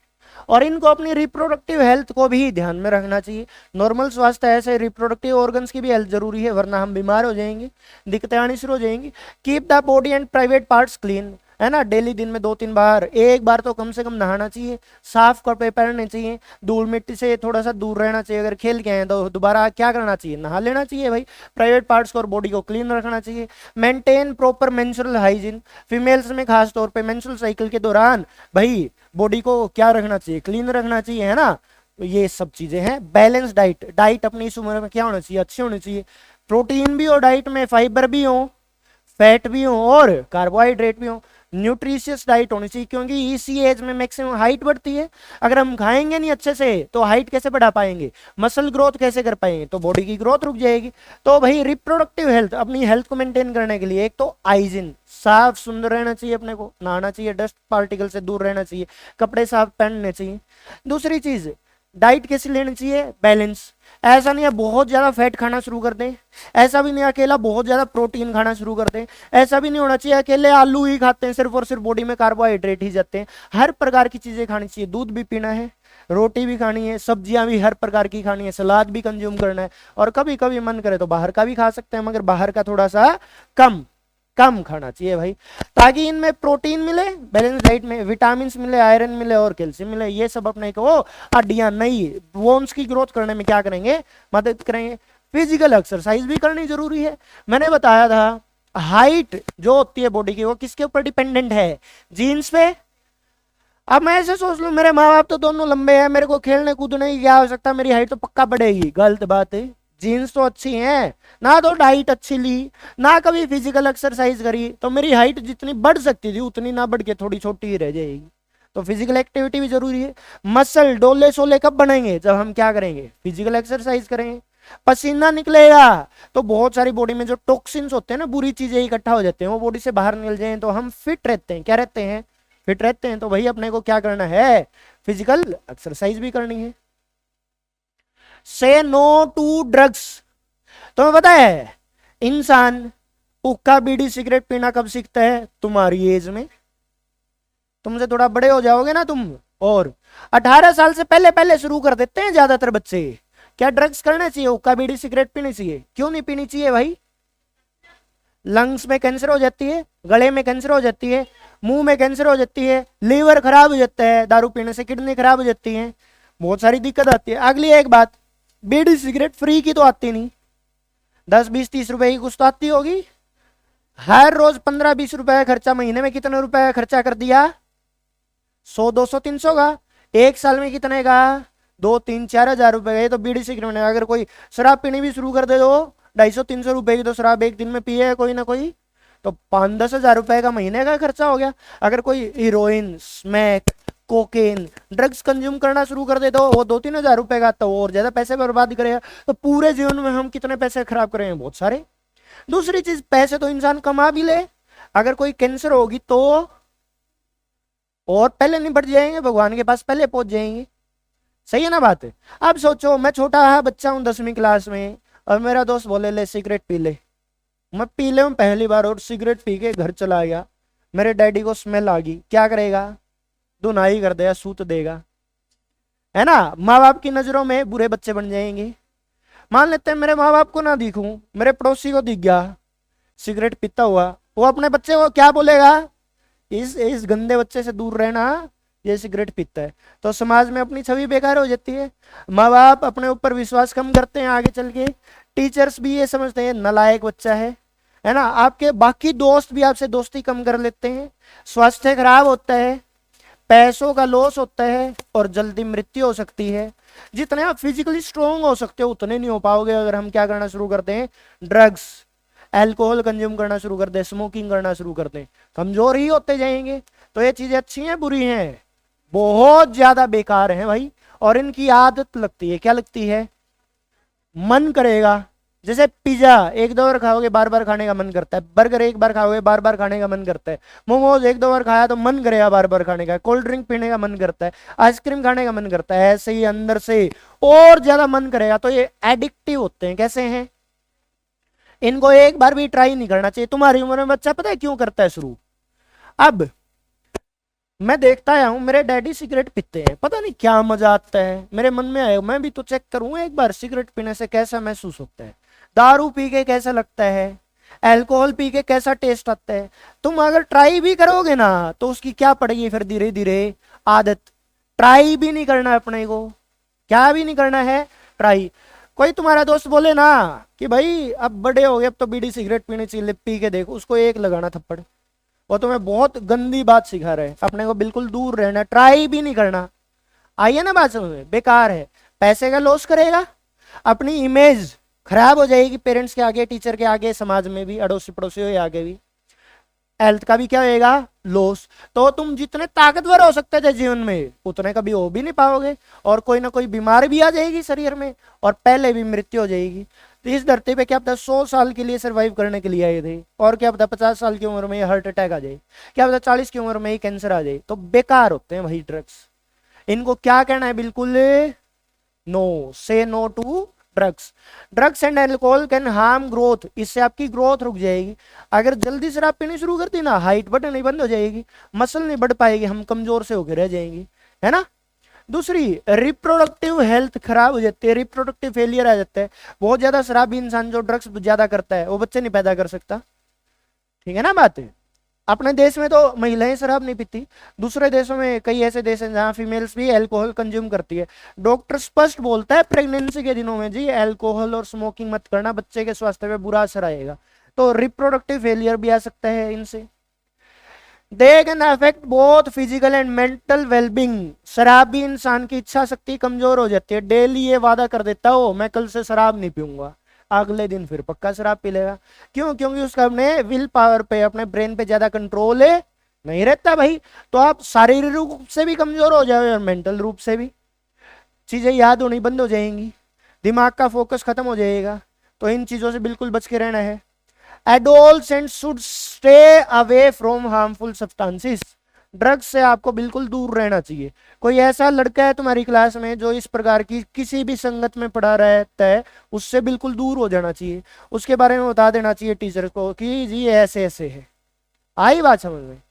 और इनको अपनी रिप्रोडक्टिव हेल्थ को भी ध्यान में रखना चाहिए। नॉर्मल स्वास्थ्य ऐसे रिप्रोडक्टिव ऑर्गन्स की भी हेल्थ जरूरी है, वरना हम बीमार हो जाएंगे, दिक्कतें आनी शुरू हो जाएंगी। Keep the body and private parts clean, है ना। डेली दिन में 2-3 बार, एक बार तो कम से कम नहाना चाहिए, साफ कपड़े पहनने चाहिए, धूल मिट्टी से थोड़ा सा दूर रहना चाहिए। अगर खेल के आए तो दोबारा क्या करना चाहिए? नहा लेना चाहिए भाई। प्राइवेट पार्ट्स को और बॉडी को क्लीन रखना चाहिए। Maintain proper menstrual hygiene. Females में खास तौर पे मेंस्ट्रुअल साइकिल के दौरान भाई बॉडी को क्या रखना चाहिए? क्लीन रखना चाहिए, है ना। तो ये सब चीजें हैं। बैलेंस डाइट, डाइट अपनी इस उम्र में क्या होना चाहिए? अच्छी होनी चाहिए। प्रोटीन भी हो डाइट में, फाइबर भी हो, फैट भी हो और कार्बोहाइड्रेट भी हो। न्यूट्रिशियस डाइट होनी चाहिए, क्योंकि इसी एज में मैक्सिमम हाइट बढ़ती है। अगर हम खाएंगे नहीं अच्छे से तो हाइट कैसे बढ़ा पाएंगे? मसल ग्रोथ कैसे कर पाएंगे? तो बॉडी की ग्रोथ रुक जाएगी। तो भाई रिप्रोडक्टिव हेल्थ, अपनी हेल्थ को मेंटेन करने के लिए एक तो हाइजीन, साफ सुंदर रहना चाहिए, अपने को नहाना चाहिए, डस्ट पार्टिकल से दूर रहना चाहिए, कपड़े साफ पहनने चाहिए। दूसरी चीज, डाइट कैसी लेनी चाहिए? बैलेंस। ऐसा नहीं है बहुत ज्यादा फैट खाना शुरू कर दें, ऐसा भी नहीं अकेला बहुत ज्यादा प्रोटीन खाना शुरू कर दें, ऐसा भी नहीं होना चाहिए अकेले आलू ही खाते हैं सिर्फ और सिर्फ, बॉडी में कार्बोहाइड्रेट ही जाते हैं। हर प्रकार की चीजें खानी चाहिए, दूध भी पीना है, रोटी भी खानी है, सब्जियां भी हर प्रकार की खानी है, सलाद भी कंज्यूम करना है, और कभी कभी मन करे तो बाहर का भी खा सकते हैं, मगर बाहर का थोड़ा सा कम कम खाना चाहिए भाई, ताकि इनमें प्रोटीन मिले, बैलेंस डाइट में विटामिन मिले, आयरन मिले और कैल्शियम मिले। ये सब अपने को हड्डियां नई बोन्स की ग्रोथ करने में क्या करेंगे? मदद करेंगे। फिजिकल एक्सरसाइज भी करनी जरूरी है। मैंने बताया था हाइट जो होती है बॉडी की वो किसके ऊपर डिपेंडेंट है? जीन्स पे। अब मैं ऐसे सोच लूं मेरे माँ बाप तो दोनों लंबे हैं, मेरे को खेलने कूदने की क्या आवश्यकता, मेरी हाइट तो पक्का बढ़ेगी। गलत बात है। जीन्स तो अच्छी हैं, ना तो डाइट अच्छी ली, ना कभी फिजिकल एक्सरसाइज करी, तो मेरी हाइट जितनी बढ़ सकती थी उतनी ना बढ़ के थोड़ी छोटी ही रह जाएगी। तो फिजिकल एक्टिविटी भी जरूरी है। मसल डोले सोले कब बनेंगे? जब हम क्या करेंगे? फिजिकल एक्सरसाइज करेंगे। पसीना निकलेगा तो बहुत सारी बॉडी में जो टॉक्सिन्स होते हैं ना, बुरी चीजें इकट्ठा हो जाते हैं, वो बॉडी से बाहर निकल जाए तो हम फिट रहते हैं। क्या रहते हैं? फिट रहते हैं। तो भाई अपने को क्या करना है? फिजिकल एक्सरसाइज भी करनी है। से नो टू ड्रग्स। तुम्हें पता है इंसान हुक्का बीड़ी सिगरेट पीना कब सीखता है? तुम्हारी एज में। तुमसे थोड़ा बड़े हो जाओगे ना तुम, और 18 साल से पहले पहले शुरू कर देते हैं ज्यादातर बच्चे। क्या ड्रग्स करना चाहिए? हुक्का बीड़ी सिगरेट पीनी चाहिए? क्यों नहीं पीनी चाहिए भाई? लंग्स में कैंसर हो जाती है, गले में कैंसर हो जाती है, मुंह में कैंसर हो जाती है, लीवर खराब हो जाता है, दारू पीने से किडनी खराब हो जाती है, बहुत सारी दिक्कत आती है। अगली एक बात, बीड़ी सिगरेट फ्री की तो आती नहीं, 10 20 30 रुपए की कुछ तो आती होगी। हर रोज 15 20 रुपए का खर्चा, महीने में कितने रुपए का खर्चा कर दिया? 100 200 300 का। एक साल में कितने का? 2 3 4 हजार रुपए का। ये तो बीड़ी सिगरेट में। अगर कोई शराब पीनी भी शुरू कर दे दो 250 300 रुपए की, तो शराब एक दिन में पिए है कोई ना कोई, तो 5 10 हजार रुपए का महीने का खर्चा हो गया। अगर कोई heroine smack cocaine drugs consume करना शुरू कर दे तो वो 2 3 हजार रुपए का, तो और ज्यादा पैसे बर्बाद करेगा। तो पूरे जीवन में हम कितने पैसे खराब करेंगे? बहुत सारे। दूसरी चीज, पैसे तो इंसान कमा भी ले, अगर कोई कैंसर होगी तो और पहले निपट जाएंगे, भगवान के पास पहले पहुंच जाएंगे। सही है ना बात? अब सोचो मैं छोटा बच्चा हूं 10वीं क्लास में, और मेरा दोस्त बोले ले सिगरेट पी ले। मैं पी ले पहली बार और सिगरेट पी के घर चला गया, मेरे डैडी को स्मेल आ गई, क्या करेगा? धुनाई कर देगा, सूत देगा, है ना? माँ बाप की नजरों में बुरे बच्चे बन जाएंगे। मान लेते हैं मेरे माँ बाप को ना दिखूं, मेरे पड़ोसी को दिख गया सिगरेट पीता हुआ, वो अपने बच्चे को क्या बोलेगा? इस गंदे बच्चे से दूर रहना, ये सिगरेट पीता है। तो समाज में अपनी छवि बेकार हो जाती है। माँ बाप अपने ऊपर विश्वास कम करते हैं आगे चल के। टीचर्स भी ये समझते हैं नालायक बच्चा है ना? आपके बाकी दोस्त भी आपसे दोस्ती कम कर लेते हैं। स्वास्थ्य खराब होता है, पैसों का लॉस होता है, और जल्दी मृत्यु हो सकती है। जितने आप फिजिकली स्ट्रोंग हो सकते हो उतने नहीं हो पाओगे अगर हम क्या करना शुरू करते हैं? ड्रग्स अल्कोहल कंज्यूम करना शुरू कर दे, स्मोकिंग करना शुरू कर दे, कमजोर ही होते जाएंगे। तो ये चीजें अच्छी हैं बुरी हैं? बहुत ज्यादा बेकार हैं भाई। और इनकी आदत लगती है, क्या लगती है? मन करेगा। जैसे पिज्जा एक दो बार खाओगे बार बार खाने का मन करता है, बर्गर एक बार खाओगे बार बार खाने का मन करता है, मोमोज एक दो बार खाया तो मन करेगा बार बार खाने का, कोल्ड ड्रिंक पीने का मन करता है, आइसक्रीम खाने का मन करता है, ऐसे ही अंदर से और ज्यादा मन करेगा। तो ये एडिक्टिव होते हैं। कैसे हैं? इनको एक बार भी ट्राई नहीं करना चाहिए। तुम्हारी उम्र में बच्चा पता है क्यों करता है शुरू? अब मैं देखता आया हूं, मेरे डैडी सिगरेट पीते हैं, पता नहीं क्या मजा आता है। मेरे मन में आया मैं भी तो चेक करूं एक बार सिगरेट पीने से कैसा महसूस होता है, दारू पी के कैसा लगता है, अल्कोहल पी के कैसा टेस्ट आता है। तुम अगर ट्राई भी करोगे ना तो उसकी क्या पड़ेगी फिर धीरे धीरे आदत। ट्राई भी नहीं करना अपने को, क्या भी नहीं करना है ट्राई। कोई तुम्हारा दोस्त बोले ना कि भाई अब बड़े हो गए अब तो बीड़ी सिगरेट पीनी चाहिए, पी के देखो, उसको एक लगाना थप्पड़। वो तुम्हें बहुत गंदी बात सिखा रहे हैं। अपने को बिल्कुल दूर रहना, ट्राई भी नहीं करना। आइए ना बात समझ में? बेकार है, पैसे का लॉस करेगा, अपनी इमेज खराब हो जाएगी पेरेंट्स के आगे, टीचर के आगे, समाज में भी, अड़ोसी पड़ोसियों के आगे भी। हेल्थ का भी क्या होएगा? लॉस। तो तुम जितने ताकतवर हो सकते थे जीवन में उतने कभी हो भी नहीं पाओगे, और कोई ना कोई बीमारी भी आ जाएगी शरीर में, और पहले भी मृत्यु हो जाएगी। तो इस धरती पे क्या पता 100 साल के लिए सरवाइव करने के लिए आए थे, और क्या पता 50 साल की उम्र में हार्ट अटैक आ जाए, क्या पता 40 की उम्र में ही कैंसर आ जाए। तो बेकार होते हैं वही ड्रग्स। इनको क्या कहना है? बिल्कुल no, say no to drugs. Drugs and alcohol can harm growth. इससे आपकी ग्रोथ रुक जाएगी। अगर जल्दी शराब पीनी शुरू कर दी ना, हाइट बढ़नी बंद हो जाएगी, मसल नहीं बढ़ पाएगी, हम कमजोर से होकर रह जाएंगे, है ना? दूसरी, रिप्रोडक्टिव हेल्थ खराब हो जाती है, रिप्रोडक्टिव फेलियर आ जाता है। बहुत ज्यादा शराबी इंसान जो ड्रग्स ज्यादा करता है वो बच्चे नहीं पैदा कर सकता। ठीक है ना बात? अपने देश में तो महिलाएं शराब नहीं पीती, दूसरे देशों में कई ऐसे देश हैं जहां फीमेल्स भी अल्कोहल कंज्यूम करती है। डॉक्टर स्पष्ट बोलता है प्रेगनेंसी के दिनों में जी अल्कोहल और स्मोकिंग मत करना, बच्चे के स्वास्थ्य पे बुरा असर आएगा। तो रिप्रोडक्टिव फेलियर भी आ सकता है इनसे। They can affect both physical and mental wellbeing. शराब भी इंसान की इच्छा शक्ति कमजोर हो जाती है। डेली ये वादा कर देता हो मैं कल से शराब नहीं पीऊंगा, अगले दिन फिर पक्का शराब पी लेगा। क्यों? क्योंकि उसका अपने विल पावर पे, अपने ब्रेन पे ज्यादा कंट्रोल है नहीं रहता भाई। तो आप शारीरिक रूप से भी कमजोर हो जाओगे और मेंटल रूप से भी, चीजें याद होनी बंद हो जाएंगी, दिमाग का फोकस खत्म हो जाएगा। तो इन चीजों से बिल्कुल बच के रहना है। Adolescents should stay away from harmful substances. Drugs से आपको बिल्कुल दूर रहना चाहिए। कोई ऐसा लड़का है तुम्हारी क्लास में जो इस प्रकार की किसी भी संगत में पड़ा रहता है, उससे बिल्कुल दूर हो जाना चाहिए। उसके बारे में बता देना चाहिए टीचर को कि जी ऐसे ऐसे है। आई बात समझ में?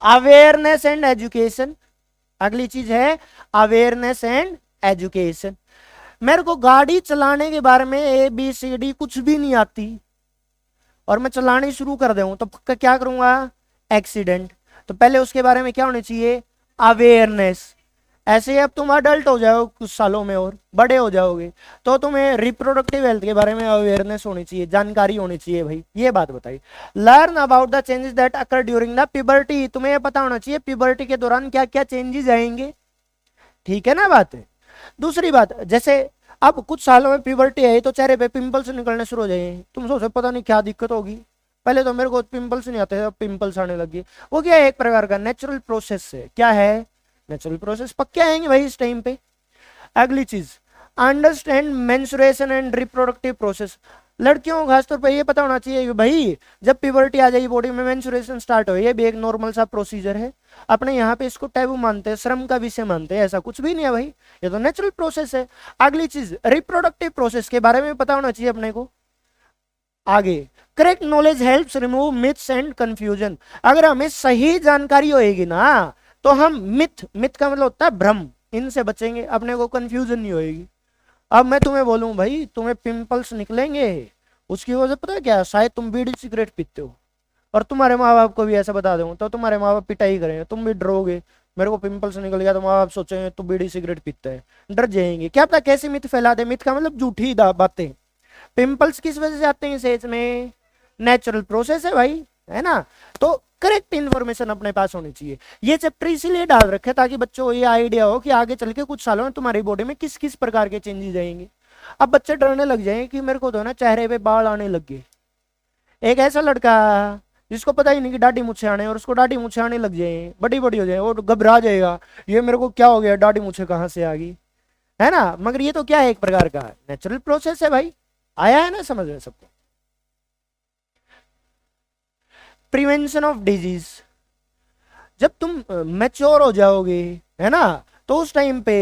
अवेयरनेस एंड एजुकेशन, अगली चीज है अवेयरनेस एंड एजुकेशन। मेरे को गाड़ी चलाने के बारे में ABCD कुछ भी नहीं आती और मैं चलानी शुरू कर दूं तो क्या करूंगा? एक्सीडेंट। तो पहले उसके बारे में क्या होनी चाहिए? अवेयरनेस। ऐसे ही अब तुम अडल्ट हो जाओ कुछ सालों में और बड़े हो जाओगे तो तुम्हें रिप्रोडक्टिव हेल्थ के बारे में अवेयरनेस होनी चाहिए, जानकारी होनी चाहिए भाई। ये बात बताइए। Learn about the changes that occur during the puberty. तुम्हें ये पता होना चाहिए प्यूबर्टी के दौरान क्या क्या चेंजेस आएंगे। ठीक है ना बात है? दूसरी बात, जैसे अब कुछ सालों में प्यूबर्टी आई तो चेहरे पे पिंपल्स निकलने शुरू हो जाएंगे। तुम सोचो पता नहीं क्या दिक्कत होगी। पहले तो मेरे को पिंपल्स नहीं आते थे, अब पिंपल्स आने लगे। वो क्या है? एक प्रकार का नेचुरल प्रोसेस है। क्या है? Natural process. पक्के आएंगे भाई इस टाइम पे। अगली चीज, understand menstruation and reproductive process. लड़कियों को खासतौर पर ये पता होना चाहिए कि भाई जब प्यूबर्टी आ जाएगी बॉडी में, मेंस्ट्रुएशन स्टार्ट हो, ये भी एक नॉर्मल सा प्रोसीजर है। अपने यहाँ पे इसको टैबू मानते हैं, श्रम का विषय मानते हैं, ऐसा कुछ भी नहीं है भाई, ये तो नेचुरल प्रोसेस है। अगली चीज, रिप्रोडक्टिव प्रोसेस के बारे में पता होना चाहिए अपने को। आगे, correct knowledge helps remove myths and confusion. अगर हमें सही जानकारी होएगी ना तो हम मिथ, मिथ का मतलब होता है भ्रम, इनसे बचेंगे, अपने को कंफ्यूजन नहीं होएगी। अब मैं तुम्हें बोलूं भाई तुम्हें पिंपल्स निकलेंगे, उसकी वजह पता है क्या? शायद तुम बीड़ी सिगरेट पीते हो और तुम्हारे माँ बाप को भी ऐसा बता दूं तो तुम्हारे माँ बाप पिटाई करेंगे, तुम भी डरोगे। मेरे को पिंपल्स निकल गया तो माँ बाप सोचेंगे तू बीड़ी सिगरेट पीता है, डर जाएंगे। क्या पता कैसी मिथ फैला दे। मिथ का मतलब झूठी बातें। पिंपल्स किस वजह से आते हैं फेस में? नेचुरल प्रोसेस है भाई, है ना? तो करेक्ट इन्फॉर्मेशन अपने पास होनी चाहिए। ये चैप्टर इसीलिए डाल रखे ताकि बच्चों को ये आइडिया हो कि आगे चल के कुछ सालों में तुम्हारी बॉडी में किस किस प्रकार के चेंजेस आएंगे। अब बच्चे डरने लग जाएंगे कि मेरे को तो ना चेहरे पे बाल आने लग गए। एक ऐसा लड़का जिसको पता ही नहीं कि दाढ़ी मुझे आने, और उसको दाढ़ी मुझे आने लग जाए, बड़ी बड़ी हो जाए, वो घबरा जाएगा, ये मेरे को क्या हो गया, दाढ़ी मुझे कहाँ से आ गई, है ना? मगर ये तो क्या है? एक प्रकार का नेचुरल प्रोसेस है भाई। आया है ना समझ में सबको? प्रिवेंशन ऑफ डिजीज, जब तुम मैच्योर हो जाओगे, है ना, तो उस टाइम पे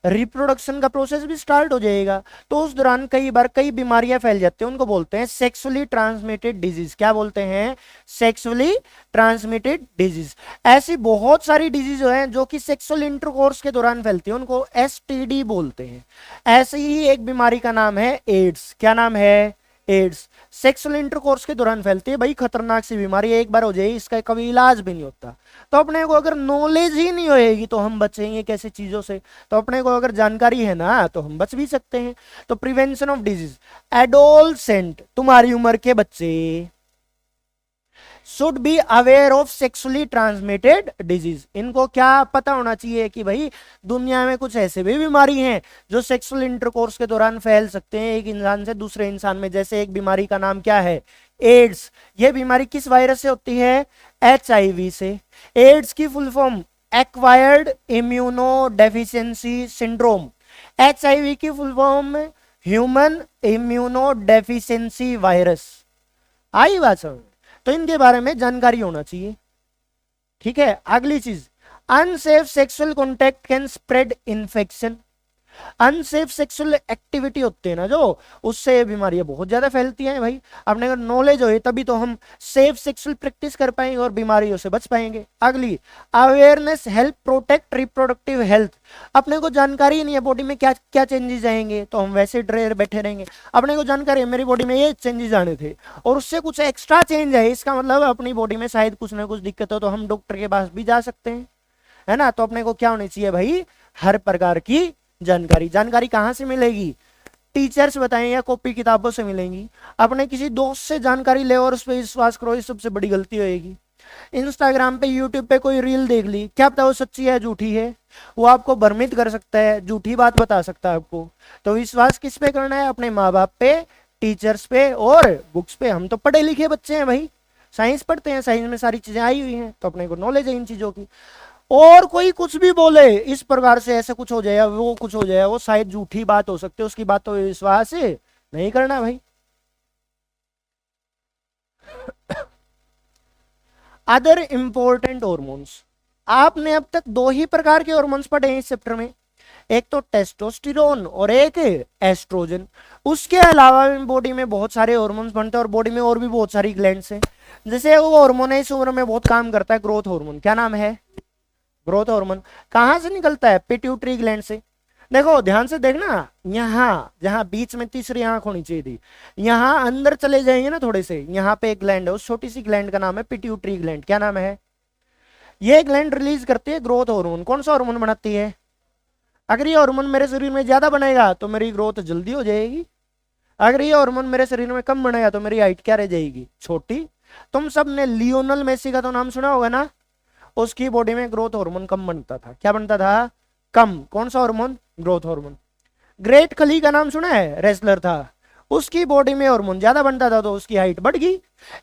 रिप्रोडक्शन का प्रोसेस भी स्टार्ट हो जाएगा। तो उस दौरान कई बार कई बीमारियां फैल जाती हैं, उनको बोलते हैं सेक्सुअली ट्रांसमिटेड डिजीज। क्या बोलते हैं? Sexually transmitted disease. ऐसी बहुत सारी डिजीज हैं जो कि सेक्सुअल इंटरकोर्स के दौरान फैलती है, उनको STD बोलते हैं। ऐसी ही एक बीमारी का नाम है एड्स। क्या नाम है? एड्स। सेक्सुअल इंटरकोर्स के दौरान फैलती है भाई, खतरनाक सी बीमारी, एक बार हो जाए इसका कभी इलाज भी नहीं होता। तो अपने को अगर नॉलेज ही नहीं होएगी तो हम बचेंगे कैसे चीजों से? तो अपने को अगर जानकारी है ना तो हम बच भी सकते हैं। तो प्रिवेंशन ऑफ डिजीज, एडोलसेंट, तुम्हारी उम्र के बच्चे should be aware of sexually transmitted disease. इनको क्या पता होना चाहिए कि भाई दुनिया में कुछ ऐसे भी बीमारी हैं जो सेक्सुअल इंटरकोर्स के दौरान फैल सकते हैं एक इंसान से दूसरे इंसान में। जैसे एक बीमारी का नाम क्या है? एड्स। ये बीमारी किस वायरस से होती है? HIV से। एड्स की full form acquired immunodeficiency syndrome. HIV की full form human immunodeficiency virus. आई बात समझ? तो इनके बारे में जानकारी होना चाहिए। ठीक है। अगली चीज, unsafe sexual contact can spread infection. Unsafe sexual activity होती है ना जो, उससे बीमारियां बहुत ज्यादा फैलती हैं भाई। अपने अगर नॉलेज हो तभी तो हम सेफ सेक्सुअल प्रैक्टिस कर पाएंगे और बीमारियों से बच पाएंगे। अगली, awareness help protect reproductive health. अपने को जानकारी नहीं है बॉडी में क्या क्या चेंजेस आएंगे तो हम वैसे डरे बैठे रहेंगे। अपने को जानकारी है मेरी बॉडी में ये चेंजेस आने थे और उससे कुछ एक्स्ट्रा चेंज है, इसका मतलब अपनी बॉडी में शायद कुछ ना कुछ दिक्कत हो तो हम डॉक्टर के पास भी जा सकते हैं, है ना? तो अपने को क्या होनी चाहिए भाई? हर प्रकार की जानकारी। जानकारी कहां से मिलेगी? टीचर्स बताएं या कॉपी किताबों से मिलेंगी। अपने किसी दोस्त से जानकारी ले और उस पर विश्वास करो, ये सबसे बड़ी गलती होगी। इंस्टाग्राम पे यूट्यूब पे कोई रील देख ली, क्या पता वो सच्ची है झूठी है, वो आपको भ्रमित कर सकता है, झूठी बात बता सकता है आपको। तो विश्वास किस पे करना है? अपने माँ बाप पे, टीचर्स पे और बुक्स पे। हम तो पढ़े लिखे बच्चे हैं भाई, साइंस पढ़ते हैं, साइंस में सारी चीजें आई हुई हैं, तो अपने को नॉलेज है इन चीजों की। और कोई कुछ भी बोले इस प्रकार से ऐसा कुछ हो जाएगा, वो कुछ हो जाएगा, वो शायद झूठी बात हो सकती है, उसकी बात तो विश्वास नहीं करना भाई। अदर इंपॉर्टेंट हॉर्मोन्स, आपने अब तक दो ही प्रकार के हॉर्मोन्स पढ़े हैं इस चैप्टर में, एक तो टेस्टोस्टेरोन और एक एस्ट्रोजन। उसके अलावा बॉडी में बहुत सारे हॉर्मोन्स बनते हैं और बॉडी में और भी बहुत सारी ग्लैंड्स हैं। जैसे वो हार्मोन है इस उम्र में बहुत काम करता है, ग्रोथ हार्मोन। क्या नाम है? Growth hormone. कहां से निकलता है? पिट्यूटरी ग्लैंड से। देखो ध्यान से देखना, यहाँ जहां बीच में तीसरी आंख होनी चाहिए थी, यहाँ अंदर चले जाएंगे ना थोड़े से, यहाँ पे एक ग्लैंड है, उस छोटी सी ग्लैंड का नाम है पिट्यूटरी ग्लैंड। क्या नाम है? ये ग्लैंड रिलीज करती है ग्रोथ हार्मोन। कौन सा हार्मोन बनाती है? अगर ये हार्मोन मेरे शरीर में ज्यादा बनेगा तो मेरी ग्रोथ जल्दी हो जाएगी, अगर ये हार्मोन मेरे शरीर में कम बनेगा तो मेरी हाइट क्या रह जाएगी? छोटी। तुम सब ने लियोनल मेसी का तो नाम सुना होगा ना, उसकी बॉडी में ग्रोथ हार्मोन कम बनता था। क्या बनता था? कम। कौन सा हार्मोन? Growth hormone. ग्रेट खली का नाम सुना है? रेसलर था, उसकी बॉडी में हार्मोन ज्यादा बनता था तो उसकी हाइट बढ़ गई।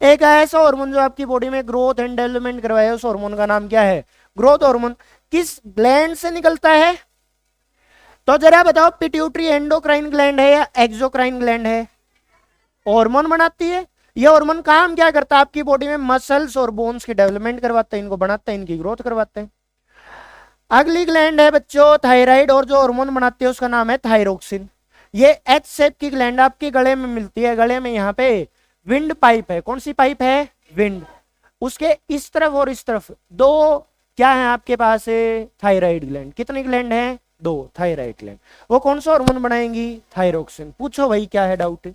एक ऐसा हार्मोन जो आपकी बॉडी में ग्रोथ एंड डेवलपमेंट करवाए, उस हार्मोन का नाम क्या है? Growth hormone. किस ग्लैंड से निकलता है? तो जरा बताओ, पिट्यूटरी एंडोक्राइन ग्लैंड है या एक्सोक्राइन ग्लैंड है? हार्मोन बनाती है। ये हार्मोन काम क्या करता है? आपकी बॉडी में मसल्स और बोन्स की डेवलपमेंट करवाता है, इनको बनाता है, इनकी ग्रोथ करवाता है। अगली ग्लैंड है बच्चों थायराइड, और जो हार्मोन बनाती है उसका नाम है थायरोक्सिन। ये एच शेप की ग्लैंड आपके गले में मिलती है, गले में यहाँ पे विंड पाइप है। कौन सी पाइप है? विंड। उसके इस तरफ और इस तरफ दो क्या है आपके पास? Thyroid gland. कितनी ग्लैंड है? दो थायराइड ग्लैंड। वो कौन सा हार्मोन बनाएंगी? थायरोक्सिन। पूछो भाई क्या है डाउट?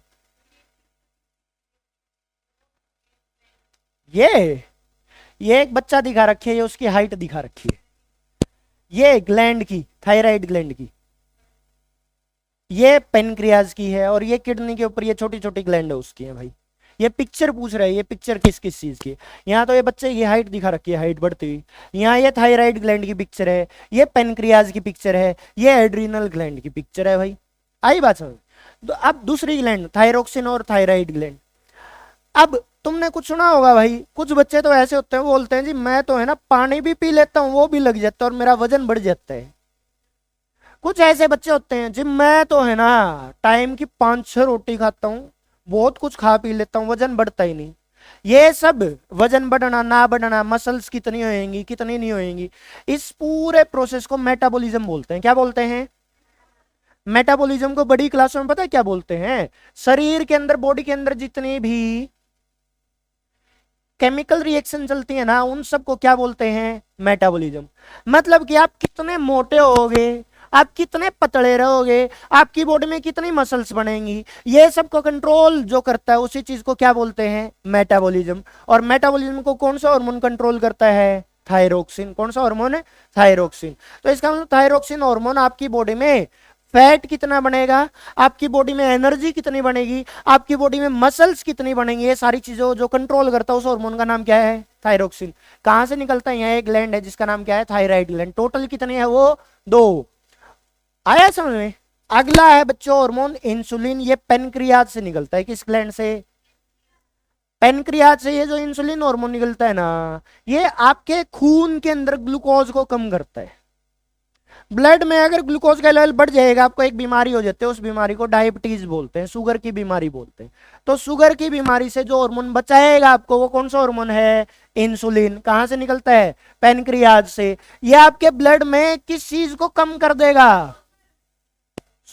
ये एक बच्चा दिखा रखी है, ये उसकी हाइट दिखा रखी है, ये ग्लैंड की, थायराइड ग्लैंड की, ये पेनक्रियाज की है, और ये किडनी के ऊपर ये छोटी छोटी ग्लैंड है उसकी है भाई। ये पिक्चर पूछ रहा है, ये पिक्चर किस किस चीज की? यहाँ तो ये बच्चे की हाइट दिखा रखी है, हाइट बढ़ती हुई। यहाँ ये थायराइड ग्लैंड की पिक्चर है, ये पेनक्रियाज की पिक्चर है, ये एड्रीनल ग्लैंड की पिक्चर है भाई। आई बात समझ? तो अब दूसरी ग्लैंड थायरोक्सिन और थायराइड ग्लैंड। अब तुमने कुछ सुना होगा भाई, कुछ बच्चे तो ऐसे होते हैं, वो बोलते हैं जी मैं तो है ना पानी भी पी लेता हूँ वो भी लग जाता है और मेरा वजन बढ़ जाता है। कुछ ऐसे बच्चे होते हैं जी मैं तो है ना टाइम की 5-6 रोटी खाता हूँ, बहुत कुछ खा पी लेता हूँ, वजन बढ़ता ही नहीं। ये सब वजन बढ़ना ना बढ़ना, मसल्स कितनी होएंगी कितनी नहीं होएंगी, इस पूरे प्रोसेस को मेटाबॉलिज्म बोलते हैं। क्या बोलते हैं? मेटाबॉलिज्म को बड़ी क्लासों में पता है क्या बोलते हैं? शरीर के अंदर, बॉडी के अंदर जितनी भी केमिकल रिएक्शन चलती है ना, उन सबको क्या बोलते हैं? मेटाबॉलिज्म। मतलब कि आप कितने मोटे होगे, आप कितने पतले रहोगे, आपकी बॉडी में कितनी मसल्स बनेंगी, ये सबको कंट्रोल जो करता है उसी चीज को क्या बोलते हैं? मेटाबॉलिज्म। और मेटाबॉलिज्म को कौन सा हार्मोन कंट्रोल करता है? थायरोक्सिन। कौन सा हार्मोन है? थायरोक्सिन। तो इसका मतलब थायरोक्सिन हार्मोन आपकी बॉडी में फैट कितना बनेगा, आपकी बॉडी में एनर्जी कितनी बनेगी, आपकी बॉडी में मसल्स कितनी बनेंगी, ये सारी चीजों जो कंट्रोल करता है उस हार्मोन का नाम क्या है? थायरोक्सिन। कहां से निकलता है? यहाँ एक ग्लैंड है जिसका नाम क्या है? Thyroid gland. टोटल कितनी है वो? दो। आया समझ में? अगला है बच्चों हार्मोन इंसुलिन। ये पेनक्रियाज से निकलता है। किस ग्लैंड से? पेनक्रियाज से। ये जो इंसुलिन हार्मोन निकलता है ना, ये आपके खून के अंदर ग्लूकोज को कम करता है। ब्लड में अगर ग्लूकोज का लेवल बढ़ जाएगा, आपको एक बीमारी हो जाती है, उस बीमारी को डायबिटीज बोलते हैं, शुगर की बीमारी बोलते हैं। तो शुगर की बीमारी से जो हार्मोन बचाएगा आपको, वो कौन सा हार्मोन है? इंसुलिन। कहां से निकलता है? पेनक्रियाज से। ये आपके ब्लड में किस चीज को कम कर देगा?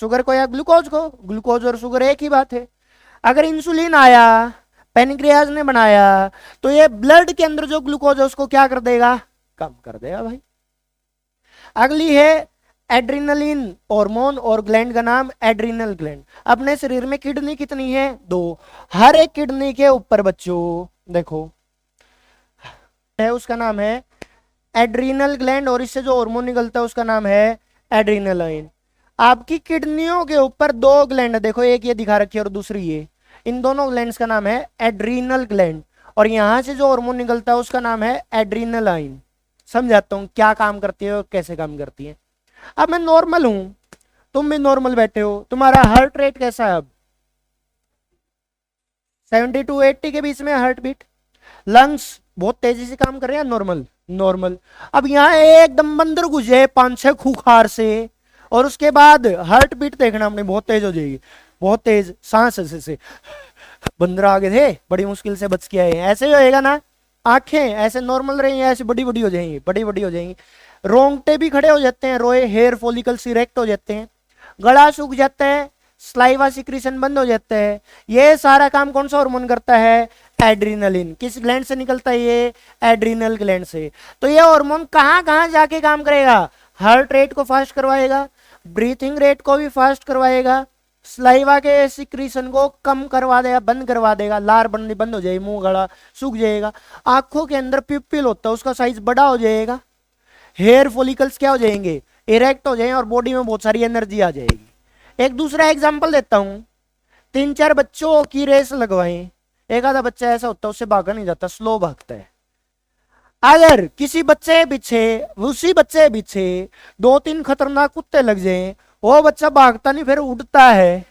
शुगर को या ग्लूकोज को? ग्लूकोज और शुगर एक ही बात है। अगर इंसुलिन आया, पेनक्रियाज ने बनाया, तो ये ब्लड के अंदर जो ग्लूकोज है उसको क्या कर देगा? कम कर देगा भाई। अगली है एड्रिनलिन हार्मोन, और ग्लैंड का नाम एड्रिनल ग्लैंड। अपने शरीर में किडनी कितनी है? दो। हर एक किडनी के ऊपर बच्चों देखो है, उसका नाम है एड्रिनल ग्लैंड, और इससे जो हार्मोन निकलता है उसका नाम है एड्रिनलाइन। आपकी किडनियों के ऊपर दो ग्लैंड देखो, एक ये दिखा रखी है और दूसरी ये, इन दोनों ग्लैंड्स का नाम है एड्रीनल ग्लैंड, और यहां से जो हार्मोन निकलता है उसका नाम है एड्रीनलाइन। समझाता हूं क्या काम करती है और कैसे काम करती है। अब मैं नॉर्मल हूं, तुम भी नॉर्मल बैठे हो, तुम्हारा हार्ट रेट कैसा है अब? 70 टू 80 के बीच में हार्ट बीट। लंग्स बहुत तेजी से काम कर रहे हैं, नॉर्मल नॉर्मल। अब यहाँ एकदम बंदर घुस जाए 5-6 खूंखार से, और उसके बाद हार्ट बीट देखना अपनी बहुत तेज हो जाएगी, बहुत तेज सांस से बंदर आगे थे बड़ी मुश्किल से बच के आए, ऐसे ही होएगा ना। आंखें ऐसे नॉर्मल रहेंगी, ऐसे बड़ी बड़ी हो जाएंगी, बड़ी बड़ी हो जाएंगी। रोंगटे भी खड़े हो जाते हैं, रोए, हेयर फॉलिकल्स इरेक्ट हो जाते हैं, गला सूख जाता है, स्लाइवा सिक्रीशन बंद हो जाता है। ये सारा काम कौन सा हार्मोन करता है? एड्रीनलिन। किस ग्लैंड से निकलता है ये? एड्रीनल ग्लैंड से। तो ये हार्मोन कहां कहां जाके काम करेगा? हार्ट रेट को फास्ट करवाएगा, ब्रीथिंग रेट को भी फास्ट करवाएगा, स्लाइवा के सिक्रीशन को कम करवा देगा, बंद करवा देगा, लार बननी बंद हो जाएगी, मुंह गला सूख जाएगा, आंखों के अंदर पिपिल होता है उसका साइज बड़ा हो जाएगा, हेयर फॉलिकल्स क्या हो जाएंगे? इरेक्ट हो जाएंगे, और बॉडी में बहुत सारी एनर्जी आ जाएगी। एक दूसरा एग्जांपल देता हूं, 3-4 बच्चों की रेस लगवाएं, एक आधा बच्चा ऐसा होता है उससे भागा नहीं जाता, स्लो भागता है। अगर किसी बच्चे पीछे, उसी बच्चे पीछे 2-3 खतरनाक कुत्ते लग जाएं, वो बच्चा भागता नहीं, फिर उड़ता है।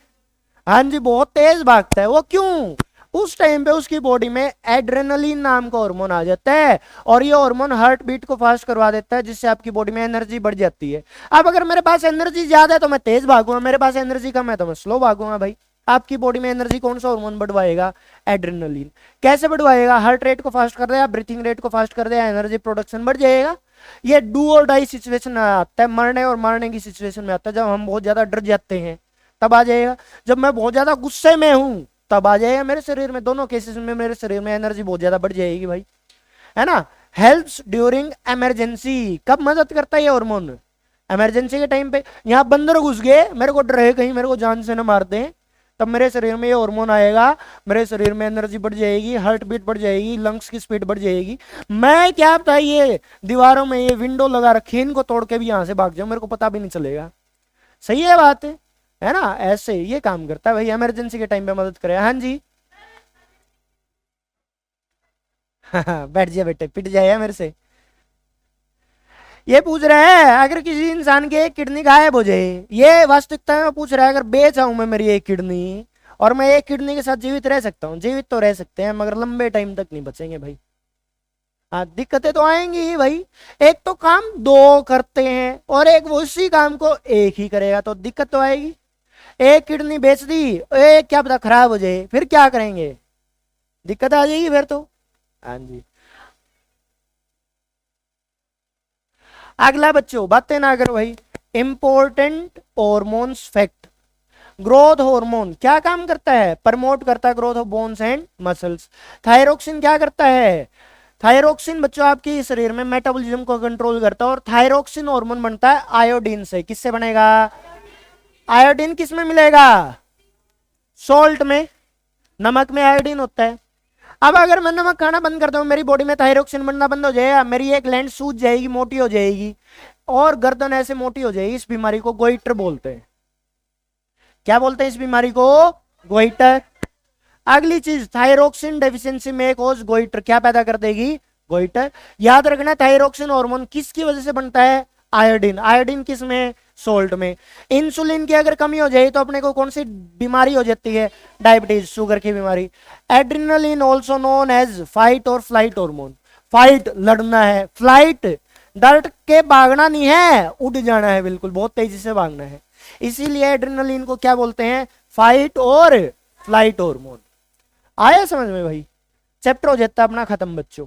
हाँ जी, बहुत तेज भागता है। वो क्यों? उस टाइम पे उसकी बॉडी में एड्रेनलिन नाम का हार्मोन आ जाता है, और ये हार्मोन हार्ट बीट को फास्ट करवा देता है, जिससे आपकी बॉडी में एनर्जी बढ़ जाती है। अब अगर मेरे पास एनर्जी ज्यादा है तो मैं तेज भागूंगा, मेरे पास एनर्जी कम है तो मैं स्लो भागूंगा। भाई आपकी बॉडी में एनर्जी कौन सा हार्मोन बढ़वाएगा? एड्रेनलिन। कैसे बढ़वाएगा? हार्ट रेट को फास्ट कर देगा, ब्रीथिंग रेट को फास्ट कर देगा, एनर्जी प्रोडक्शन बढ़ जाएगा। ये डू और डाई सिचुएशन में आता है, मरने और मारने की सिचुएशन में आता है, जब हम बहुत ज्यादा डर जाते हैं तब आ जाएगा, जब मैं बहुत ज्यादा गुस्से में हूं तब आ जाएगा मेरे शरीर में। दोनों केसेस में मेरे शरीर में एनर्जी बहुत ज्यादा बढ़ जाएगी भाई, है ना। Helps during emergency. कब मदद करता है ये हार्मोन? इमरजेंसी के टाइम पे। यहाँ बंदर घुस गए, मेरे को डर है कहीं मेरे को जान से न मार दें, तब मेरे शरीर में ये हार्मोन आएगा, मेरे शरीर में एनर्जी बढ़ जाएगी, हार्ट बीट बढ़ जाएगी, लंग्स की स्पीड बढ़ जाएगी। मैं क्या पता ये दीवारों में ये विंडो लगा रखी है, इनको तोड़ के भी यहां से भाग जाऊं, मेरे को पता भी नहीं चलेगा। सही है बात है ना। ऐसे ये काम करता है भाई, इमरजेंसी के टाइम पे मदद करे। हाँ जी बैठ जाए बेटे, पिट जाए मेरे से। ये पूछ रहा है अगर किसी इंसान की एक किडनी गायब हो जाए, ये वास्तविकता में पूछ रहा है, अगर बेच आऊं मैं मेरी एक किडनी, और मैं एक किडनी के साथ जीवित रह सकता हूँ? जीवित तो रह सकते हैं मगर लंबे टाइम तक नहीं बचेंगे भाई। हाँ, दिक्कतें तो आएंगी ही भाई। एक तो काम दो करते हैं और एक वो उसी काम को एक ही करेगा, तो दिक्कत तो आएगी। एक किडनी बेच दी, एक क्या पता खराब हो जाए, फिर क्या करेंगे? दिक्कत आ जाएगी फिर तो। हाँ जी। अगला बच्चों, बातें ना करो भाई। Important hormones fact. Growth hormone क्या काम करता है? प्रमोट करता है growth of bones and muscles. Thyroxine क्या करता है? थायरोक्सिन बच्चों आपके शरीर में मेटाबॉलिज्म को कंट्रोल करता है, और थायरोक्सिन हार्मोन बनता है आयोडीन से। किससे बनेगा? आयोडीन किस में मिलेगा? सॉल्ट में, नमक में आयोडीन होता है। अब अगर मैं नमक खाना बंद कर दूं, मेरी बॉडी में थायरोक्सिन बनना बंद हो जाएगा, मेरी एक ग्लैंड सूज जाएगी, मोटी हो जाएगी, और गर्दन ऐसे मोटी हो जाएगी। इस बीमारी को गोइटर बोलते हैं। क्या बोलते हैं इस बीमारी को? गोइटर। अगली चीज, थायरोक्सिन डेफिशिएंसी में कोज गोइटर क्या पैदा कर देगी? गोइटर। याद रखना, थायरोक्सिन हार्मोन किसकी वजह से बनता है? आयोडीन। आयोडीन किस में? सोल्ट में। इंसुलिन की अगर कमी हो जाए तो अपने को कौन सी बीमारी हो जाती है? डायबिटीज, शुगर की बीमारी। Adrenaline also known as fight और फ्लाइट हार्मोन। फाइट लड़ना है, फ्लाइट डर के भागना नहीं है, उड़ जाना है, बिल्कुल बहुत तेजी से भागना है। इसीलिए एड्रिनलिन को क्या बोलते हैं? फाइट और फ्लाइट हार्मोन। आया समझ में भाई? चैप्टर हो जाता है अपना खत्म बच्चों।